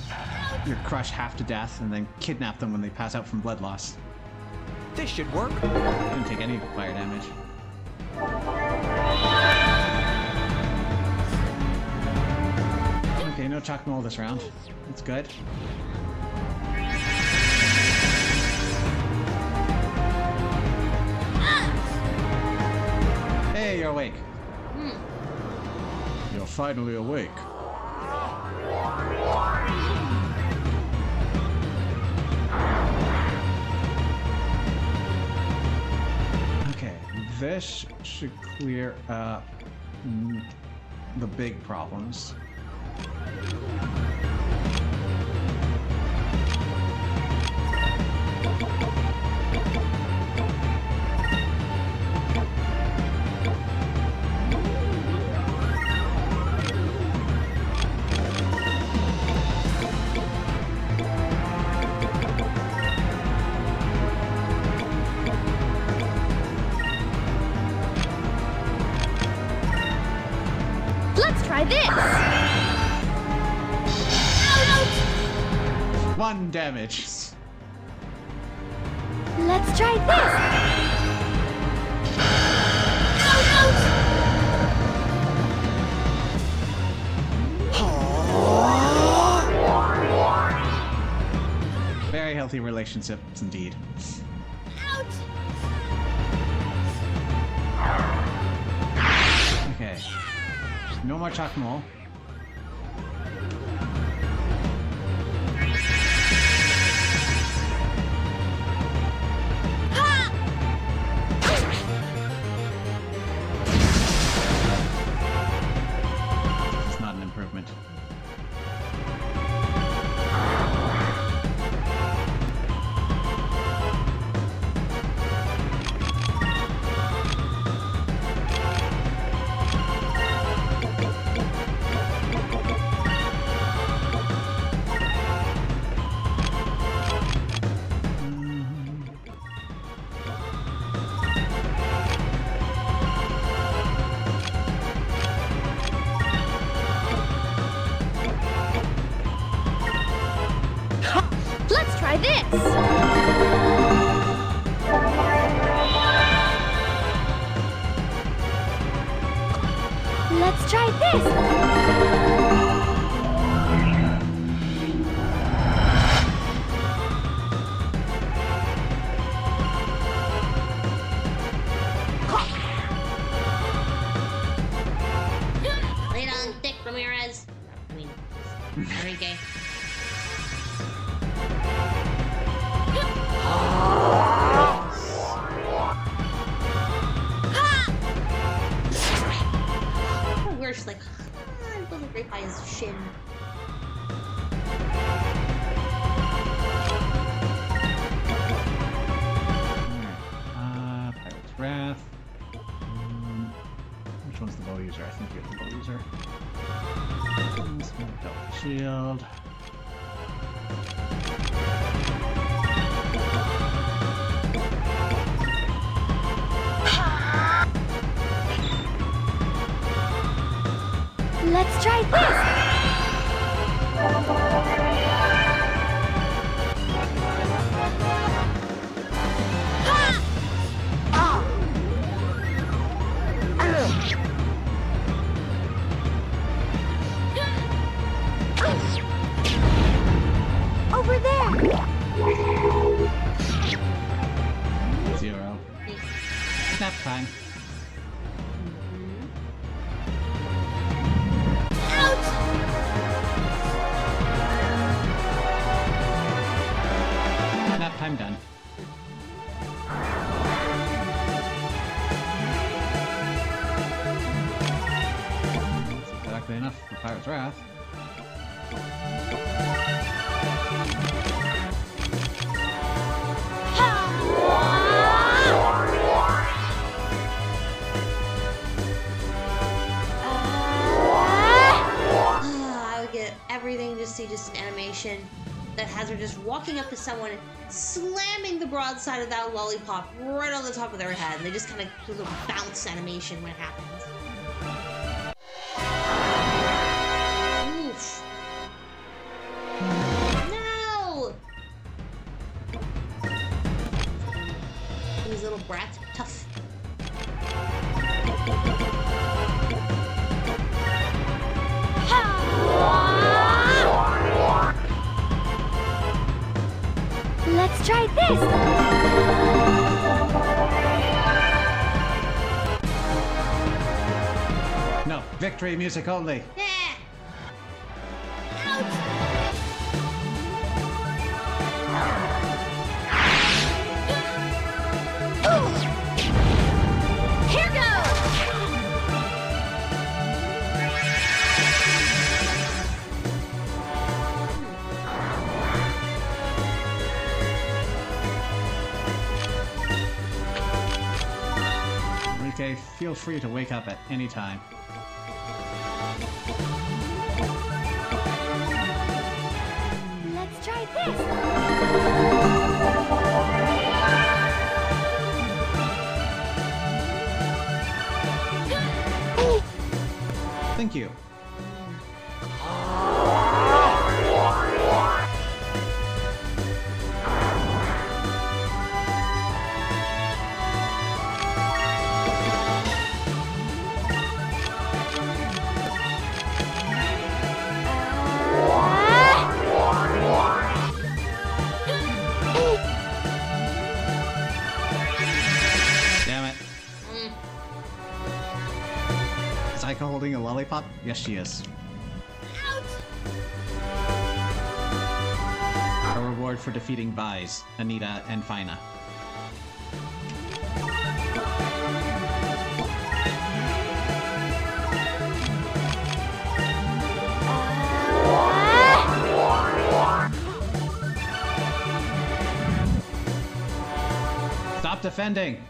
your crush half to death and then kidnap them when they pass out from blood loss. This should work. Didn't take any fire damage. Okay, no chalk mold this round. That's good. Hey, you're awake. You're finally awake. Okay, this should clear up the big problems. Let's try this. One damage. Let's try this. Very healthy relationships indeed. Okay. No more chalk mole. It's not an improvement. Let's try this. Let's try this. Enrique. We're just like, little right by his shin. Pirate's Wrath. Which one's the bow user? I think you're the bow user. Small Delta Shield. Let's try this. Over there. 0. Nap time. Nap time done. That's exactly enough for Pirate's Wrath. I would get everything to see just an animation that has her just walking up to someone, slamming the broadside of that lollipop right on the top of their head. And they just kind of do a little bounce animation when it happens. Oof. No! These little brats are tough. Let's try this. No, victory music only. Yeah! Here goes. Enrique, feel free to wake up at any time. Let's try this. Thank you. Damn it. Is Aika holding a lollipop? Yes, she is. A reward for defeating Vise, Anita, and Fina. Stop defending!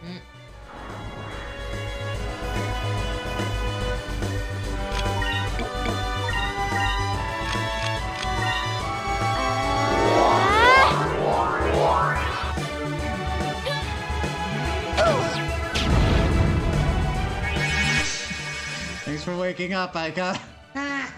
Thanks for waking up, Aika. Ah.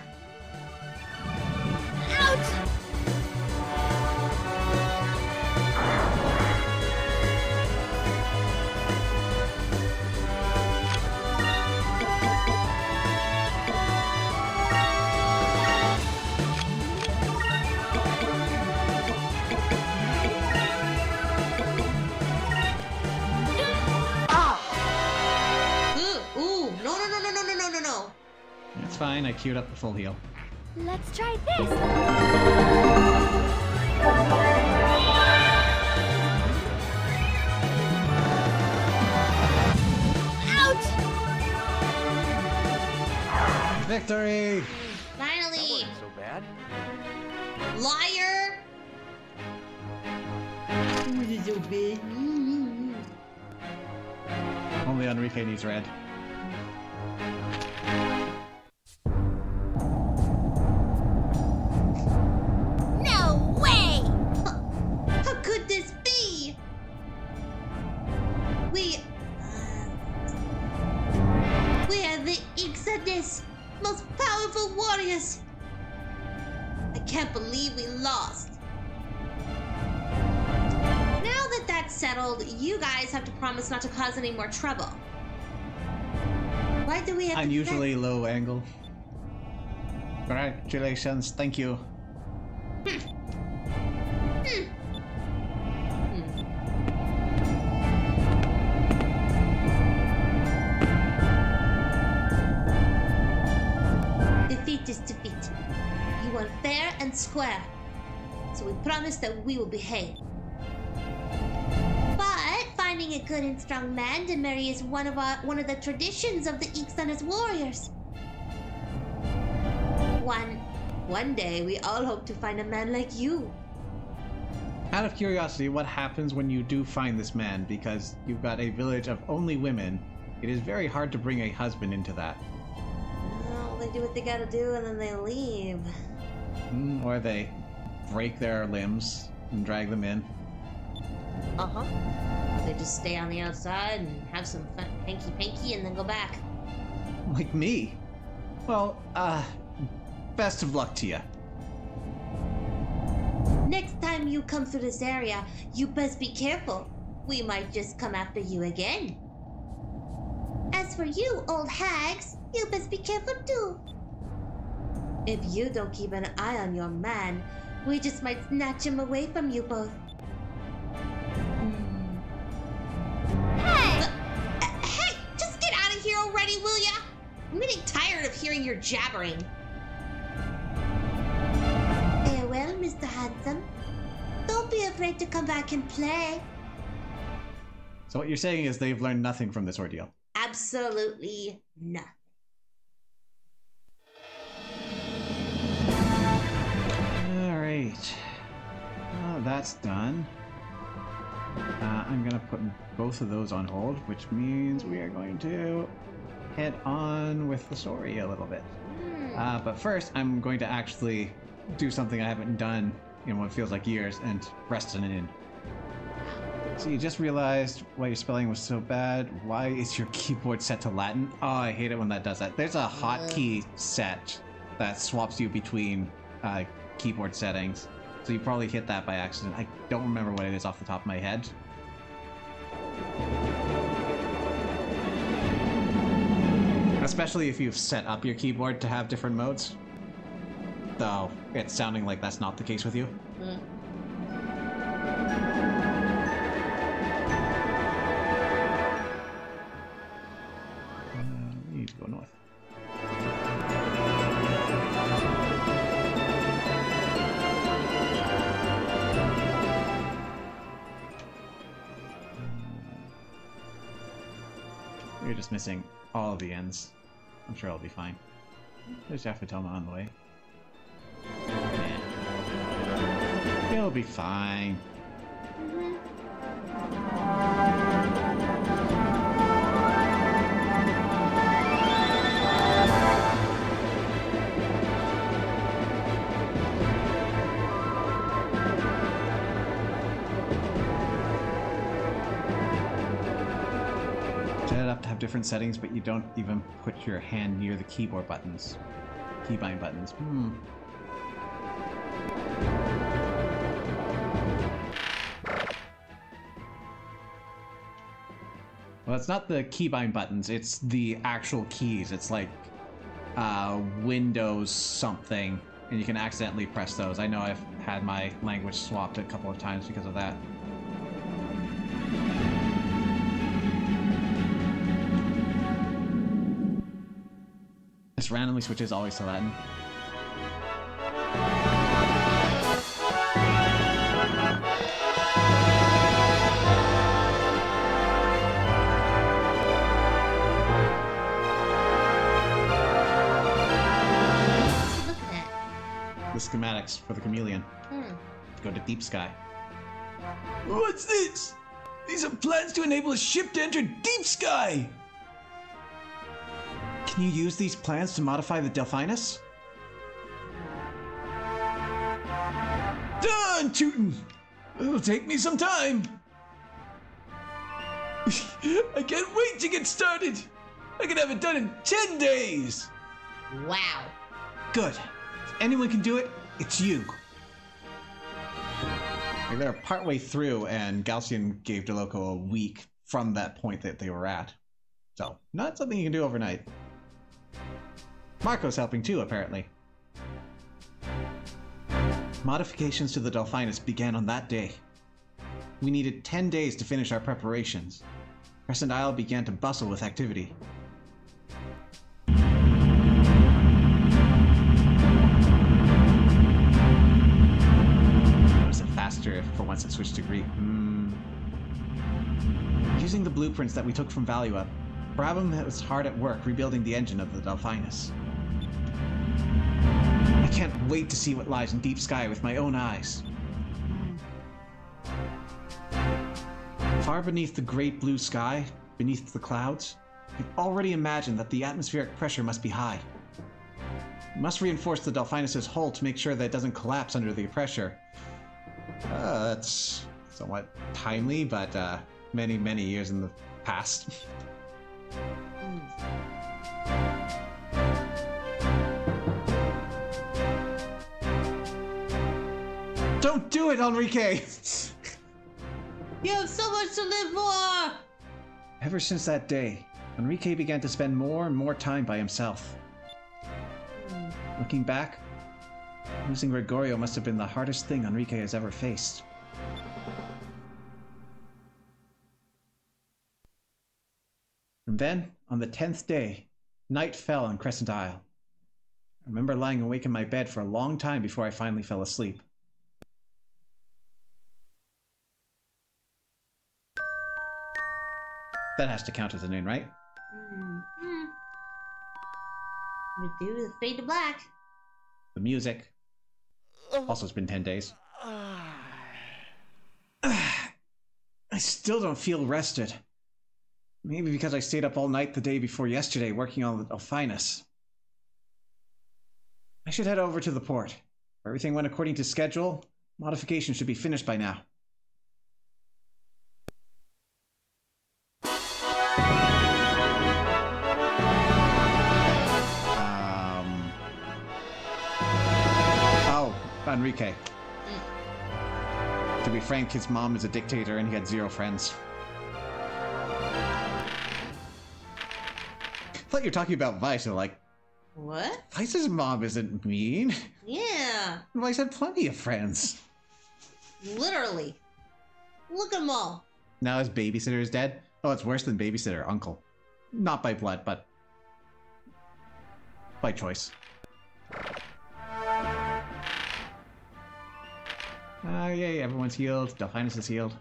It's fine, I queued up the full heal. Let's try this. Ouch! Victory! Finally! So bad. Liar! Was it so big? Only Enrique needs red. No way! How could this be? We are the Ixodes, most powerful warriors. I can't believe we lost. Now that that's settled, you guys have to promise not to cause any more trouble. Why do we have Unusually low angle. Congratulations, thank you. Defeat is defeat. You want fair and square. So we promise that we will behave. But finding a good and strong man to marry is one of the traditions of the Ixodes warriors. One day we all hope to find a man like you. Out of curiosity, what happens when you do find this man? Because you've got a village of only women. It is very hard to bring a husband into that. Well, they do what they gotta do and then they leave. Or they break their limbs and drag them in. They just stay on the outside and have some fun hanky-panky and then go back. Like me. Well, best of luck to you. Next time you come through this area, you best be careful. We might just come after you again. As for you, old hags, you best be careful too. If you don't keep an eye on your man, we just might snatch him away from you both. Hey! Hey, just get out of here already, will ya? I'm getting tired of hearing your jabbering. Farewell, Mr. Handsome. Don't be afraid to come back and play. So what you're saying is they've learned nothing from this ordeal. Absolutely nothing. Alright. That's done. I'm gonna put both of those on hold, which means we are going to head on with the story a little bit. But first, I'm going to actually do something I haven't done in what feels like years and rest an inn. So you just realized why your spelling was so bad. Why is your keyboard set to Latin? Oh, I hate it when that does that. There's a hotkey set that swaps you between keyboard settings. So you probably hit that by accident. I don't remember what it is off the top of my head. Especially if you've set up your keyboard to have different modes. Though, it's sounding like that's not the case with you. We need to go north. We're just missing all of the ends. I'm sure I'll be fine. There's Yafatoma on the way. Yeah. He'll be fine. Set it up to have different settings, but you don't even put your hand near the keyboard buttons. Keybind buttons. Well, it's not the keybind buttons, it's the actual keys. It's like Windows something, and you can accidentally press those. I know I've had my language swapped a couple of times because of that. This randomly switches always to Latin. schematics for the chameleon. Go to Deep Sky. What's this? These are plans to enable a ship to enter Deep Sky! Can you use these plans to modify the Delphinus? Done, Tootin'! It'll take me some time. I can't wait to get started! I can have it done in 10 days! Wow. Good. If anyone can do it, it's you. They're partway through, and Galcian gave DeLoco a week from that point that they were at. So, not something you can do overnight. Marco's helping too, apparently. Modifications to the Delphinus began on that day. We needed 10 days to finish our preparations. Crescent Isle began to bustle with activity. Was it faster if for once it switched to Greek? Using the blueprints that we took from Valua, Brabham was hard at work rebuilding the engine of the Delphinus. I can't wait to see what lies in Deep Sky with my own eyes. Far beneath the great blue sky, beneath the clouds, I can already imagine that the atmospheric pressure must be high. We must reinforce the Delphinus' hull to make sure that it doesn't collapse under the pressure. That's somewhat timely, but many, many years in the past. Don't do it, Enrique! You have so much to live for! Ever since that day, Enrique began to spend more and more time by himself. Looking back, losing Gregorio must have been the hardest thing Enrique has ever faced. And then, on the 10th day, night fell on Crescent Isle. I remember lying awake in my bed for a long time before I finally fell asleep. That has to count as an in, right? We do the fade to black. The music. Also, it's been 10 days. I still don't feel rested. Maybe because I stayed up all night the day before yesterday working on the Delphinus. I should head over to the port. If everything went according to schedule, modification should be finished by now. Enrique. To be frank, his mom is a dictator and he had 0 friends. I thought you were talking about Vice, and like, What? Vice's mom isn't mean. Yeah. Vice had plenty of friends. Literally. Look at them all. Now his babysitter is dead? Oh, it's worse than babysitter, uncle. Not by blood, but by choice. Yay, everyone's healed. Delphinus is healed.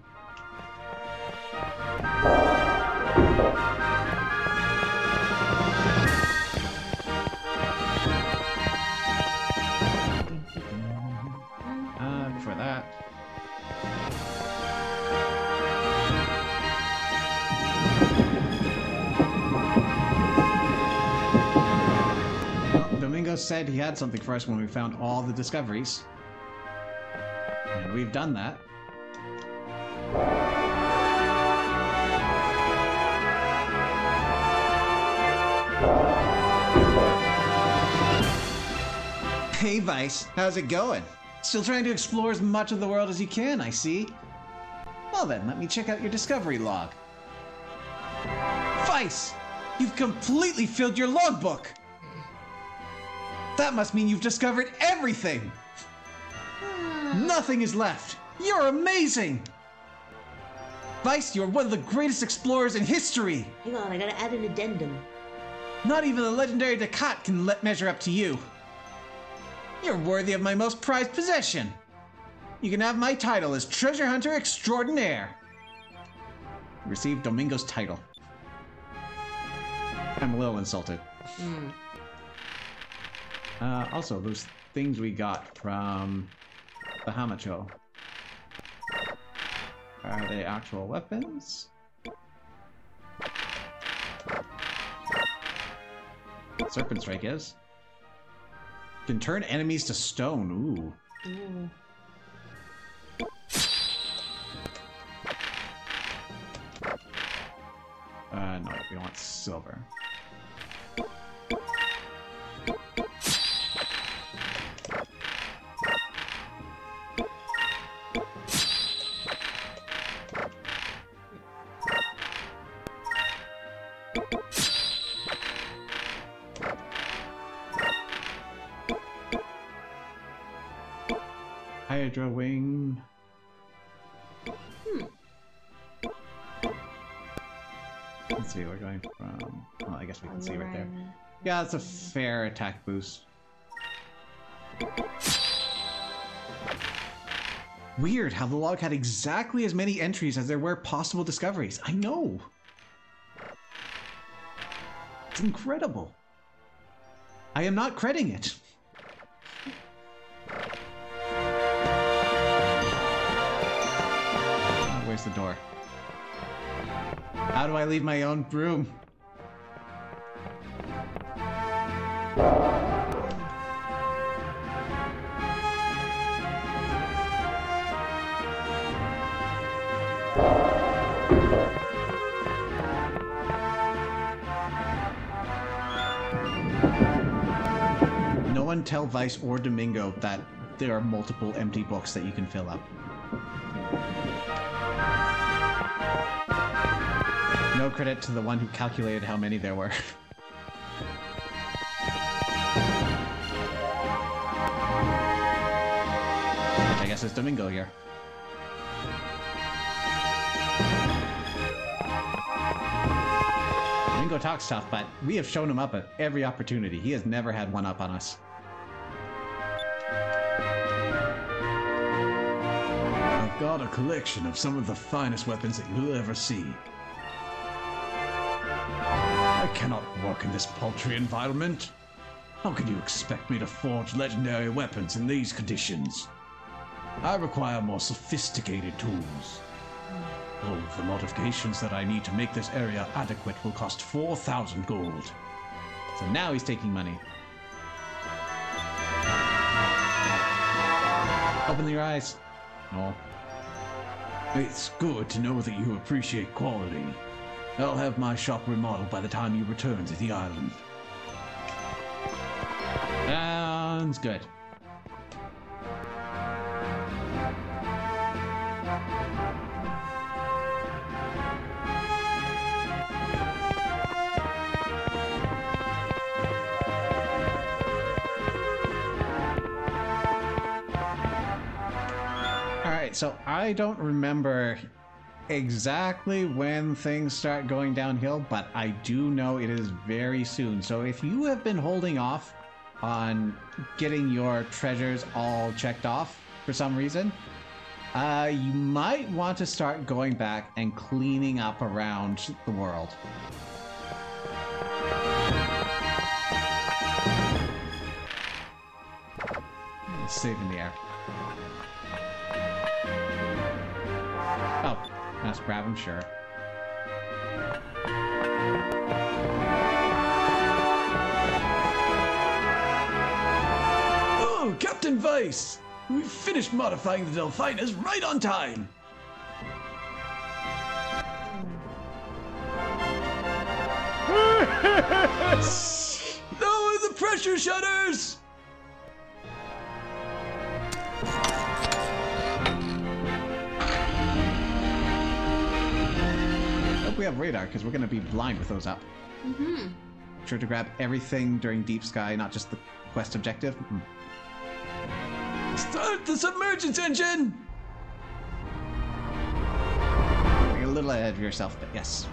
Before that. Well, Domingo said he had something for us when we found all the discoveries. And we've done that. Hey Vice, how's it going? Still trying to explore as much of the world as you can, I see. Well then, let me check out your discovery log. Vice! You've completely filled your logbook! That must mean you've discovered everything! Nothing is left! You're amazing! Vice, you're one of the greatest explorers in history! Hang on, I gotta add an addendum. Not even the legendary Descartes can measure up to you. You're worthy of my most prized possession. You can have my title as Treasure Hunter Extraordinaire. Receive Domingo's title. I'm a little insulted. Also, those things we got from the Hamacho. Are they actual weapons? Serpent Strike is. Can turn enemies to stone. Ooh. Ooh. No, we want silver. Hydra Wing. Let's see, we're going from... Well, I guess we can see right there. Yeah, it's a fair attack boost. Weird how the log had exactly as many entries as there were possible discoveries. I know! It's incredible. I am not crediting it. Oh, where's the door? How do I leave my own room? No one tell Vice or Domingo that there are multiple empty books that you can fill up. No credit to the one who calculated how many there were. I guess it's Domingo here. Domingo talks tough, but we have shown him up at every opportunity. He has never had one up on us. I've got a collection of some of the finest weapons that you'll ever see. I cannot work in this paltry environment. How can you expect me to forge legendary weapons in these conditions? I require more sophisticated tools. All of the modifications that I need to make this area adequate will cost 4,000 gold. So now he's taking money. Open your eyes. No. It's good to know that you appreciate quality. I'll have my shop remodeled by the time you return to the island. Sounds good. Alright, so I don't remember exactly when things start going downhill, but I do know it is very soon. So if you have been holding off on getting your treasures all checked off for some reason, you might want to start going back and cleaning up around the world. Save in the air. Oh, let's grab him, sure. Oh, Captain Vice! We finished modifying the Delphinus right on time! Lower the pressure shutters! Hope we have radar, because we're going to be blind with those up. Mm-hmm. Sure to grab everything during Deep Sky, not just the quest objective. Start the submergence engine! You're a little ahead of yourself, but yes.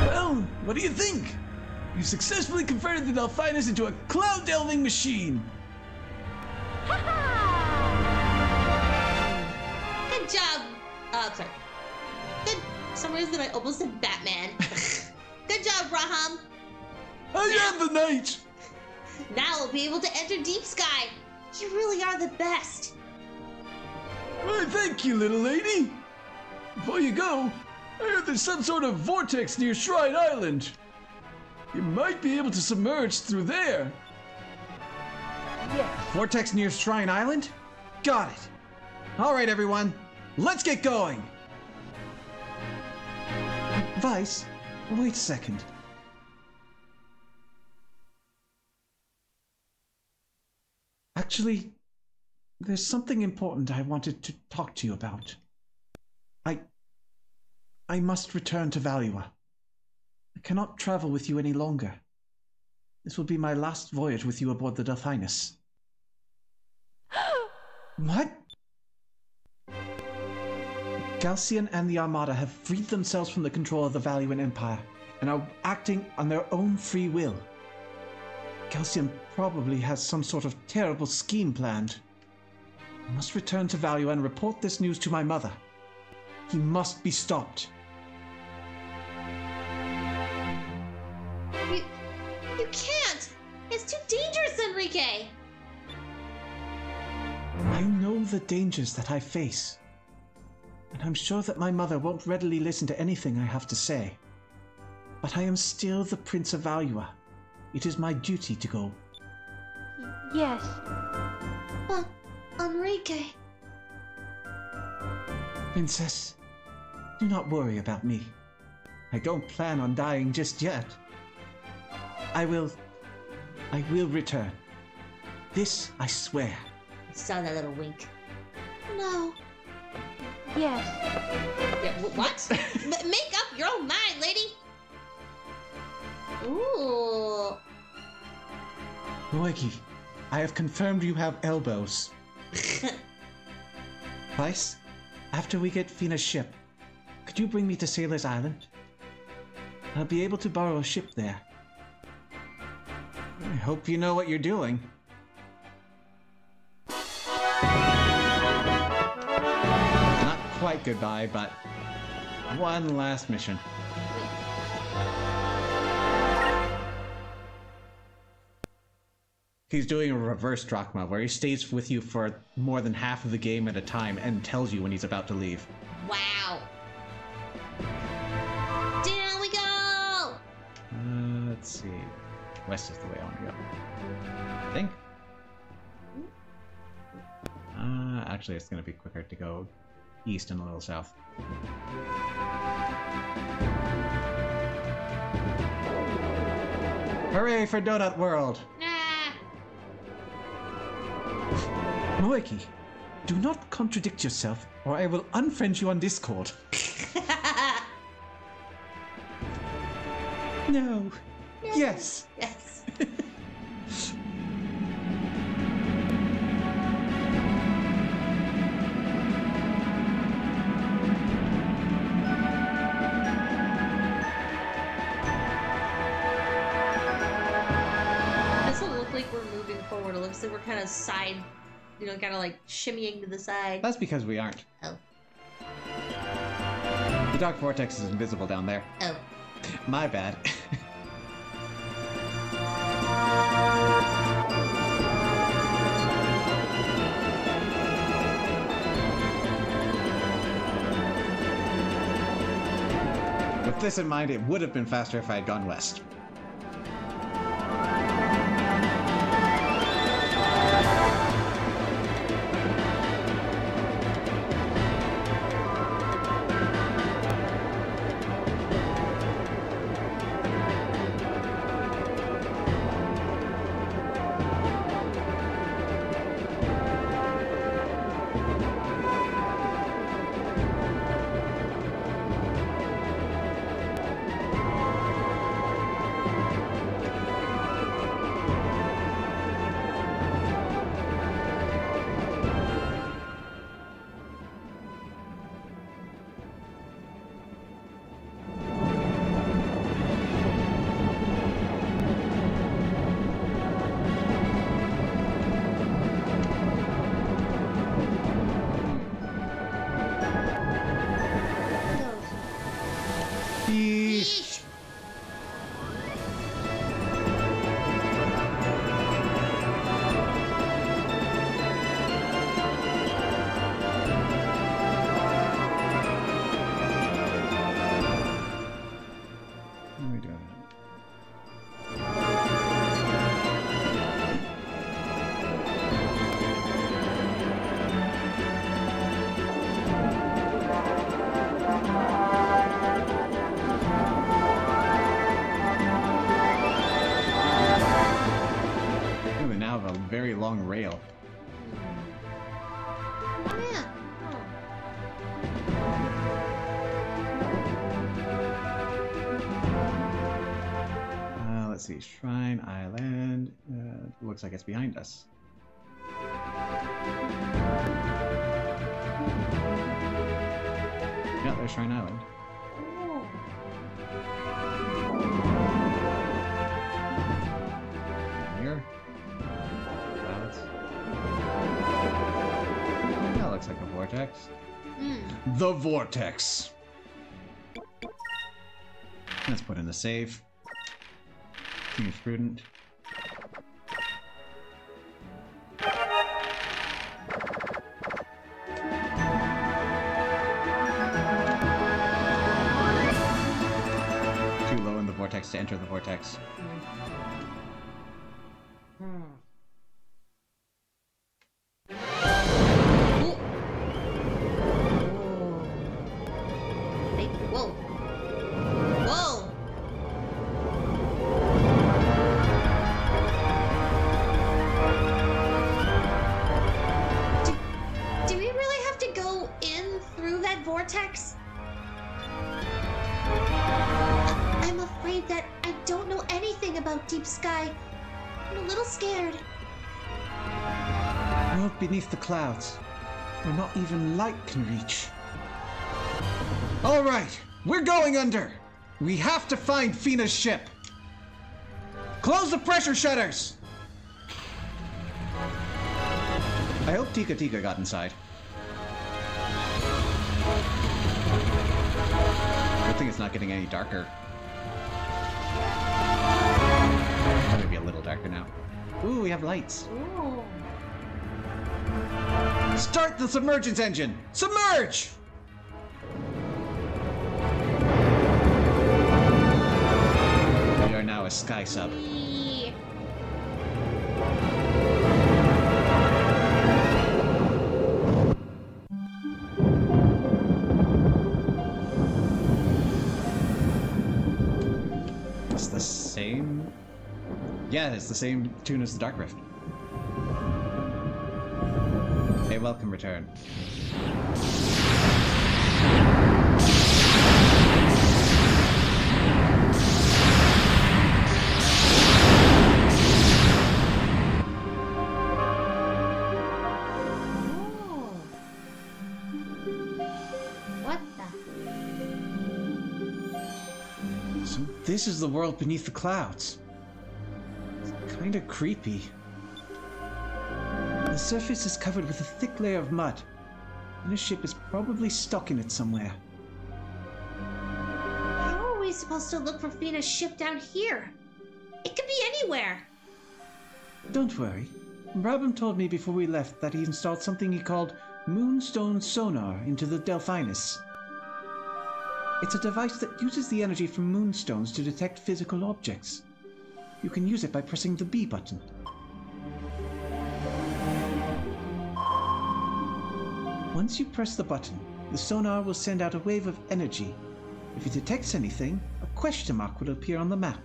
Well, what do you think? You successfully converted the Delphinus into a cloud delving machine! Good job. Sorry. Good. For some reason, I almost said Batman. Good job, Raham. I am the knight! Now we'll be able to enter Deep Sky. You really are the best. Why, thank you, little lady. Before you go, I heard there's some sort of vortex near Shrine Island. You might be able to submerge through there. Vortex near Shrine Island? Got it. All right, everyone. Let's get going. Vice, wait a second. Actually, there's something important I wanted to talk to you about. I must return to Valua. I cannot travel with you any longer. This will be my last voyage with you aboard the Delphinus. What? Galcian and the Armada have freed themselves from the control of the Valuan Empire and are acting on their own free will. Galcian probably has some sort of terrible scheme planned. I must return to Valua and report this news to my mother. He must be stopped. You can't! It's too dangerous, Enrique! I know the dangers that I face, and I'm sure that my mother won't readily listen to anything I have to say. But I am still the Prince of Valua. It is my duty to go. Yes. But, Enrique... Princess, do not worry about me. I don't plan on dying just yet. I will return. This I swear. I saw that little wink. No. Yes. Yeah, what? Make up your own mind, lady! Ooh. Moegi, I have confirmed you have elbows. Vice, after we get Fina's ship, could you bring me to Sailor's Island? I'll be able to borrow a ship there. I hope you know what you're doing. Not quite goodbye, but one last mission. He's doing a reverse drachma where he stays with you for more than half of the game at a time and tells you when he's about to leave. Wow. Down we go! Let's see. West is the way I want to go. I think. Actually, it's going to be quicker to go east and a little south. Hooray for Donut World! Moeki, do not contradict yourself, or I will unfriend you on Discord. No. Yes. Yes. Doesn't look like we're moving forward. It looks like we're kind of side, kind of like shimmying to the side. That's because we aren't. Oh. The dark vortex is invisible down there. Oh. My bad. With this in mind, it would have been faster if I had gone west. very long rail. Oh, yeah. Let's see. Shrine Island. Looks like it's behind us. Yeah, there's Shrine Island. Oh. Here. Clouds. That looks like a vortex. The vortex! Let's put in the save. Seems prudent. Too low in the vortex to enter the vortex. Hey, whoa. Whoa! Do we really have to go in through that vortex? I'm afraid that I don't know anything about Deep Sky. I'm a little scared. World beneath the clouds, where not even light can reach. All right, we're going under. We have to find Fina's ship. Close the pressure shutters. I hope Tika Tika got inside. Good thing it's not getting any darker. Maybe a little darker now. Ooh, we have lights. Ooh. Start the submergence engine! Submerge! We are now a sky sub. Eee. It's the same... Yeah, it's the same tune as the Dark Rift. A welcome return. Oh. What the? So this is the world beneath the clouds. It's kinda creepy. The surface is covered with a thick layer of mud, and a ship is probably stuck in it somewhere. How are we supposed to look for Fina's ship down here? It could be anywhere. Don't worry. Brabham told me before we left that he installed something he called Moonstone Sonar into the Delphinus. It's a device that uses the energy from moonstones to detect physical objects. You can use it by pressing the B button. Once you press the button, the sonar will send out a wave of energy. If it detects anything, a question mark will appear on the map.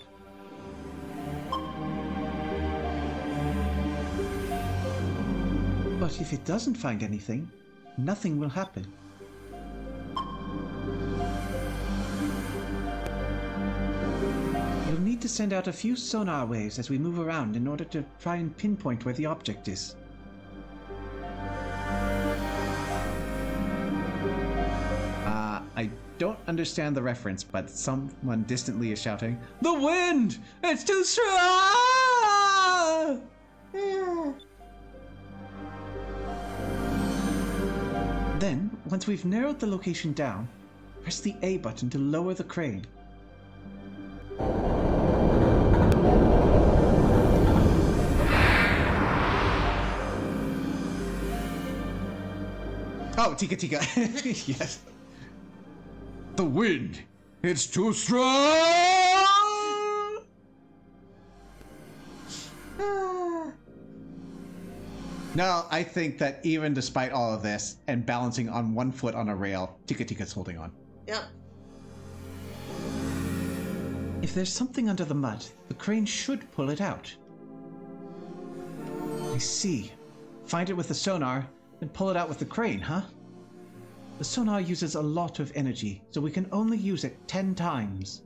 But if it doesn't find anything, nothing will happen. You'll need to send out a few sonar waves as we move around in order to try and pinpoint where the object is. I don't understand the reference, but someone distantly is shouting, "The wind! It's too strong!" Then, once we've narrowed the location down, press the A button to lower the crane. Oh, Tika Tika. Yes. The wind! It's too strong! No, I think that even despite all of this, and balancing on one foot on a rail, Tika Tika's holding on. Yep. If there's something under the mud, the crane should pull it out. see. Find it with the sonar, and pull it out with the crane, huh? The sonar uses a lot of energy, so we can only use it 10 times.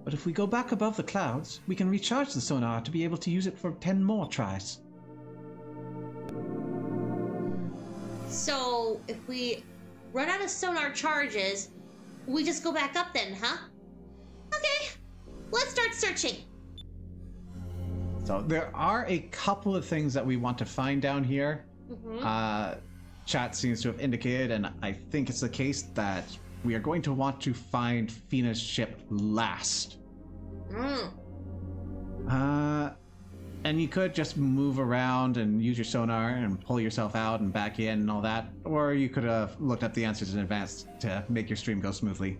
But if we go back above the clouds, we can recharge the sonar to be able to use it for 10 more tries. So, if we run out of sonar charges, we just go back up then, huh? Okay, let's start searching. So there are a couple of things that we want to find down here. Chat seems to have indicated, and I think it's the case, that we are going to want to find Fina's ship last. And you could just move around and use your sonar and pull yourself out and back in and all that. Or you could have looked up the answers in advance to make your stream go smoothly.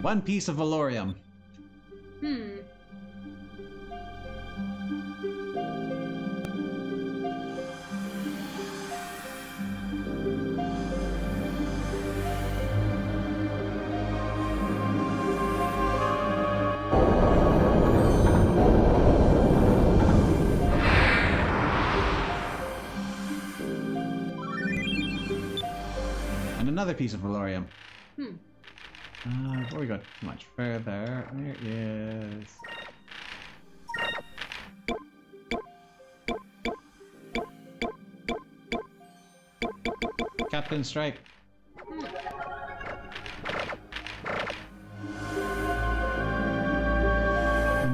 One piece of valorium. And another piece of valorium. Before we go too much further, there is... Captain Stripe.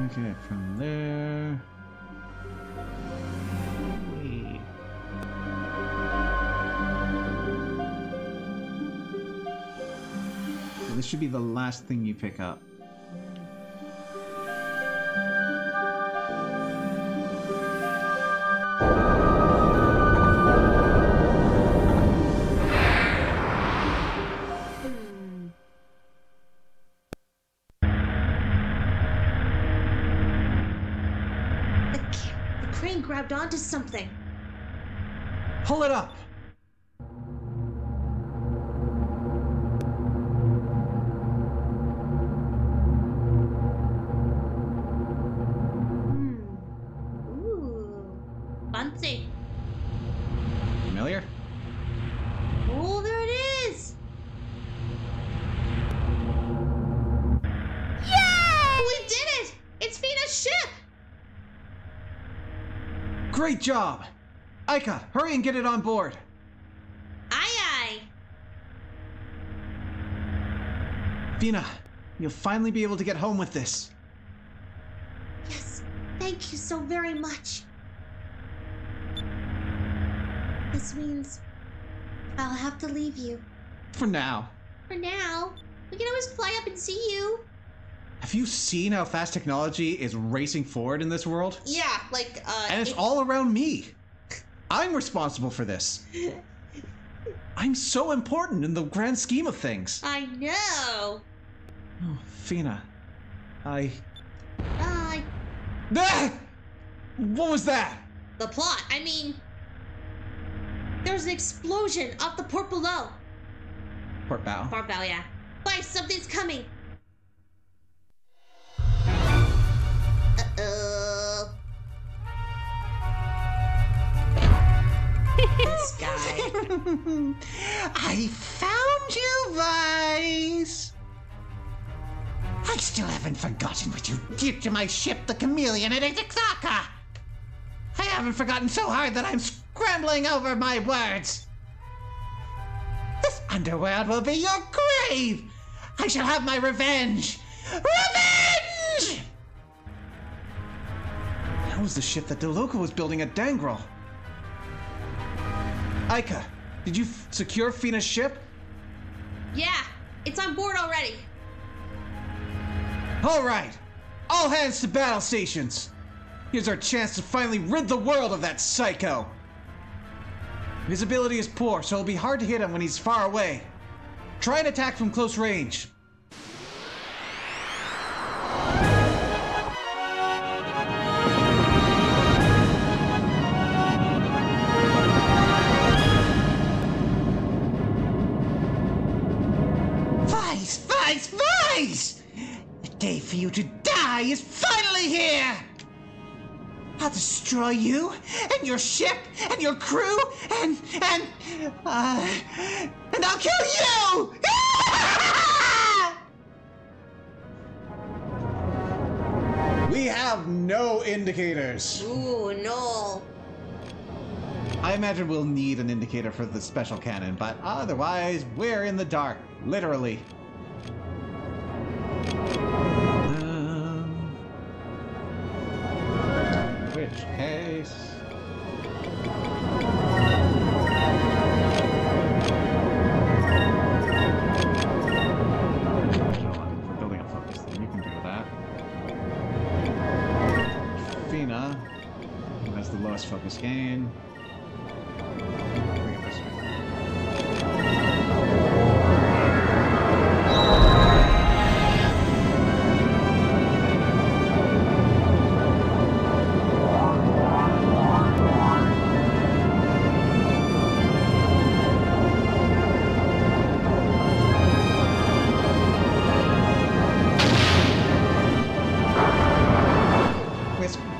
Okay, from there... This should be the last thing you pick up. The crane grabbed onto something. Pull it up! Fancy. Familiar? Oh, there it is! Yay! We did it! It's Fina's ship! Great job! Aika, hurry and get it on board! Aye aye! Fina, you'll finally be able to get home with this. Yes, thank you so very much. This means I'll have to leave you. For now. For now, we can always fly up and see you. Have you seen how fast technology is racing forward in this world? Yeah, like, And it's all around me. I'm responsible for this. I'm so important in the grand scheme of things. I know. Oh, Fina. I... Ah! What was that? The plot, I mean... There's an explosion off the port below. Port bow. Port bow, yeah. Bye, something's coming. Uh-oh. This guy. I found you, Vice! I still haven't forgotten what you did to my ship, the Chameleon at Ixaka! I haven't forgotten so hard that I'm scrambling over my words. This underworld will be your grave! I shall have my revenge! Revenge! That was the ship that DeLoca was building at Dangrel. Aika, did you secure Fina's ship? Yeah, it's on board already. All right, all hands to battle stations. Here's our chance to finally rid the world of that psycho. Visibility is poor, so it'll be hard to hit him when he's far away. Try and attack from close range. Spies! The day for you to die is finally here! I'll destroy you, and your ship, and your crew, and I'll kill you! We have no indicators. Ooh, no. I imagine we'll need an indicator for the special cannon, but otherwise, we're in the dark. Literally. Which case... We're building a focus thing. You can do that. Fina, who has the lowest focus gain. Bring it this way.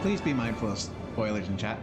Please be mindful of spoilers in chat.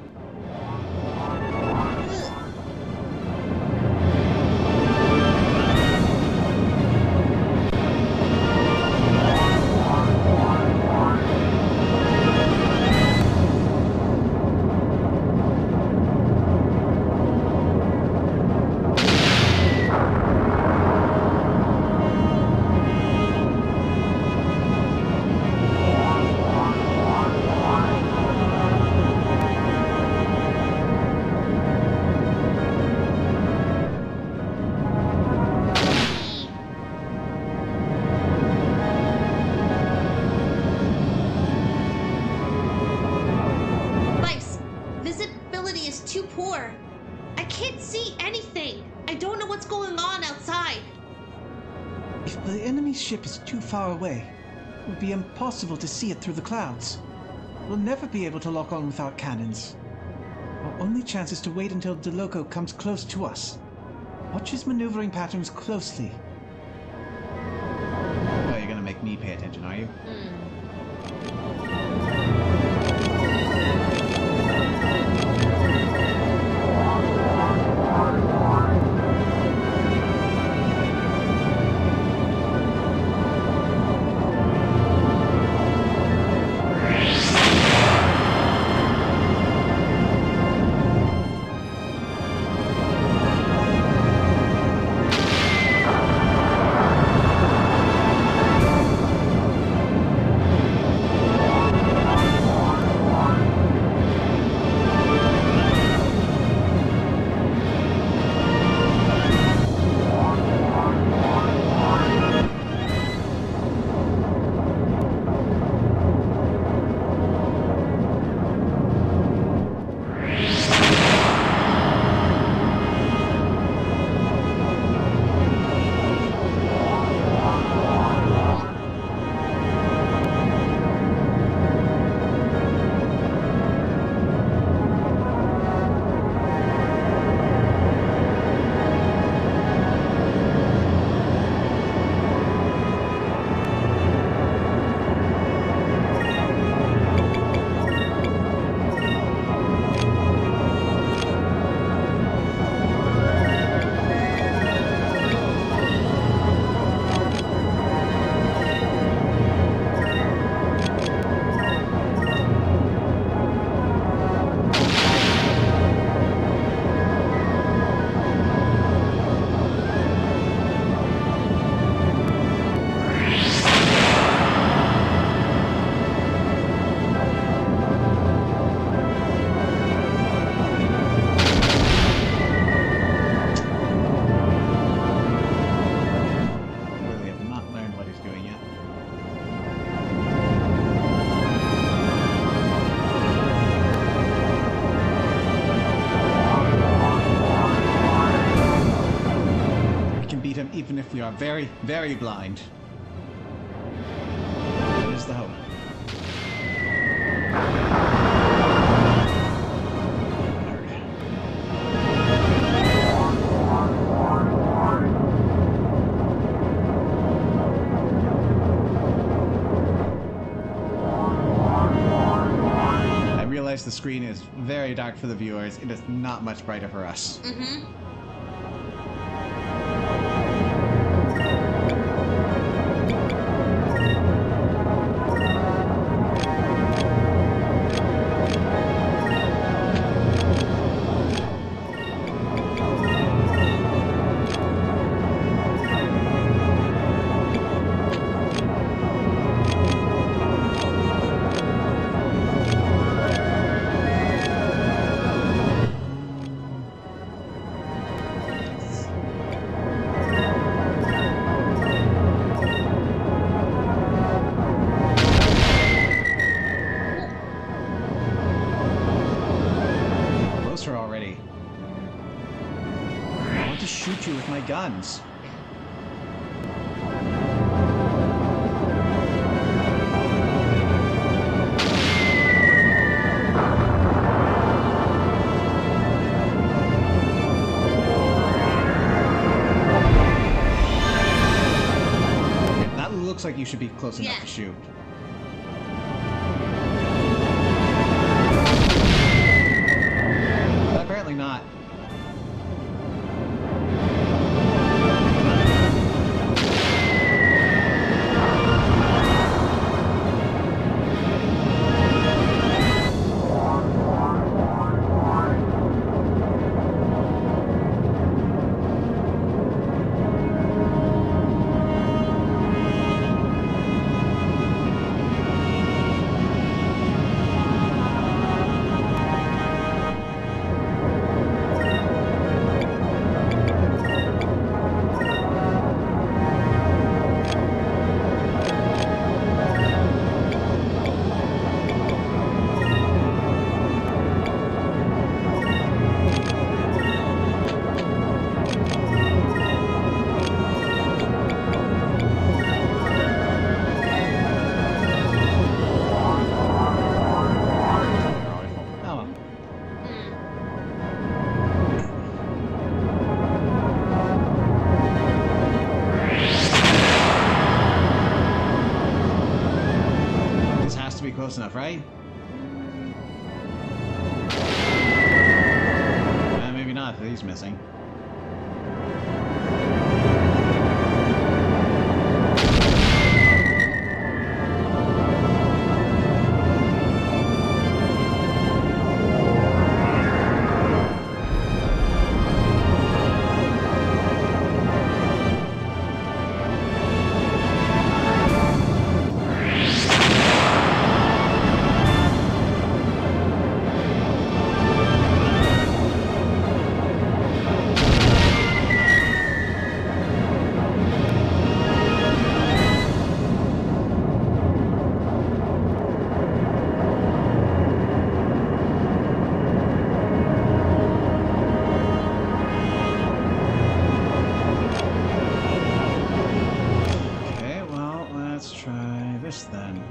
Vice, visibility is too poor. I can't see anything. I don't know what's going on outside. If the enemy ship is too far away, it would be impossible to see it through the clouds. We'll never be able to lock on without cannons. Our only chance is to wait until DeLoco comes close to us. Watch his maneuvering patterns closely. Oh, you're gonna make me pay attention, are you? Even if we are very, very blind. Here's the hope. screen is very dark for the viewers. It is not much brighter for us. Mm-hmm. Closer already. I want to shoot you with my guns. That looks like you should be close enough Yeah. to shoot. But apparently not. Oh well. This has to be close enough, right? Maybe not if he's missing. Okay, well, let's try this then.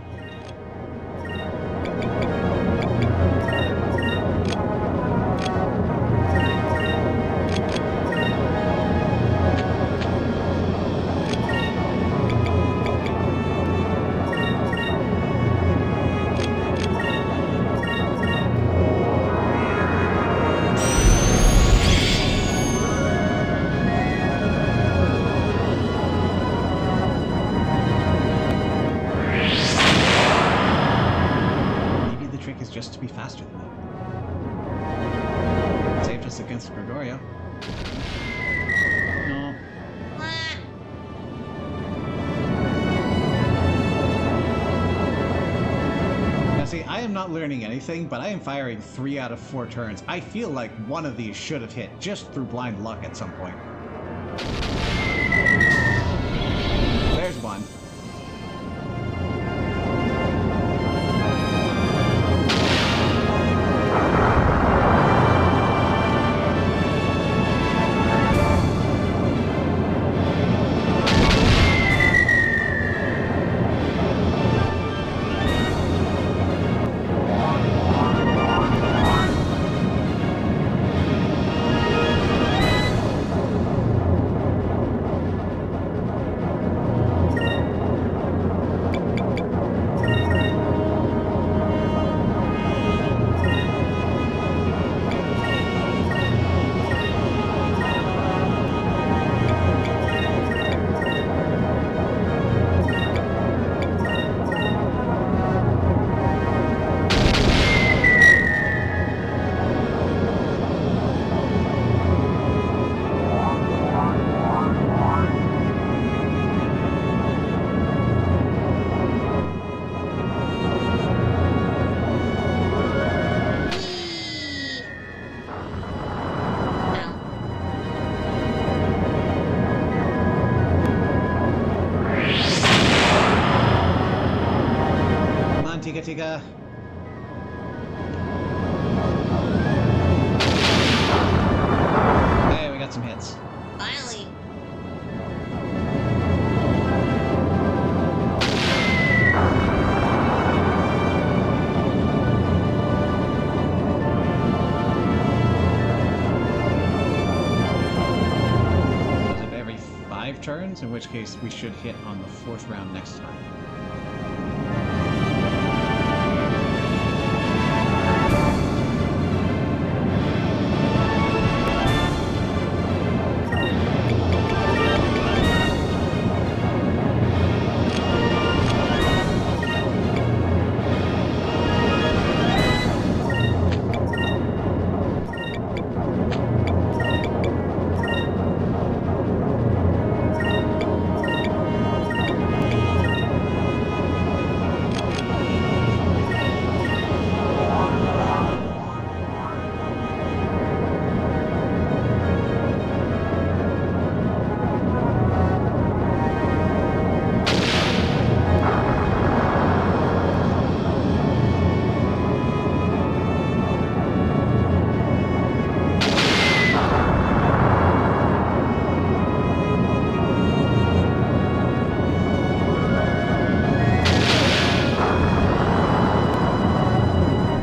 Maybe the trick is just to be faster than that. Saved us against Gregorio. No. Ah. Now see, I am not learning anything, but I am firing 3 out of 4 turns. I feel like one of these should have hit just through blind luck at some point. There's one. Kittiga. Hey, we got some hits. Finally. Is it every 5 turns? In which case we should hit on the 4th round next time.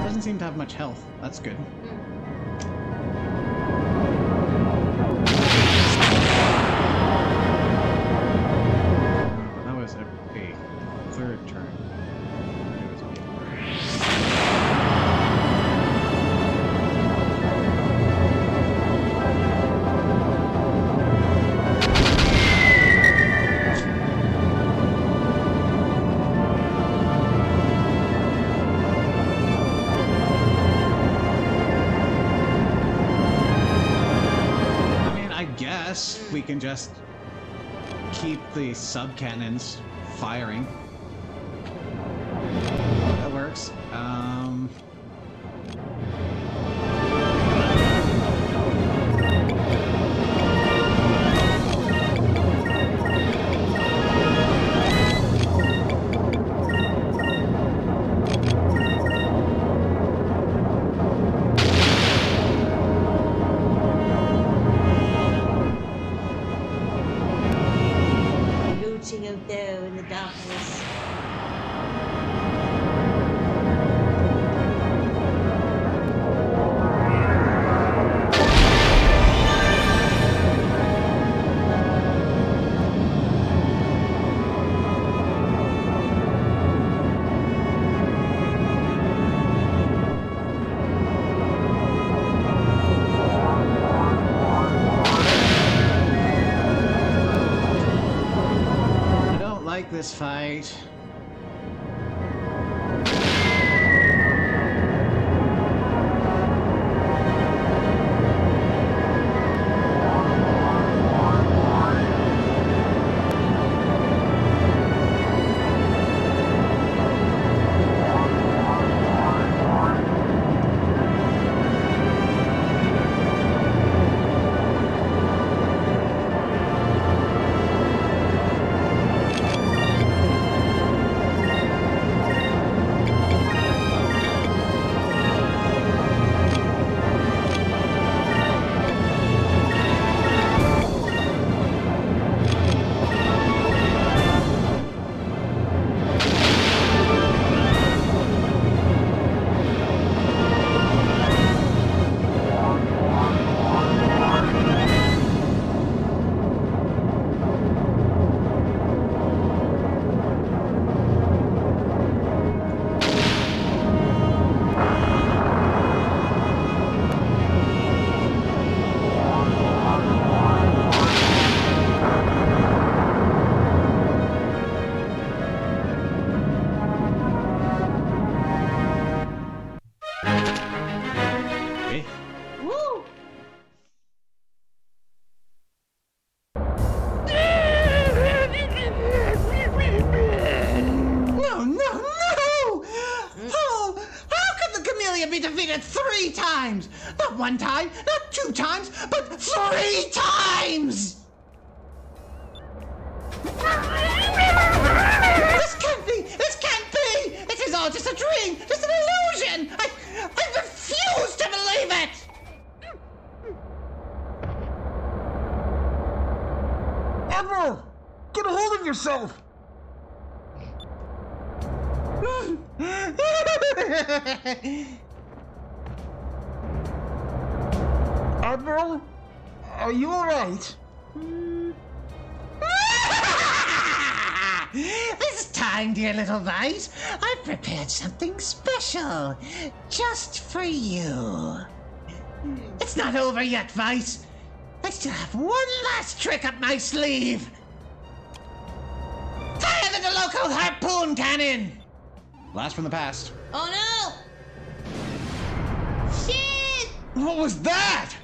Doesn't seem to have much health. That's good. That was a 3rd turn. It was me. I mean, I guess we can just keep the sub-cannons firing. That works. Looting out there in the darkness. I don't like this fight. defeated 3 times! Not 1 time, not 2 times, but 3 times! This can't be! This can't be! It is all just a dream! Admiral! Get a hold of yourself! Admiral? Are you alright? This time, dear little Vice, I've prepared something special. Just for you. It's not over yet, Vice. I still have one last trick up my sleeve. Fire the local harpoon cannon! Blast from the past. Oh no! Shit! What was that?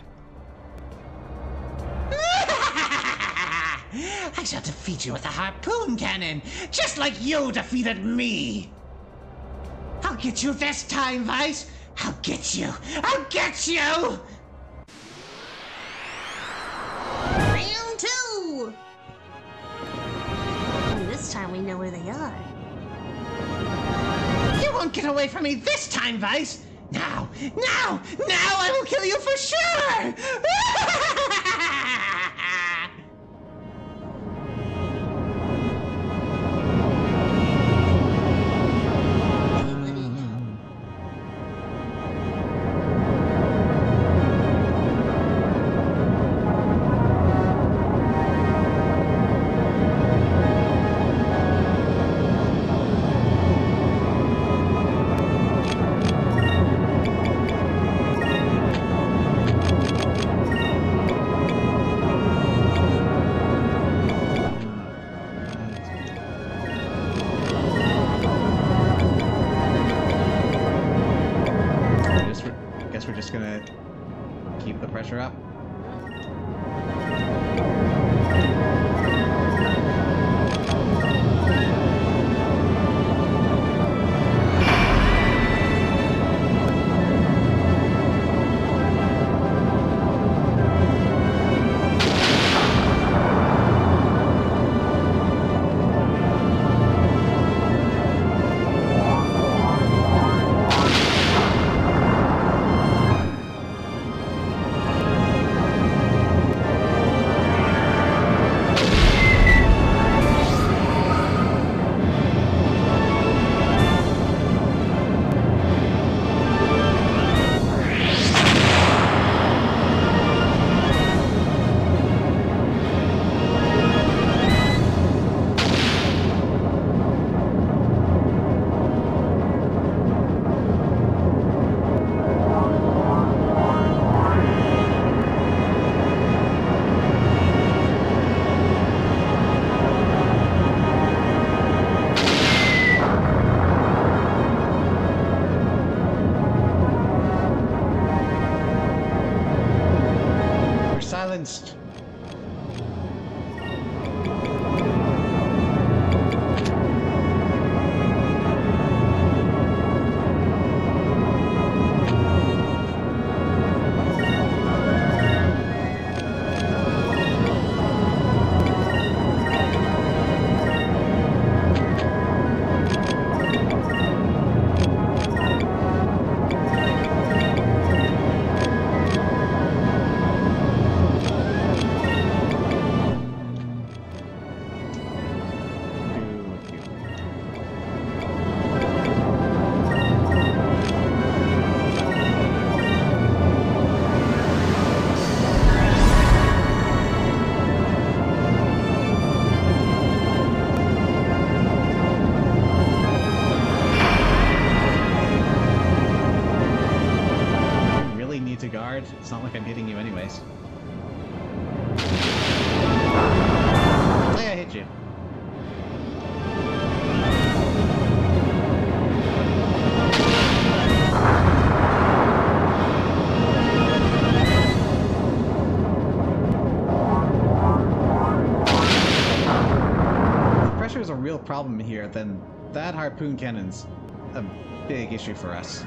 I shall defeat you with a harpoon cannon, just like you defeated me. I'll get you this time, Vice. I'll get you. I'll get you! Round 2! This time we know where they are. You won't get away from me this time, Vice! Now I will kill you for sure! Guess we're just gonna keep the pressure up. Silenced. It's not like I'm hitting you anyways. Hey, I hit you. If pressure is a real problem here, then that harpoon cannon's a big issue for us.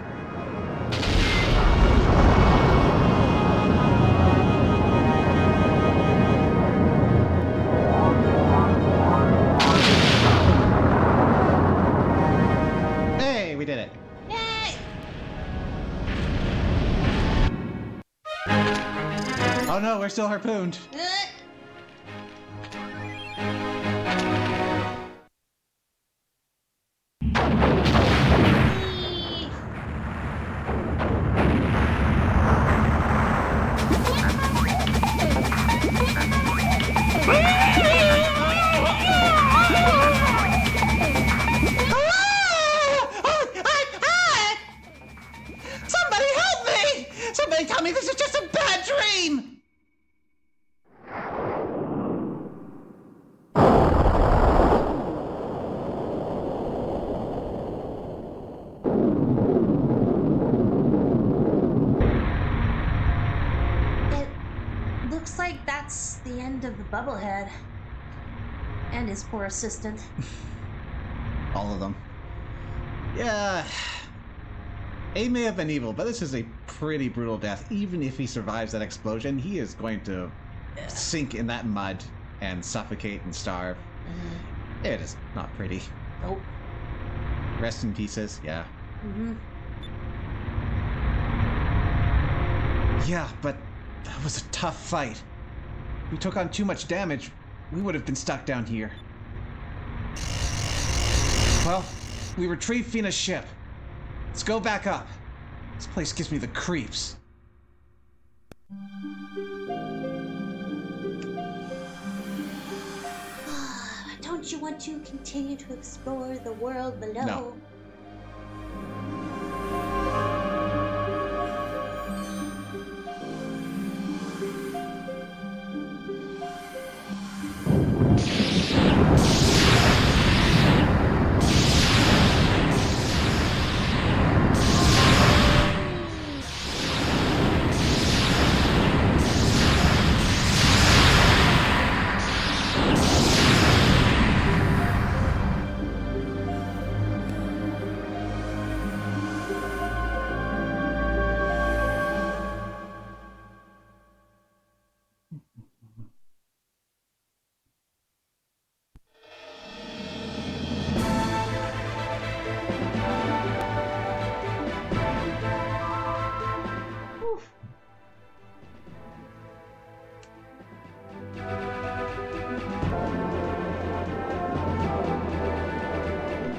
We did it. Yay! Oh no, we're still harpooned. Looks like that's the end of the Bubblehead. And his poor assistant. All of them. Yeah. A may have been evil, but this is a pretty brutal death. Even if he survives that explosion, he is going to sink in that mud and suffocate and starve. It is not pretty. Nope. Rest in pieces, yeah. Yeah, but that was a tough fight. We took on too much damage. We would have been stuck down here. Well, we retrieved Fina's ship. Let's go back up. This place gives me the creeps. Don't you want to continue to explore the world below? No.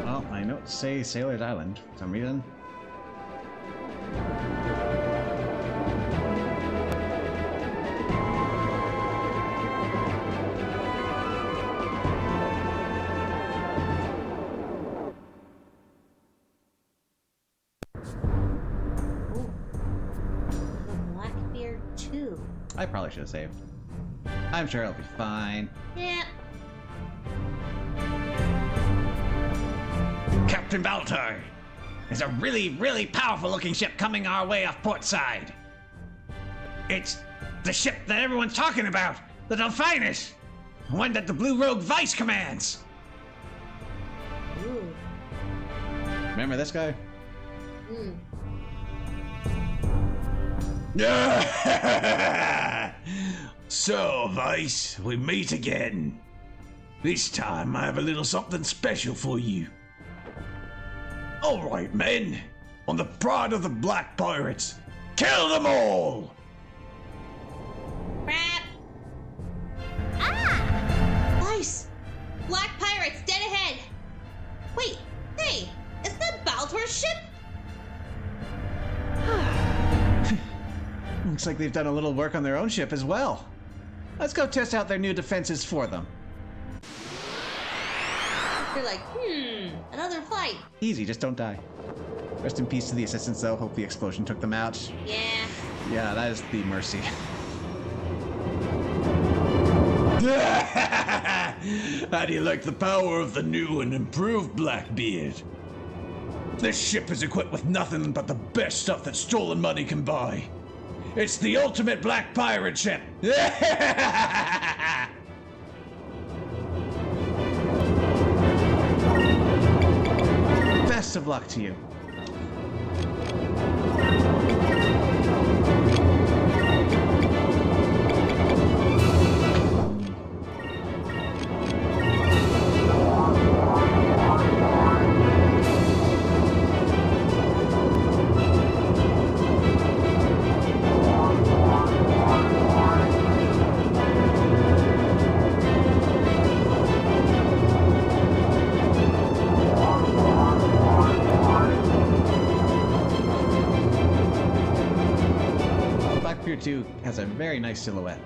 Well, my notes say Sailor's Island for some reason. Blackbeard 2. I probably should have saved. I'm sure it'll be fine. Yeah. Captain Baltar, there's a really powerful looking ship coming our way off port side. It's the ship that everyone's talking about, the Delphinus, the one that the Blue Rogue Vice commands. Ooh. Remember this guy? So, Vice, we meet again. This time I have a little something special for you. All right, men. On the pride of the Black Pirates, kill them all! Crap! Nice! Black pirates dead ahead! Wait, hey, is that Baltor's ship? Looks like they've done a little work on their own ship as well. Let's go test out their new defenses for them. They're like, another fight. Easy, just don't die. Rest in peace to the assistants, though. Hope the explosion took them out. Yeah. Yeah, that is the mercy. How do you like the power of the new and improved Blackbeard? This ship is equipped with nothing but the best stuff that stolen money can buy. It's the ultimate black pirate ship. Best of luck to you. Blackbeard 2 has a very nice silhouette.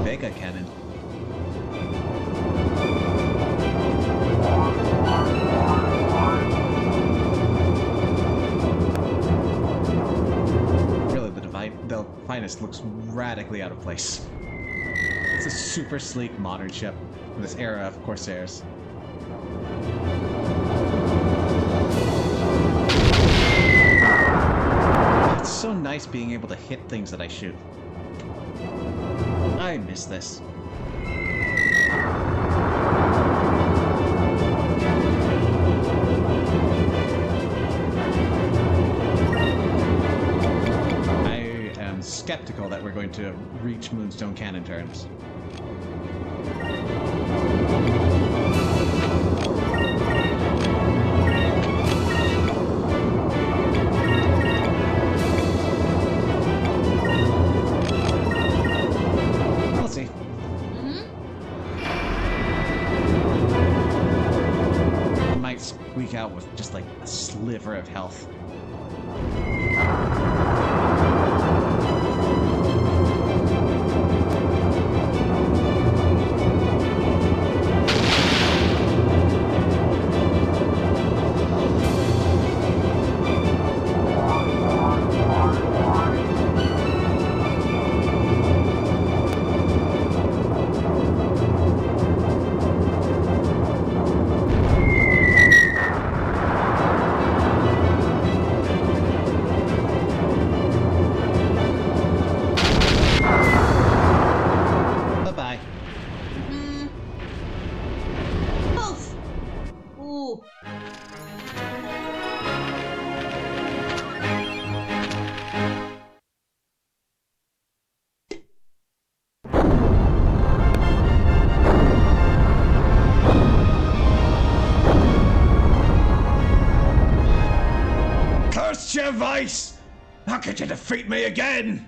Vega cannon. Really, the Finest looks radically out of place. It's a super sleek modern ship from this era of Corsairs. It's so so nice being able to hit things that I shoot. I miss this. I am skeptical that we're going to reach Moonstone Cannon terms. We'll see. I might squeak out with just like a sliver of health. Bye-bye. Oof. Ooh. Curse you, Vice! How could you defeat me again?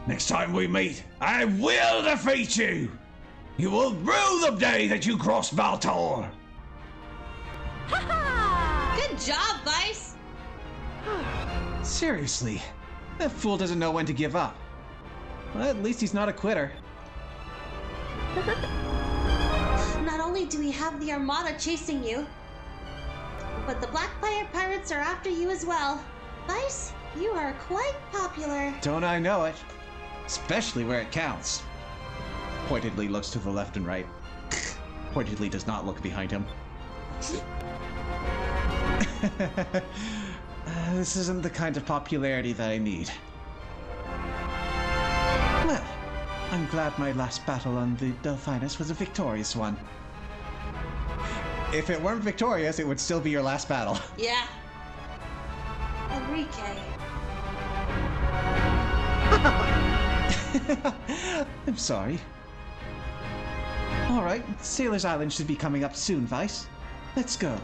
Next time we meet, I will defeat you! You will rue the day that you crossed Valtor! Good job, Vice. Seriously, that fool doesn't know when to give up. Well, at least he's not a quitter. Not only do we have the Armada chasing you, but the Blackfire Pirates are after you as well. Vice, you are quite popular. Don't I know it? Especially where it counts. Pointedly looks to the left and right. Pointedly does not look behind him. This isn't the kind of popularity that I need. Well, I'm glad my last battle on the Delphinus was a victorious one. If it weren't victorious, it would still be your last battle. Yeah. Enrique. I'm sorry. Alright, Sailor's Island should be coming up soon, Vice. Let's go.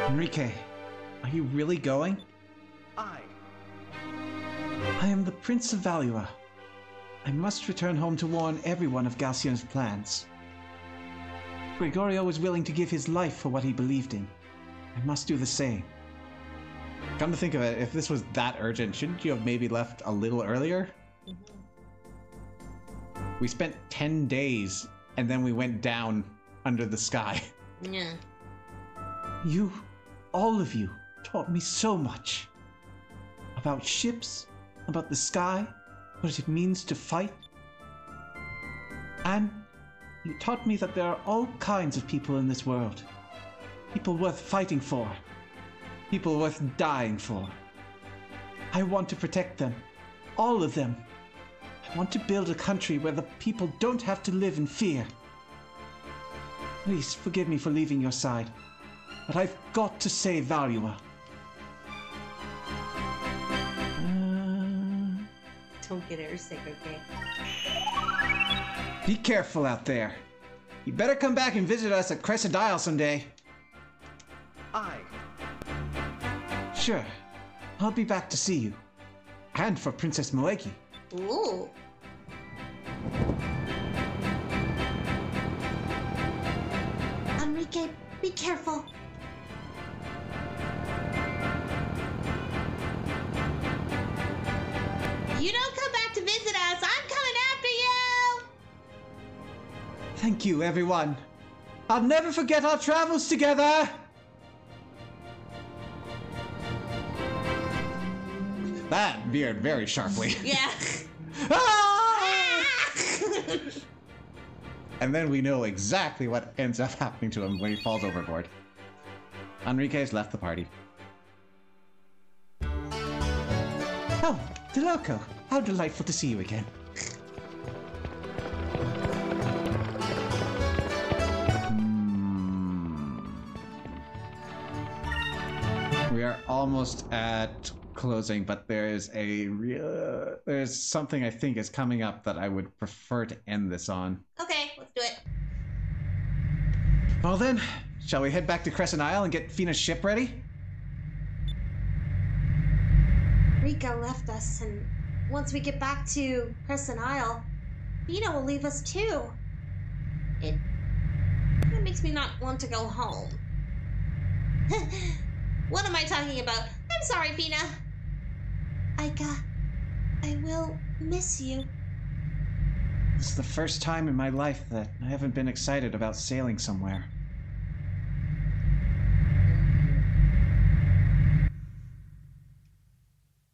Enrique, are you really going? I. I am the Prince of Valua. I must return home to warn everyone of Galcion's plans. Gregorio was willing to give his life for what he believed in. I must do the same. Come to think of it, if this was that urgent, shouldn't you have maybe left a little earlier? We spent 10 days, and then we went down under the sky. Yeah. You, all of you, taught me so much. About ships, about the sky, what it means to fight. And you taught me that there are all kinds of people in this world. People worth fighting for. People worth dying for. I want to protect them. All of them. I want to build a country where the people don't have to live in fear. Please forgive me for leaving your side, but I've got to save Valua. Don't get her sick, okay? Be careful out there. You better come back and visit us at Crescent Isle someday. I. Sure. I'll be back to see you. And for Princess Moegi. Ooh. Enrique, be careful. You don't come back to visit us, I'm coming after you! Thank you, everyone. I'll never forget our travels together. That veered very sharply. Yeah. Ah! And then we know exactly what ends up happening to him when he falls overboard. Enrique's left the party. Oh, DeLoco, how delightful to see you again. We are almost at closing, but there's something I think is coming up that I would prefer to end this on. Okay, let's do it. Well then, shall we head back to Crescent Isle and get Fina's ship ready? Rika left us, and once we get back to Crescent Isle, Fina will leave us too. It makes me not want to go home. What am I talking about? I'm sorry, Fina. I will miss you. This is the first time in my life that I haven't been excited about sailing somewhere.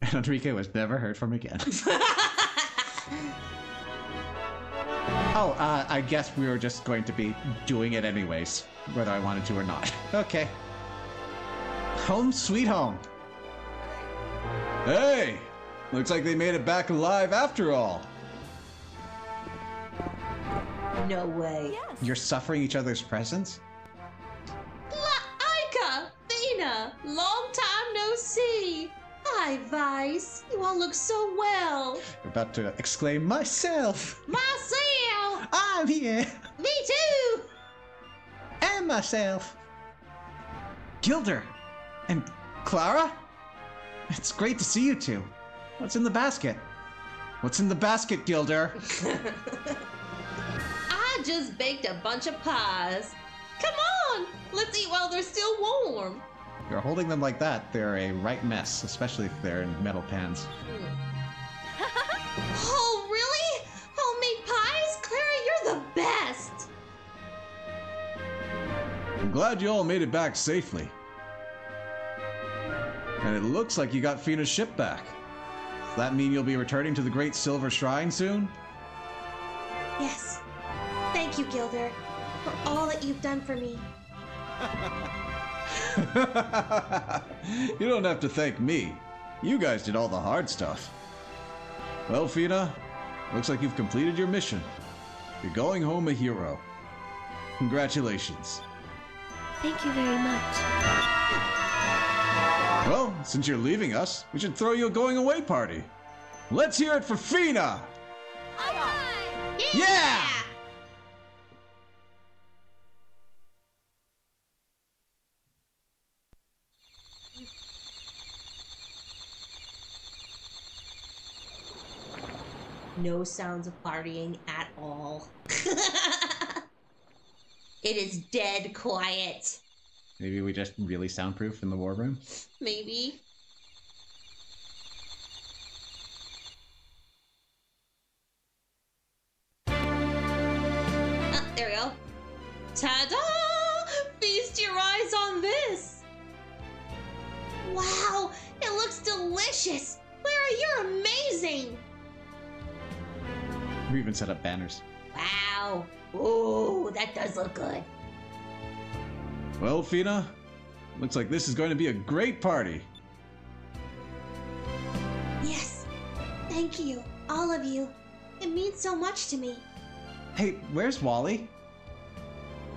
And Enrique was never heard from again. Oh, I guess we were just going to be doing it anyways, whether I wanted to or not. Okay. Home sweet home. Hey! Looks like they made it back alive after all. No way. You're suffering each other's presence? Aika! Fina! Long time no see! Hi, Vice. You all look so well. You're about to exclaim, myself! Myself! I'm here. Me too! And myself. Gilder. And Clara? It's great to see you two. What's in the basket? What's in the basket, Gilder? I just baked a bunch of pies. Come on! Let's eat while they're still warm. You're holding them like that, they're a right mess, especially if they're in metal pans. Oh, really? Homemade pies? Clara, you're the best! I'm glad you all made it back safely. And it looks like you got Fina's ship back. Does that mean you'll be returning to the Great Silver Shrine soon? Yes. Thank you, Gilder, for all that you've done for me. You don't have to thank me. You guys did all the hard stuff. Well, Fina, looks like you've completed your mission. You're going home a hero. Congratulations. Thank you very much. Well, since you're leaving us, we should throw you a going away party. Let's hear it for Fina! Yeah! No sounds of partying at all. It is dead quiet. Maybe we just really soundproof in the war room? Maybe. There we go. Ta-da! Feast your eyes on this! Wow, it looks delicious. Clara, you're amazing. We even set up banners. Wow. Ooh, that does look good. Well, Fina, looks like this is going to be a great party. Yes. Thank you, all of you. It means so much to me. Hey, where's Wally?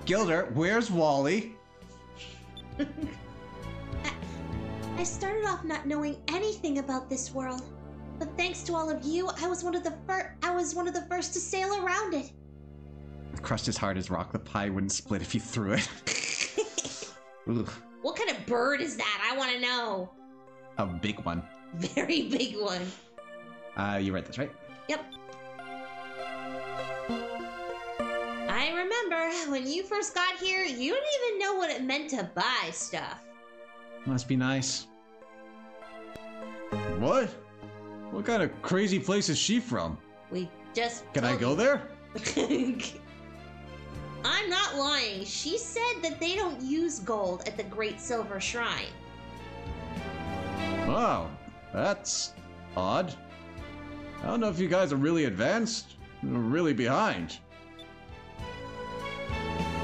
Gilder, where's Wally? I started off not knowing anything about this world, but thanks to all of you, I was one of the first to sail around it. Crushed as hard as rock, the pie wouldn't split if you threw it. Ugh, What kind of bird is that? I want to know. a big one. Very big one. You read this, right? Yep. I remember when you first got here, you didn't even know what it meant to buy stuff. Must be nice. What? What kind of crazy place is she from? We just. Can I go there? I'm not lying. She said that they don't use gold at the Great Silver Shrine. Wow, that's odd. I don't know if you guys are really advanced or really behind.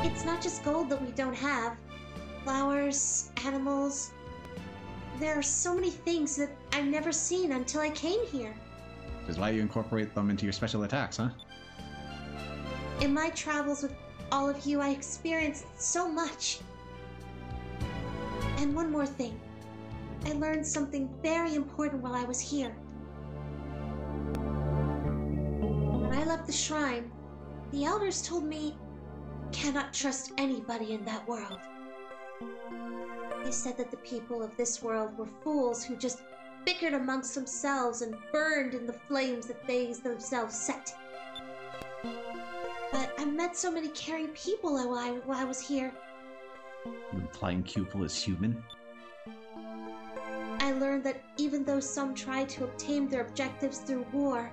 It's not just gold that we don't have. Flowers, animals. There are so many things that I've never seen until I came here. Which is why you incorporate them into your special attacks, huh? In my travels with all of you, I experienced so much. And one more thing. I learned something very important while I was here. When I left the shrine, the elders told me I cannot trust anybody in that world. They said that the people of this world were fools who just bickered amongst themselves and burned in the flames that they themselves set. But I met so many caring people while I was here. Implying Cupel is human? I learned that even though some try to obtain their objectives through war,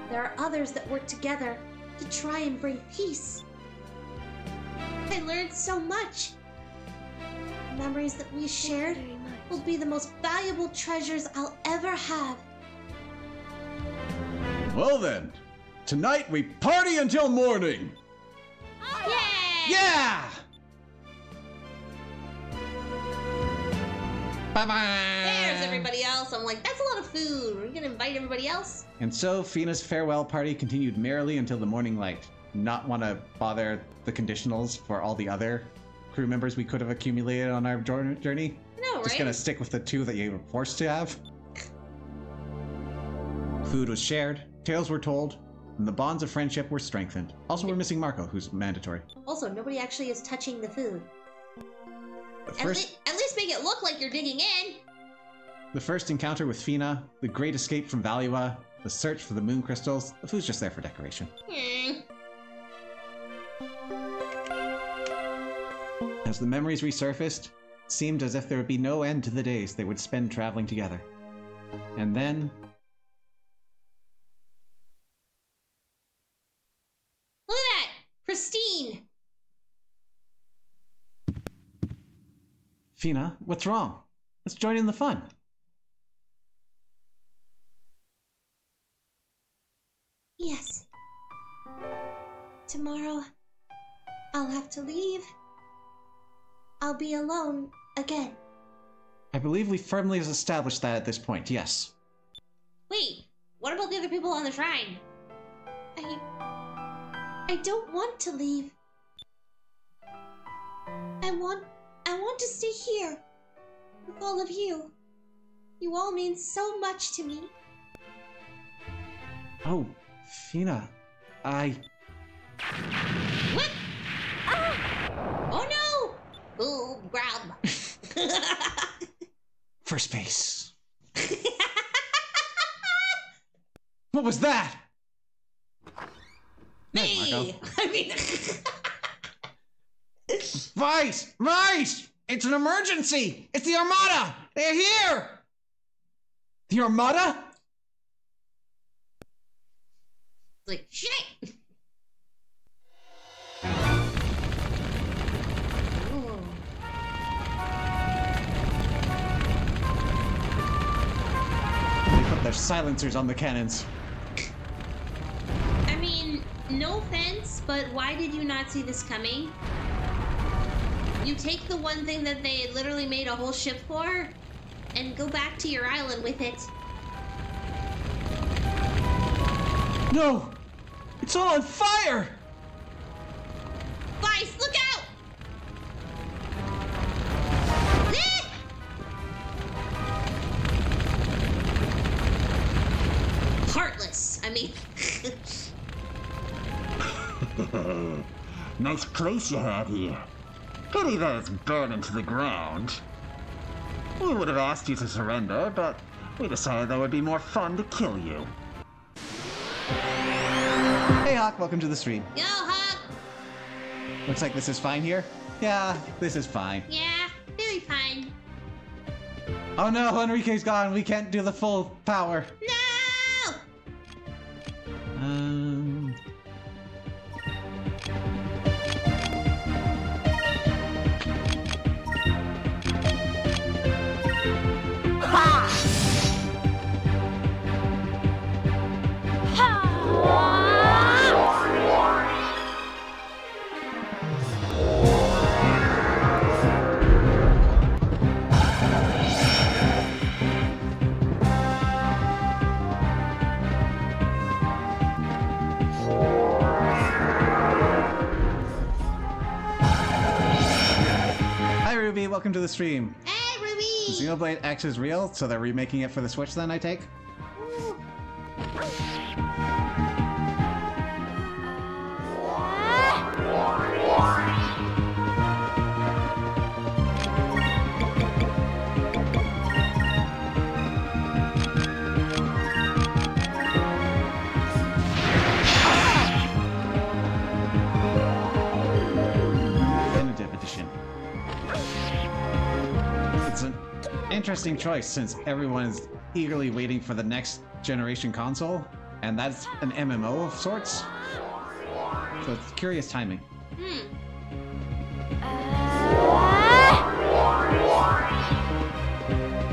there are others that work together to try and bring peace. I learned so much. The memories that we shared will be the most valuable treasures I'll ever have. Well then, tonight we party until morning! Yay! Yeah! Bye-bye! There's everybody else. I'm like, that's a lot of food. Are you gonna invite everybody else? And so Fina's farewell party continued merrily until the morning light. Not want to bother the conditionals for all the other crew members we could have accumulated on our journey. No, right? Just gonna stick with the 2 that you were forced to have. Food was shared, tales were told, and the bonds of friendship were strengthened. Also, we're missing Marco, who's mandatory. Also, nobody actually is touching the food. The At least make it look like you're digging in. The first encounter with Fina, the great escape from Valua, the search for the moon crystals, the food's just there for decoration. As the memories resurfaced, it seemed as if there would be no end to the days they would spend traveling together. And then... Look at that! Pristine! Fina, what's wrong? Let's join in the fun. Yes. Tomorrow, I'll have to leave. I'll be alone again. I believe we firmly established that at this point, yes. Wait, what about the other people on the shrine? I don't want to leave. I want to stay here with all of you. You all mean so much to me. Oh, Fina, What? Ah! Oh no! Boob grab. First base. What was that? There's Marco. I mean... Vice! Vice! It's an emergency! It's the Armada! They're here! The Armada? like, shit! Ooh. They put their silencers on the cannons. I mean, no offense, but why did you not see this coming? You take the one thing that they literally made a whole ship for, and go back to your island with it. No! It's all on fire! Vice, look out! Eh! Heartless, I mean... Nice place you have here. Pity that it's burning to the ground. We would have asked you to surrender, but we decided that would be more fun to kill you. Hey Hawk, welcome to the stream. Yo, Hawk! Looks like this is fine here? Yeah, this is fine. Yeah, very fine. Oh no, Enrique's gone. We can't do the full power. No! Ruby, welcome to the stream. Hey, Ruby! Xenoblade X is real, so they're remaking it for the Switch then, I take? Definitive edition. It's an interesting choice since everyone is eagerly waiting for the next generation console, and that's an MMO of sorts. So it's curious timing.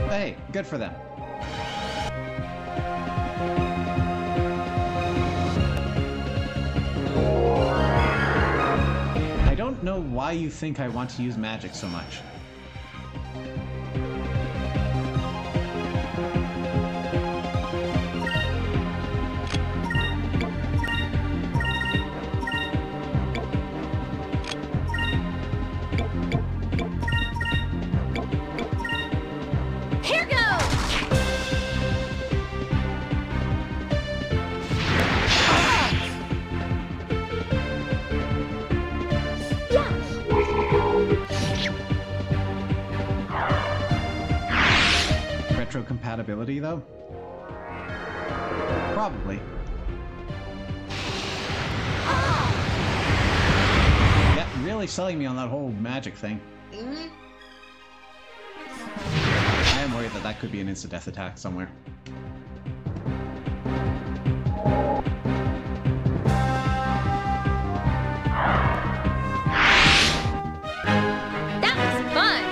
Hey, good for them. I don't know why you think I want to use magic so much. Here goes! Retrocompatibility, though? Probably. Yeah, really selling me on that whole magic thing. I am worried that that could be an insta-death attack somewhere. That was fun!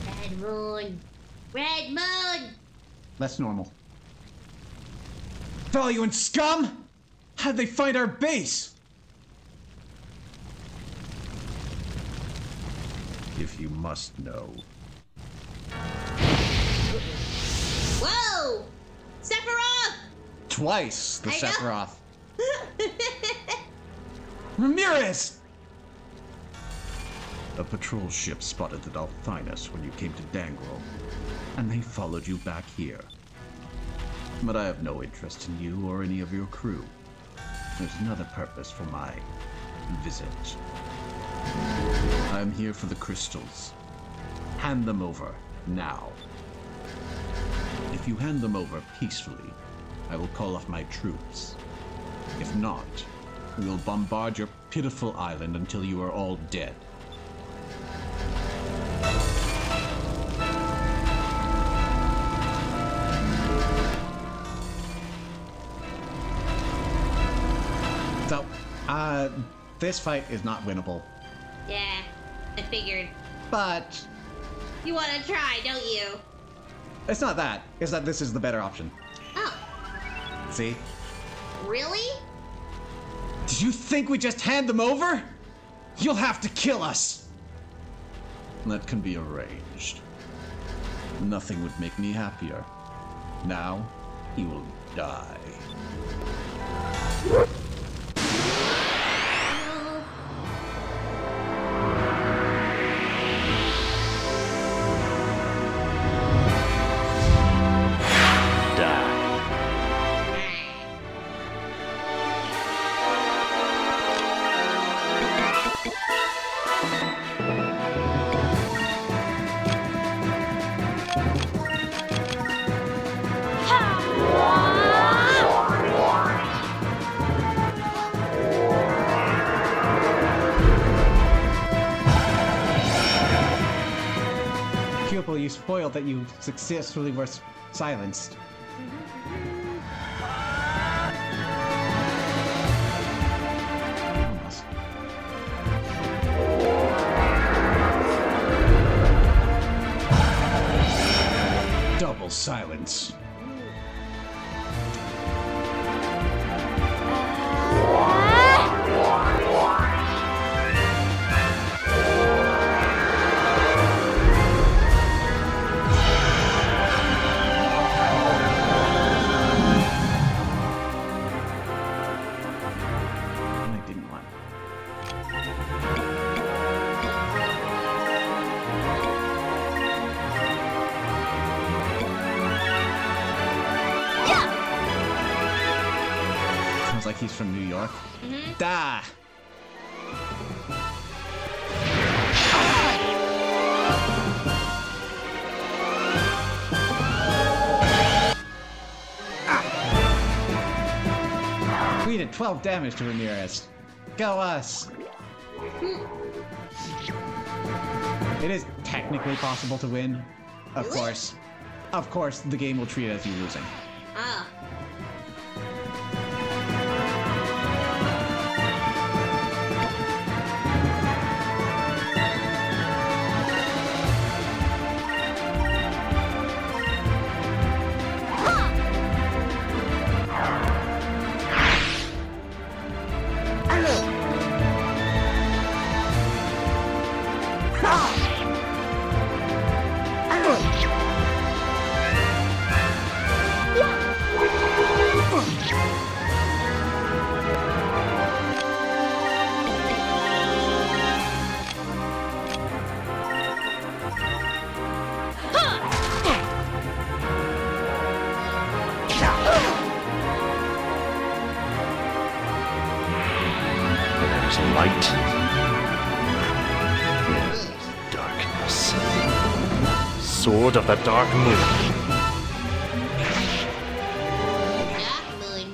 Red Moon! Red Moon! That's normal. Valuant scum! How'd they find our base? If you must know. Whoa! Sephiroth! Twice the I know. Sephiroth. Ramirez! A patrol ship spotted the Dolphinus when you came to Dangrel, and they followed you back here. But I have no interest in you or any of your crew. There's another purpose for my visit. I'm here for the crystals. Hand them over, now. If you hand them over peacefully, I will call off my troops. If not, we will bombard your pitiful island until you are all dead. So, this fight is not winnable, Yeah, I figured. but You want to try, don't you? it's not that. It's that this is the better option. Oh, See? really? Did you think we just hand them over? You'll have to kill us! That can be arranged. Nothing would make me happier. Now, you will die. Pupil, you spoiled that you successfully were silenced. Almost. Double silence. he's from New York. Da! We did 12 damage to her nearest. Go us! It is technically possible to win. Of course. Of course, the game will treat it as you losing. Ah. There's light. Darkness. Sword of the Dark Moon. Dark Moon.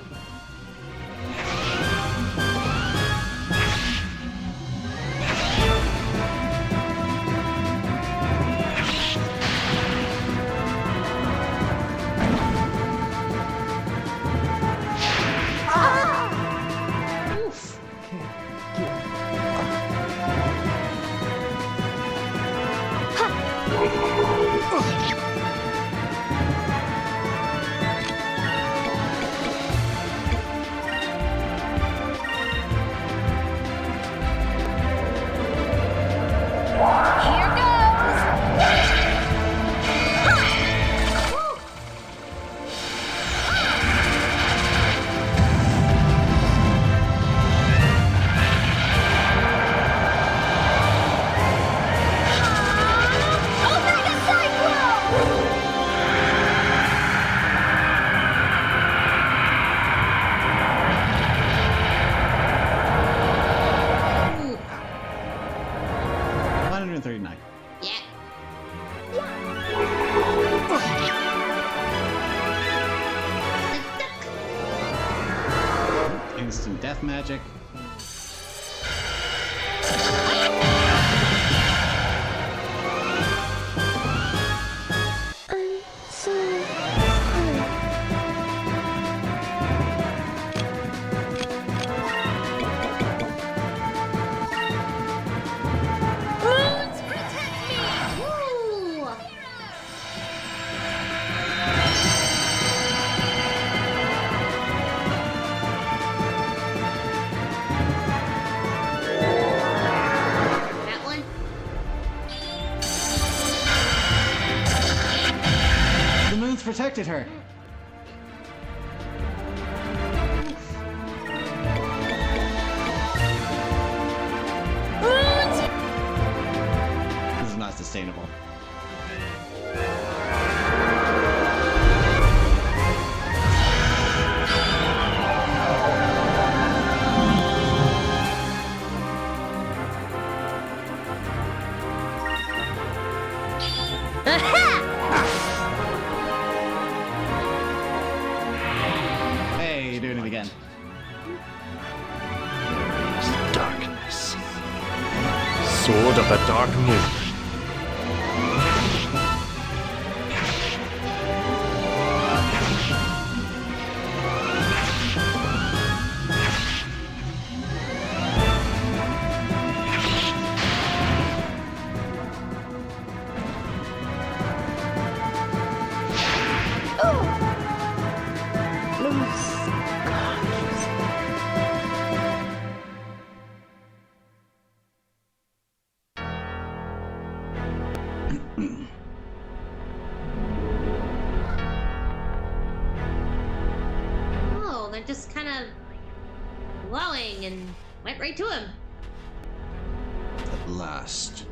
Instant death magic. I'm so sorry. Moons protect me! Woo! That one? The moon's protected her. This is not sustainable. Hey, you're doing it again. Darkness. Sword of the Dark Moon. Oh, they're just kind of glowing and went right to him. At last,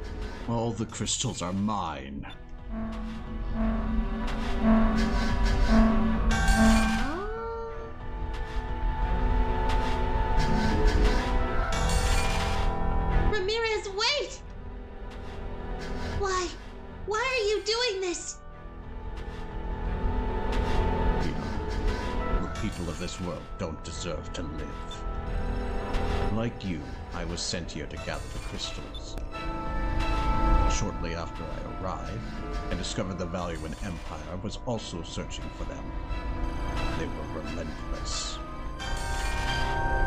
all the crystals are mine. Oh. this? The people of this world don't deserve to live. Like you, I was sent here to gather the crystals. Shortly after I arrived, I discovered the Valuan Empire was also searching for them. They were relentless.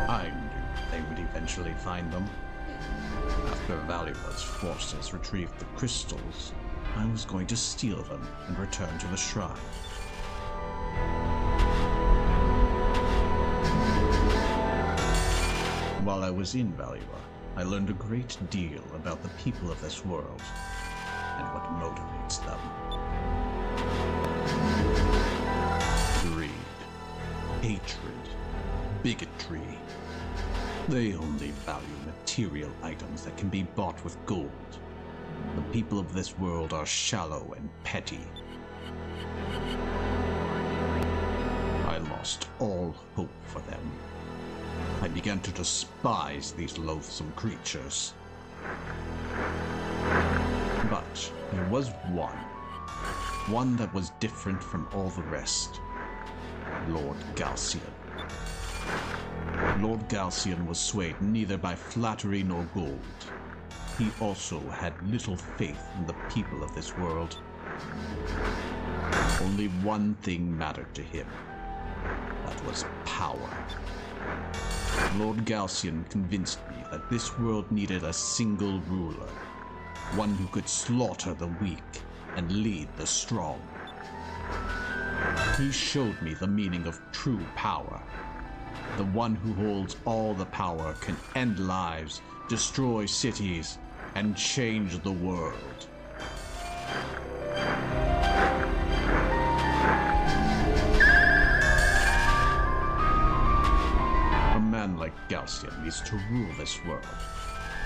I knew they would eventually find them. After Valua's forces retrieved the crystals, I was going to steal them and return to the shrine. While I was in Valua, I learned a great deal about the people of this world and what motivates them. Greed, hatred, bigotry. They only value material items that can be bought with gold. The people of this world are shallow and petty. I lost all hope for them. I began to despise these loathsome creatures. But there was one that was different from all the rest. Lord Galcian. Lord Galcian was swayed neither by flattery nor gold. He also had little faith in the people of this world. Only one thing mattered to him. That was power. Lord Galcian convinced me that this world needed a single ruler, one who could slaughter the weak and lead the strong. He showed me the meaning of true power. The one who holds all the power can end lives, destroy cities, and change the world. A man like Galcian needs to rule this world.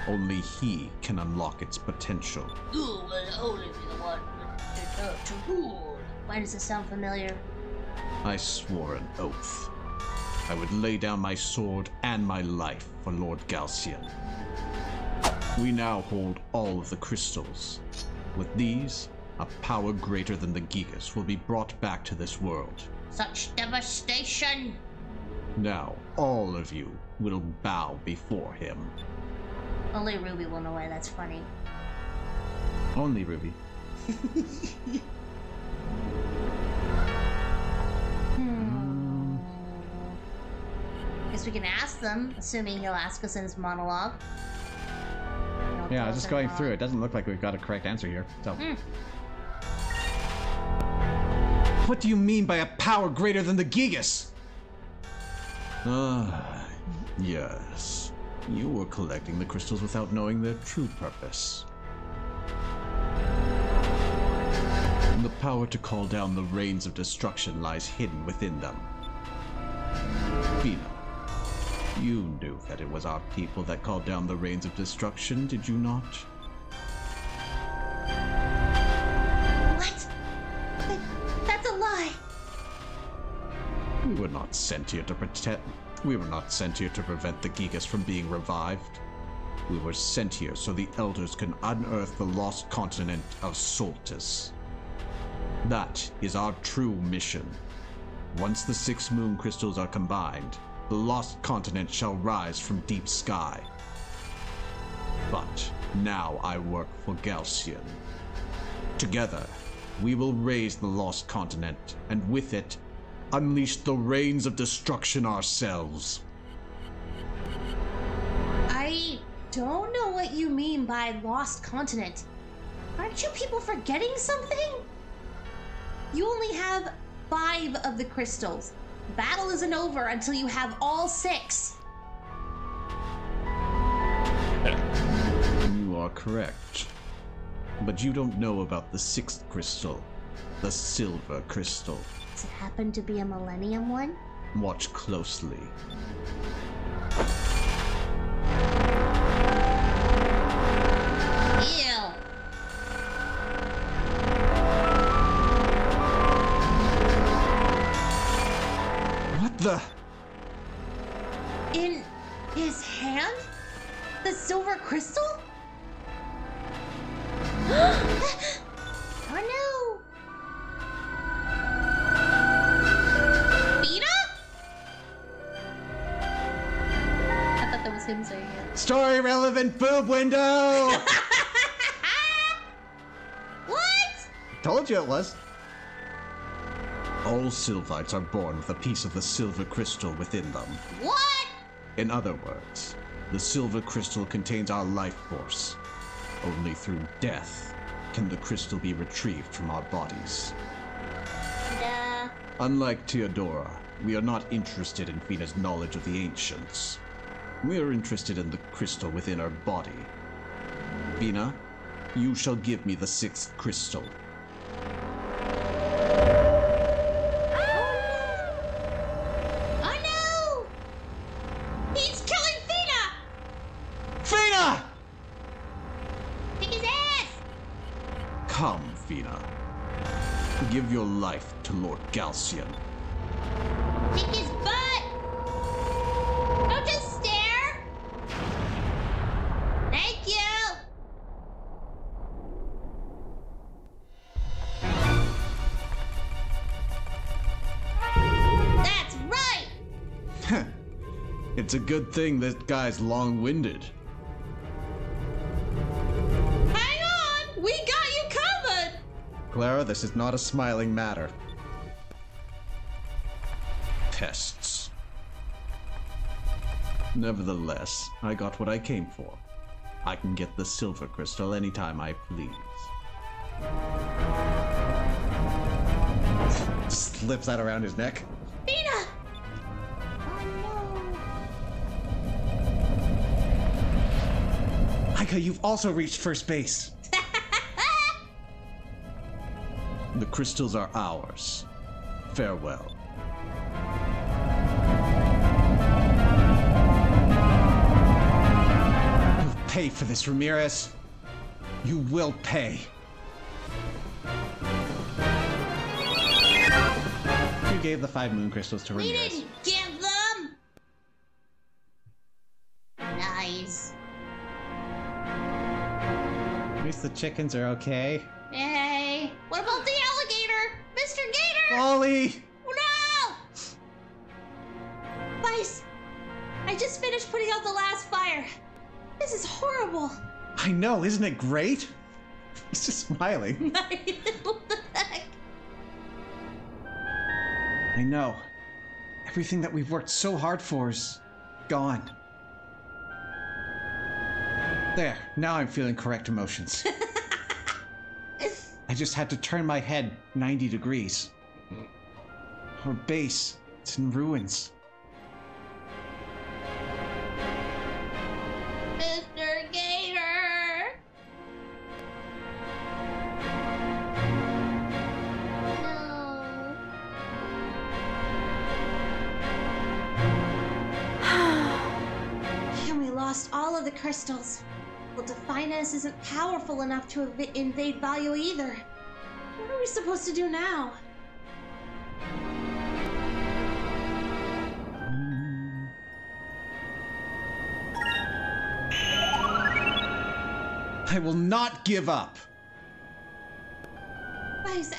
Only he can unlock its potential. You will only be the one to rule. Why does it sound familiar? I swore an oath. I would lay down my sword and my life for Lord Galcian. We now hold all of the crystals. With these, a power greater than the Gigas will be brought back to this world. Such devastation! Now, all of you will bow before him. Only Ruby will know why that's funny. Only Ruby. Guess we can ask them, assuming he'll ask us in his monologue. Yeah, I was just going through. It doesn't look like we've got a correct answer here. So. What do you mean by a power greater than the Gigas? Yes. You were collecting the crystals without knowing their true purpose. The power to call down the rains of destruction lies hidden within them. Fina, you knew that it was our people that called down the rains of destruction, did you not? What? That's a lie. We were not sent here to prevent the Gigas from being revived. We were sent here so the Elders can unearth the lost continent of Soltis. That is our true mission. Once the 6 moon crystals are combined, the lost continent shall rise from deep sky. But now I work for Galcian. Together, we will raise the lost continent, and with it, unleash the rains of destruction ourselves. I don't know what you mean by lost continent. Aren't you people forgetting something? You only have 5 of the crystals. Battle isn't over until you have all 6. You are correct. But you don't know about the 6th crystal, the silver crystal. Does it happen to be a Millennium one? Watch closely. Ew! What the? In his hand? The silver crystal? Oh no! Story relevant boob window! What? Told you it was. All Sylvites are born with a piece of the silver crystal within them. What? In other words, the silver crystal contains our life force. Only through death can the crystal be retrieved from our bodies. Duh. Unlike Theodora, we are not interested in Fina's knowledge of the ancients. We are interested in the crystal within her body. Fina, you shall give me the 6th crystal. Oh no! He's killing Fina! Fina! Kick his ass! Come, Fina. Give your life to Lord Galcian. Kick his butt! Don't just stare! Thank you! That's right! It's a good thing that guy's long-winded. Hang on! We got you covered! Clara, this is not a smiling matter. Tests. Nevertheless, I got what I came for. I can get the silver crystal anytime I please. Slips that around his neck. Fina! Aika, you've also reached first base. The crystals are ours. Farewell. You'll pay for this, Ramirez. You will pay. You gave the 5 moon crystals to We Ramirez. didn't give them! Nice. At least the chickens are okay. Hey, what about the alligator? Mr. Gator! Ollie! No! Vice, I just finished putting out the last fire. This is horrible. I know, isn't it great? He's just smiling. What the heck? I know. Everything that we've worked so hard for is gone. There, now I'm feeling correct emotions. I just had to turn my head 90 degrees. Our base, it's in ruins. Mr. Gator! No. And we lost all of the crystals. Well, Definas isn't powerful enough to invade Value either. What are we supposed to do now? I will not give up. Vice,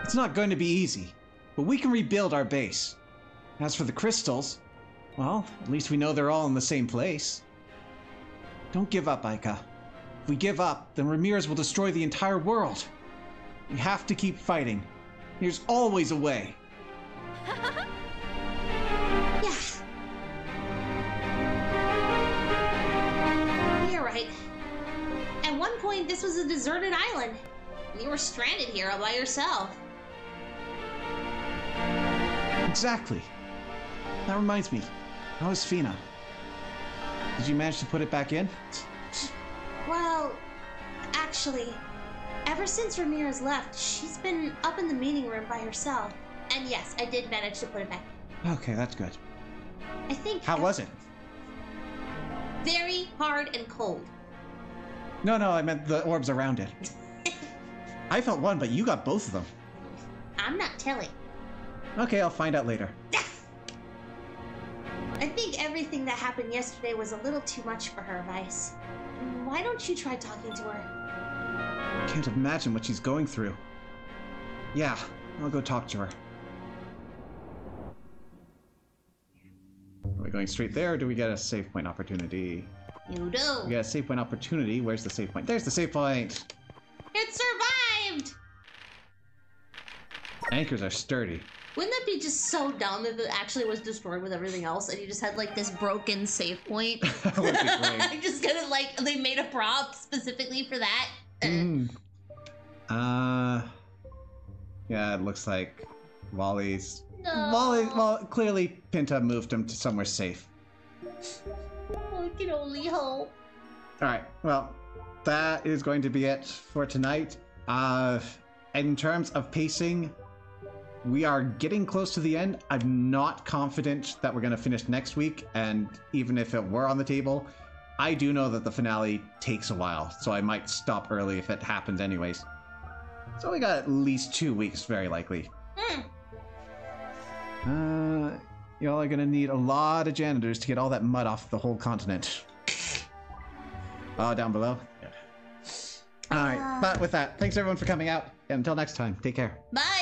It's not going to be easy, but we can rebuild our base. As for the crystals, well, at least we know they're all in the same place. Don't give up, Aika. If we give up, then Ramirez will destroy the entire world. We have to keep fighting. There's always a way. Yeah. You're right. At one point, this was a deserted island. And you were stranded here all by yourself. Exactly. That reminds me. How is Fina? Did you manage to put it back in? Well, actually, ever since Ramirez left, she's been up in the meeting room by herself. And yes, I did manage to put it back. Okay, that's good. I think. How was it? Very hard and cold. No, I meant the orbs around it. I felt one, but you got both of them. I'm not telling. Okay, I'll find out later. I think everything that happened yesterday was a little too much for her, Vice. Why don't you try talking to her? Can't imagine what she's going through. Yeah, I'll go talk to her. we going straight there, or do we get a save point opportunity? You do. We got a save point opportunity. Where's the save point? There's the save point! It survived! Anchors are sturdy. Wouldn't that be just so dumb if it actually was destroyed with everything else and you just had like this broken save point? That would be great. I just kind of like, they made a prop specifically for that. Yeah, it looks like Wally's... No. Well, clearly Pinta moved him to somewhere safe. I can only hope. Alright, well, that is going to be it for tonight. In terms of pacing, we are getting close to the end. I'm not confident that we're going to finish next week, and even if it were on the table, I do know that the finale takes a while, so I might stop early if it happens anyways. So we got at least 2 weeks, very likely. Y'all are going to need a lot of janitors to get all that mud off the whole continent. Oh, down below? Yeah. Alright, but with that, thanks everyone for coming out, and until next time, take care. Bye!